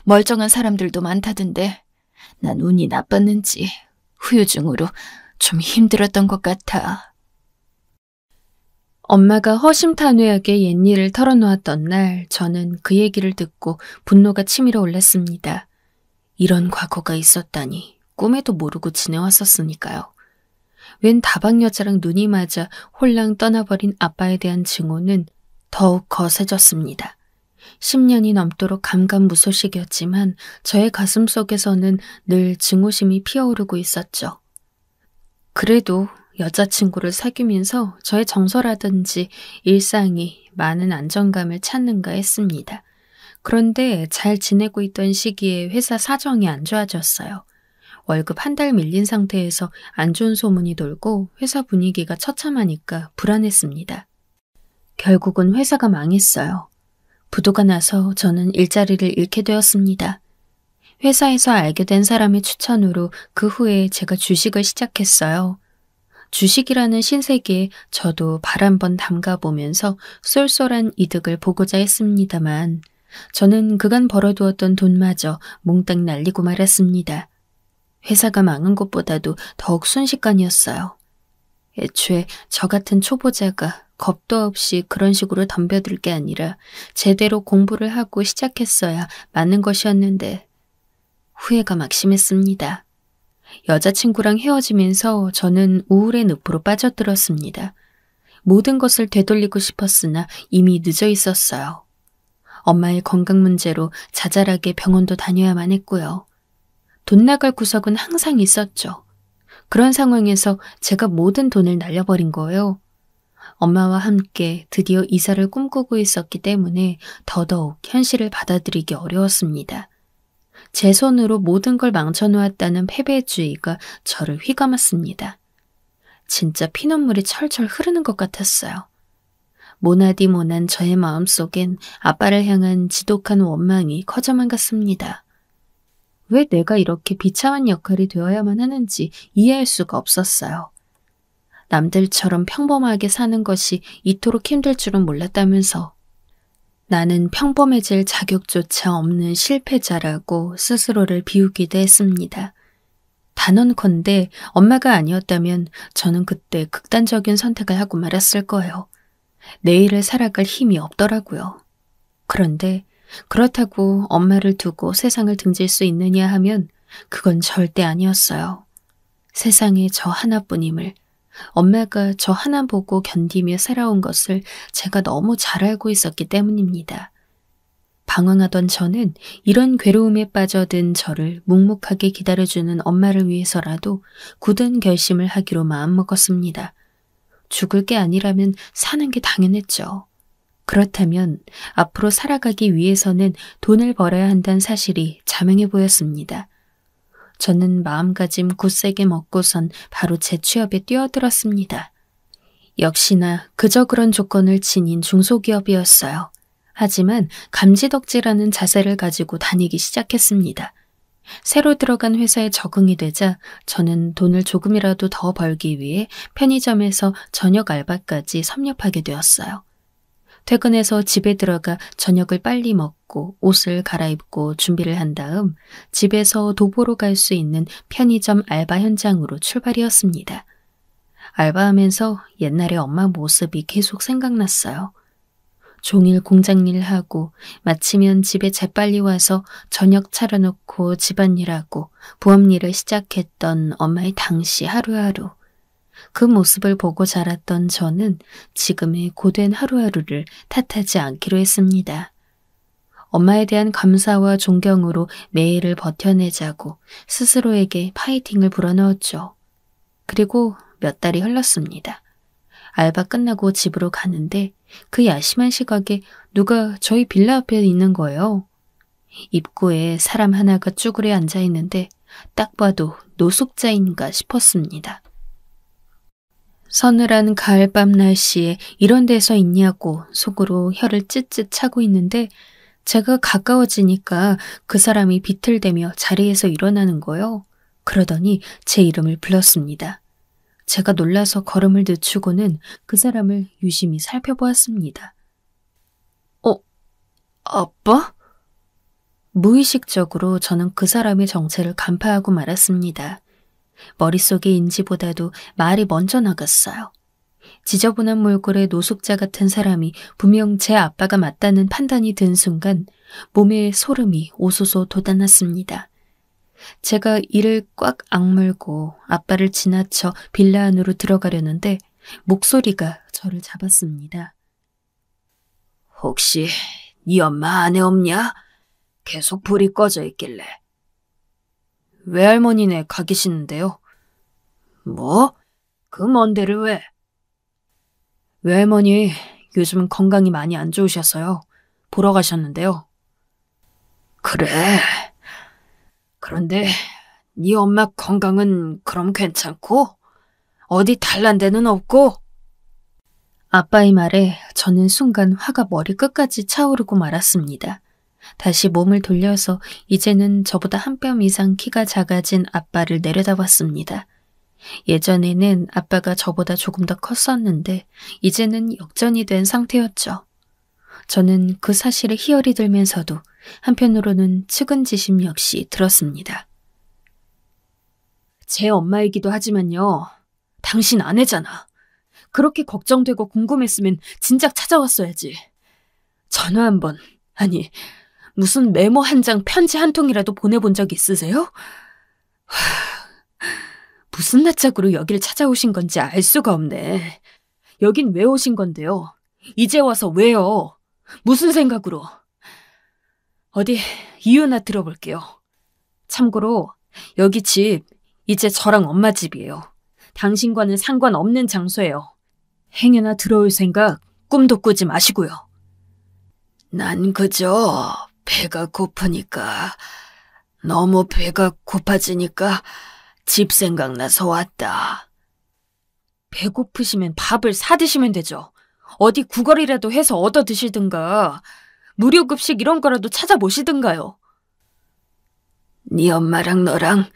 멀쩡한 사람들도 많다던데 난 운이 나빴는지 후유증으로 좀 힘들었던 것 같아. 엄마가 허심탄회하게 옛일을 털어놓았던 날, 저는 그 얘기를 듣고 분노가 치밀어 올랐습니다. 이런 과거가 있었다니 꿈에도 모르고 지내왔었으니까요. 웬 다방 여자랑 눈이 맞아 홀랑 떠나버린 아빠에 대한 증오는 더욱 거세졌습니다. 10년이 넘도록 감감무소식이었지만 저의 가슴 속에서는 늘 증오심이 피어오르고 있었죠. 그래도 여자친구를 사귀면서 저의 정서라든지 일상이 많은 안정감을 찾는가 했습니다. 그런데 잘 지내고 있던 시기에 회사 사정이 안 좋아졌어요. 월급 한 달 밀린 상태에서 안 좋은 소문이 돌고 회사 분위기가 처참하니까 불안했습니다. 결국은 회사가 망했어요. 부도가 나서 저는 일자리를 잃게 되었습니다. 회사에서 알게 된 사람의 추천으로 그 후에 제가 주식을 시작했어요. 주식이라는 신세계에 저도 발 한번 담가보면서 쏠쏠한 이득을 보고자 했습니다만 저는 그간 벌어두었던 돈마저 몽땅 날리고 말았습니다. 회사가 망한 것보다도 더욱 순식간이었어요. 애초에 저 같은 초보자가 겁도 없이 그런 식으로 덤벼들 게 아니라 제대로 공부를 하고 시작했어야 맞는 것이었는데 후회가 막심했습니다. 여자친구랑 헤어지면서 저는 우울의 늪으로 빠져들었습니다. 모든 것을 되돌리고 싶었으나 이미 늦어 있었어요. 엄마의 건강 문제로 자잘하게 병원도 다녀야만 했고요. 돈 나갈 구석은 항상 있었죠. 그런 상황에서 제가 모든 돈을 날려버린 거예요. 엄마와 함께 드디어 이사를 꿈꾸고 있었기 때문에 더더욱 현실을 받아들이기 어려웠습니다. 제 손으로 모든 걸 망쳐놓았다는 패배주의가 저를 휘감았습니다. 진짜 피눈물이 철철 흐르는 것 같았어요. 모나디 모난 저의 마음속엔 아빠를 향한 지독한 원망이 커져만 갔습니다. 왜 내가 이렇게 비참한 역할이 되어야만 하는지 이해할 수가 없었어요. 남들처럼 평범하게 사는 것이 이토록 힘들 줄은 몰랐다면서 나는 평범해질 자격조차 없는 실패자라고 스스로를 비우기도 했습니다. 단언컨대 엄마가 아니었다면 저는 그때 극단적인 선택을 하고 말았을 거예요. 내일을 살아갈 힘이 없더라고요. 그런데 그렇다고 엄마를 두고 세상을 등질 수 있느냐 하면 그건 절대 아니었어요. 세상에 저 하나뿐임을, 엄마가 저 하나 보고 견디며 살아온 것을 제가 너무 잘 알고 있었기 때문입니다. 방황하던 저는 이런 괴로움에 빠져든 저를 묵묵하게 기다려주는 엄마를 위해서라도 굳은 결심을 하기로 마음먹었습니다. 죽을 게 아니라면 사는 게 당연했죠. 그렇다면 앞으로 살아가기 위해서는 돈을 벌어야 한다는 사실이 자명해 보였습니다. 저는 마음가짐 굳세게 먹고선 바로 제 취업에 뛰어들었습니다. 역시나 그저 그런 조건을 지닌 중소기업이었어요. 하지만 감지덕지라는 자세를 가지고 다니기 시작했습니다. 새로 들어간 회사에 적응이 되자 저는 돈을 조금이라도 더 벌기 위해 편의점에서 저녁 알바까지 섭렵하게 되었어요. 퇴근해서 집에 들어가 저녁을 빨리 먹고 옷을 갈아입고 준비를 한 다음 집에서 도보로 갈 수 있는 편의점 알바 현장으로 출발이었습니다. 알바하면서 옛날에 엄마 모습이 계속 생각났어요. 종일 공장일 하고 마치면 집에 재빨리 와서 저녁 차려놓고 집안일하고 부업일을 시작했던 엄마의 당시 하루하루. 그 모습을 보고 자랐던 저는 지금의 고된 하루하루를 탓하지 않기로 했습니다. 엄마에 대한 감사와 존경으로 매일을 버텨내자고 스스로에게 파이팅을 불어넣었죠. 그리고 몇 달이 흘렀습니다. 알바 끝나고 집으로 가는데 그 야심한 시각에 누가 저희 빌라 앞에 있는 거예요. 입구에 사람 하나가 쭈그려 앉아 있는데 딱 봐도 노숙자인가 싶었습니다. 서늘한 가을밤 날씨에 이런 데서 있냐고 속으로 혀를 찢찢 차고 있는데 제가 가까워지니까 그 사람이 비틀대며 자리에서 일어나는 거요. 그러더니 제 이름을 불렀습니다. 제가 놀라서 걸음을 늦추고는 그 사람을 유심히 살펴보았습니다. 아빠? 무의식적으로 저는 그 사람의 정체를 간파하고 말았습니다. 머릿속의 인지보다도 말이 먼저 나갔어요. 지저분한 몰골의 노숙자 같은 사람이 분명 제 아빠가 맞다는 판단이 든 순간 몸에 소름이 오소소 돋아났습니다. 제가 이를 꽉 악물고 아빠를 지나쳐 빌라 안으로 들어가려는데 목소리가 저를 잡았습니다. 혹시 네 엄마 아내 없냐? 계속 불이 꺼져 있길래. 외할머니네 가 계시는데요. 뭐? 그 먼 데를 왜? 외할머니 요즘 건강이 많이 안 좋으셔서요. 보러 가셨는데요. 그래. 그런데 네 엄마 건강은 그럼 괜찮고? 어디 달난 데는 없고? 아빠의 말에 저는 순간 화가 머리 끝까지 차오르고 말았습니다. 다시 몸을 돌려서 이제는 저보다 한 뼘 이상 키가 작아진 아빠를 내려다봤습니다. 예전에는 아빠가 저보다 조금 더 컸었는데 이제는 역전이 된 상태였죠. 저는 그 사실에 희열이 들면서도 한편으로는 측은지심 역시 들었습니다. 제 엄마이기도 하지만요. 당신 아내잖아. 그렇게 걱정되고 궁금했으면 진작 찾아왔어야지. 전화 한 번, 아니 무슨 메모 한 장 편지 한 통이라도 보내본 적 있으세요? 무슨 낯짝으로 여길 찾아오신 건지 알 수가 없네. 여긴 왜 오신 건데요? 이제 와서 왜요? 무슨 생각으로? 어디 이유나 들어볼게요. 참고로 여기 집 이제 저랑 엄마 집이에요. 당신과는 상관없는 장소예요. 행여나 들어올 생각 꿈도 꾸지 마시고요. 난 그저 배가 고프니까, 너무 배가 고파지니까 집 생각나서 왔다. 배고프시면 밥을 사 드시면 되죠. 어디 구걸이라도 해서 얻어 드시든가 무료급식 이런 거라도 찾아보시든가요. 네 엄마랑 너랑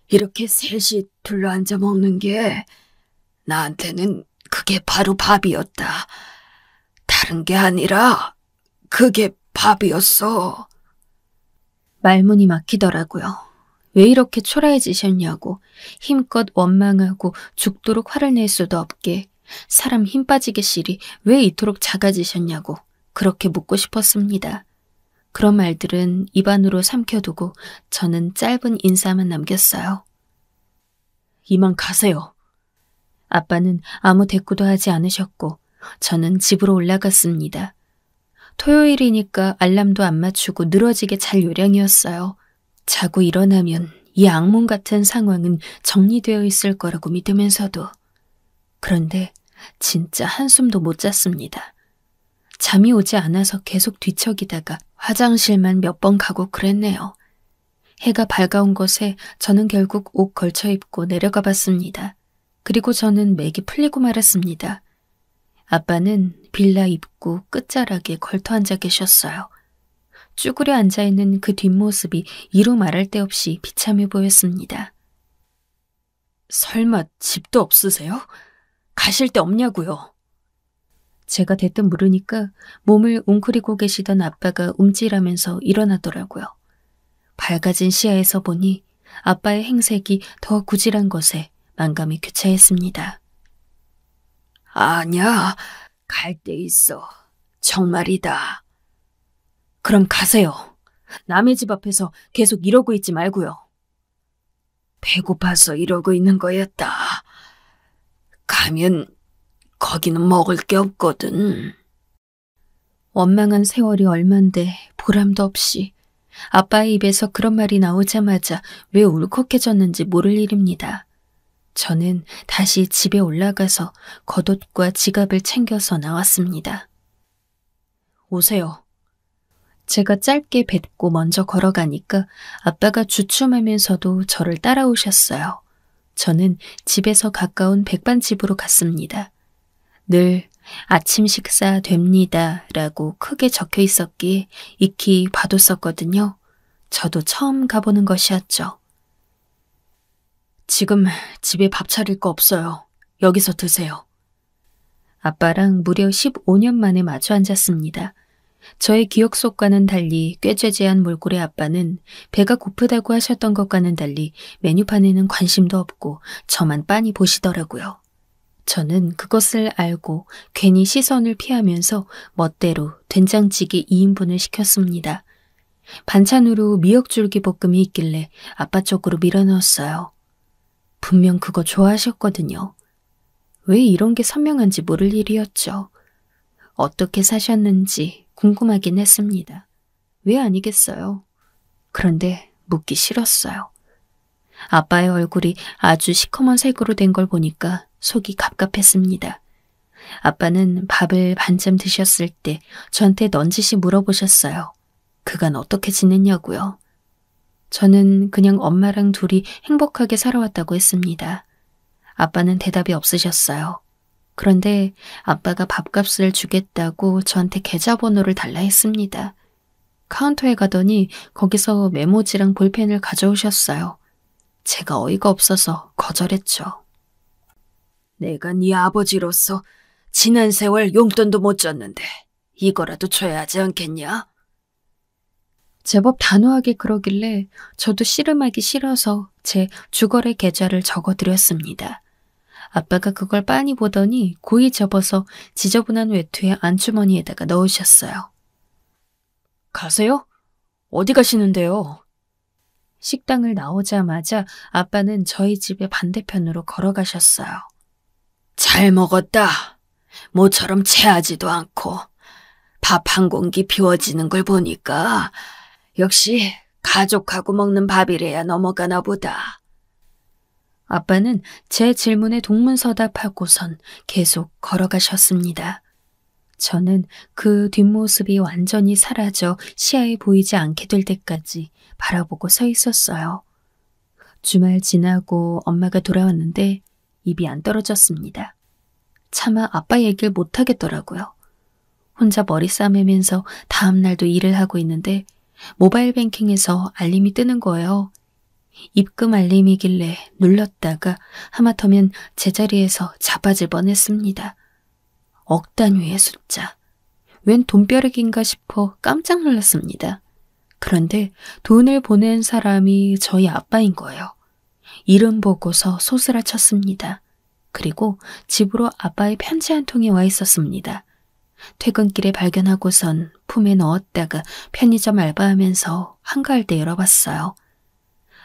이렇게 셋이 둘러앉아 먹는 게 나한테는 그게 바로 밥이었다. 다른 게 아니라 그게 밥이었어. 말문이 막히더라고요. 왜 이렇게 초라해지셨냐고 힘껏 원망하고 죽도록 화를 낼 수도 없게 사람 힘 빠지게 실이 왜 이토록 작아지셨냐고 그렇게 묻고 싶었습니다. 그런 말들은 입안으로 삼켜두고 저는 짧은 인사만 남겼어요. 이만 가세요. 아빠는 아무 대꾸도 하지 않으셨고 저는 집으로 올라갔습니다. 토요일이니까 알람도 안 맞추고 늘어지게 잘 요량이었어요. 자고 일어나면 이 악몽 같은 상황은 정리되어 있을 거라고 믿으면서도. 그런데 진짜 한숨도 못 잤습니다. 잠이 오지 않아서 계속 뒤척이다가 화장실만 몇 번 가고 그랬네요. 해가 밝아온 곳에 저는 결국 옷 걸쳐 입고 내려가 봤습니다. 그리고 저는 맥이 풀리고 말았습니다. 아빠는 빌라 입구 끝자락에 걸터 앉아 계셨어요. 쭈그려 앉아있는 그 뒷모습이 이루 말할 데 없이 비참해 보였습니다. 설마 집도 없으세요? 가실 데 없냐고요? 제가 대뜸 물으니까 몸을 웅크리고 계시던 아빠가 움찔하면서 일어나더라고요. 밝아진 시야에서 보니 아빠의 행색이 더 구질한 것에 만감이 교차했습니다. 아니야, 갈 데 있어. 정말이다. 그럼 가세요. 남의 집 앞에서 계속 이러고 있지 말고요. 배고파서 이러고 있는 거였다. 가면 거기는 먹을 게 없거든. 원망한 세월이 얼만데 보람도 없이 아빠의 입에서 그런 말이 나오자마자 왜 울컥해졌는지 모를 일입니다. 저는 다시 집에 올라가서 겉옷과 지갑을 챙겨서 나왔습니다. 오세요. 제가 짧게 뱉고 먼저 걸어가니까 아빠가 주춤하면서도 저를 따라오셨어요. 저는 집에서 가까운 백반집으로 갔습니다. 늘 아침 식사 됩니다 라고 크게 적혀 있었기에 익히 봐뒀었거든요. 저도 처음 가보는 것이었죠. 지금 집에 밥 차릴 거 없어요. 여기서 드세요. 아빠랑 무려 15년 만에 마주 앉았습니다. 저의 기억 속과는 달리 꾀죄죄한 몰골의 아빠는 배가 고프다고 하셨던 것과는 달리 메뉴판에는 관심도 없고 저만 빤히 보시더라고요. 저는 그것을 알고 괜히 시선을 피하면서 멋대로 된장찌개 2인분을 시켰습니다. 반찬으로 미역줄기 볶음이 있길래 아빠 쪽으로 밀어넣었어요. 분명 그거 좋아하셨거든요. 왜 이런 게 선명한지 모를 일이었죠. 어떻게 사셨는지 궁금하긴 했습니다. 왜 아니겠어요? 그런데 묻기 싫었어요. 아빠의 얼굴이 아주 시커먼 색으로 된 걸 보니까 속이 갑갑했습니다. 아빠는 밥을 반쯤 드셨을 때 저한테 넌지시 물어보셨어요. 그간 어떻게 지냈냐고요. 저는 그냥 엄마랑 둘이 행복하게 살아왔다고 했습니다. 아빠는 대답이 없으셨어요. 그런데 아빠가 밥값을 주겠다고 저한테 계좌번호를 달라 했습니다. 카운터에 가더니 거기서 메모지랑 볼펜을 가져오셨어요. 제가 어이가 없어서 거절했죠. 내가 네 아버지로서 지난 세월 용돈도 못 줬는데 이거라도 줘야 하지 않겠냐? 제법 단호하게 그러길래 저도 씨름하기 싫어서 제 주거래 계좌를 적어드렸습니다. 아빠가 그걸 빤히 보더니 고이 접어서 지저분한 외투의 안주머니에다가 넣으셨어요. 가세요? 어디 가시는데요? 식당을 나오자마자 아빠는 저희 집의 반대편으로 걸어가셨어요. 잘 먹었다. 모처럼 체하지도 않고 밥 한 공기 비워지는 걸 보니까 역시 가족하고 먹는 밥이래야 넘어가나 보다. 아빠는 제 질문에 동문서답하고선 계속 걸어가셨습니다. 저는 그 뒷모습이 완전히 사라져 시야에 보이지 않게 될 때까지 바라보고 서 있었어요. 주말 지나고 엄마가 돌아왔는데 입이 안 떨어졌습니다. 차마 아빠 얘기를 못 하겠더라고요. 혼자 머리 싸매면서 다음 날도 일을 하고 있는데 모바일 뱅킹에서 알림이 뜨는 거예요. 입금 알림이길래 눌렀다가 하마터면 제자리에서 자빠질 뻔했습니다. 억 단위의 숫자. 웬 돈벼락인가 싶어 깜짝 놀랐습니다. 그런데 돈을 보낸 사람이 저희 아빠인 거예요. 이름 보고서 소스라 쳤습니다. 그리고 집으로 아빠의 편지 한 통이 와 있었습니다. 퇴근길에 발견하고선 품에 넣었다가 편의점 알바하면서 한가할 때 열어봤어요.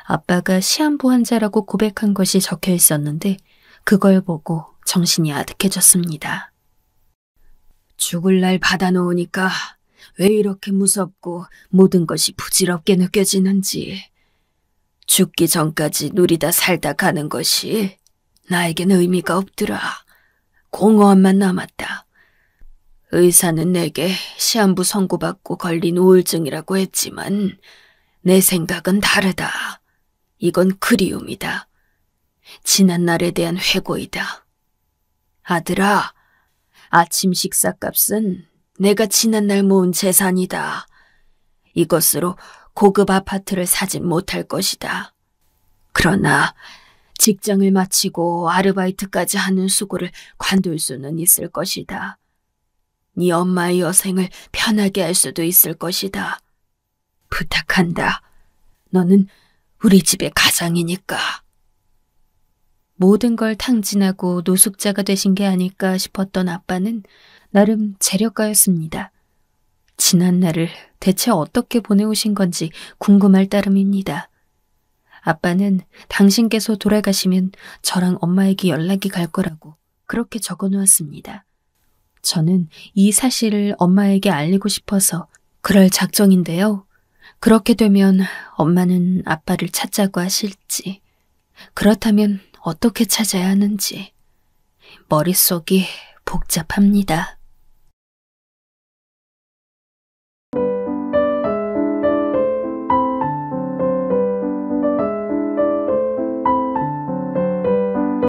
아빠가 시한부 환자라고 고백한 것이 적혀 있었는데 그걸 보고 정신이 아득해졌습니다. 죽을 날 받아놓으니까 왜 이렇게 무섭고 모든 것이 부질없게 느껴지는지. 죽기 전까지 누리다 살다 가는 것이 나에겐 의미가 없더라. 공허함만 남았다. 의사는 내게 시한부 선고받고 걸린 우울증이라고 했지만 내 생각은 다르다. 이건 그리움이다. 지난 날에 대한 회고이다. 아들아, 아침 식사값은 내가 지난날 모은 재산이다. 이것으로 고급 아파트를 사진 못할 것이다. 그러나 직장을 마치고 아르바이트까지 하는 수고를 관둘 수는 있을 것이다. 네 엄마의 여생을 편하게 할 수도 있을 것이다. 부탁한다. 너는 우리 집의 가장이니까. 모든 걸 탕진하고 노숙자가 되신 게 아닐까 싶었던 아빠는 나름 재력가였습니다. 지난 날을 대체 어떻게 보내오신 건지 궁금할 따름입니다. 아빠는 당신께서 돌아가시면 저랑 엄마에게 연락이 갈 거라고 그렇게 적어 놓았습니다. 저는 이 사실을 엄마에게 알리고 싶어서 그럴 작정인데요. 그렇게 되면 엄마는 아빠를 찾자고 하실지, 그렇다면 어떻게 찾아야 하는지 머릿속이 복잡합니다.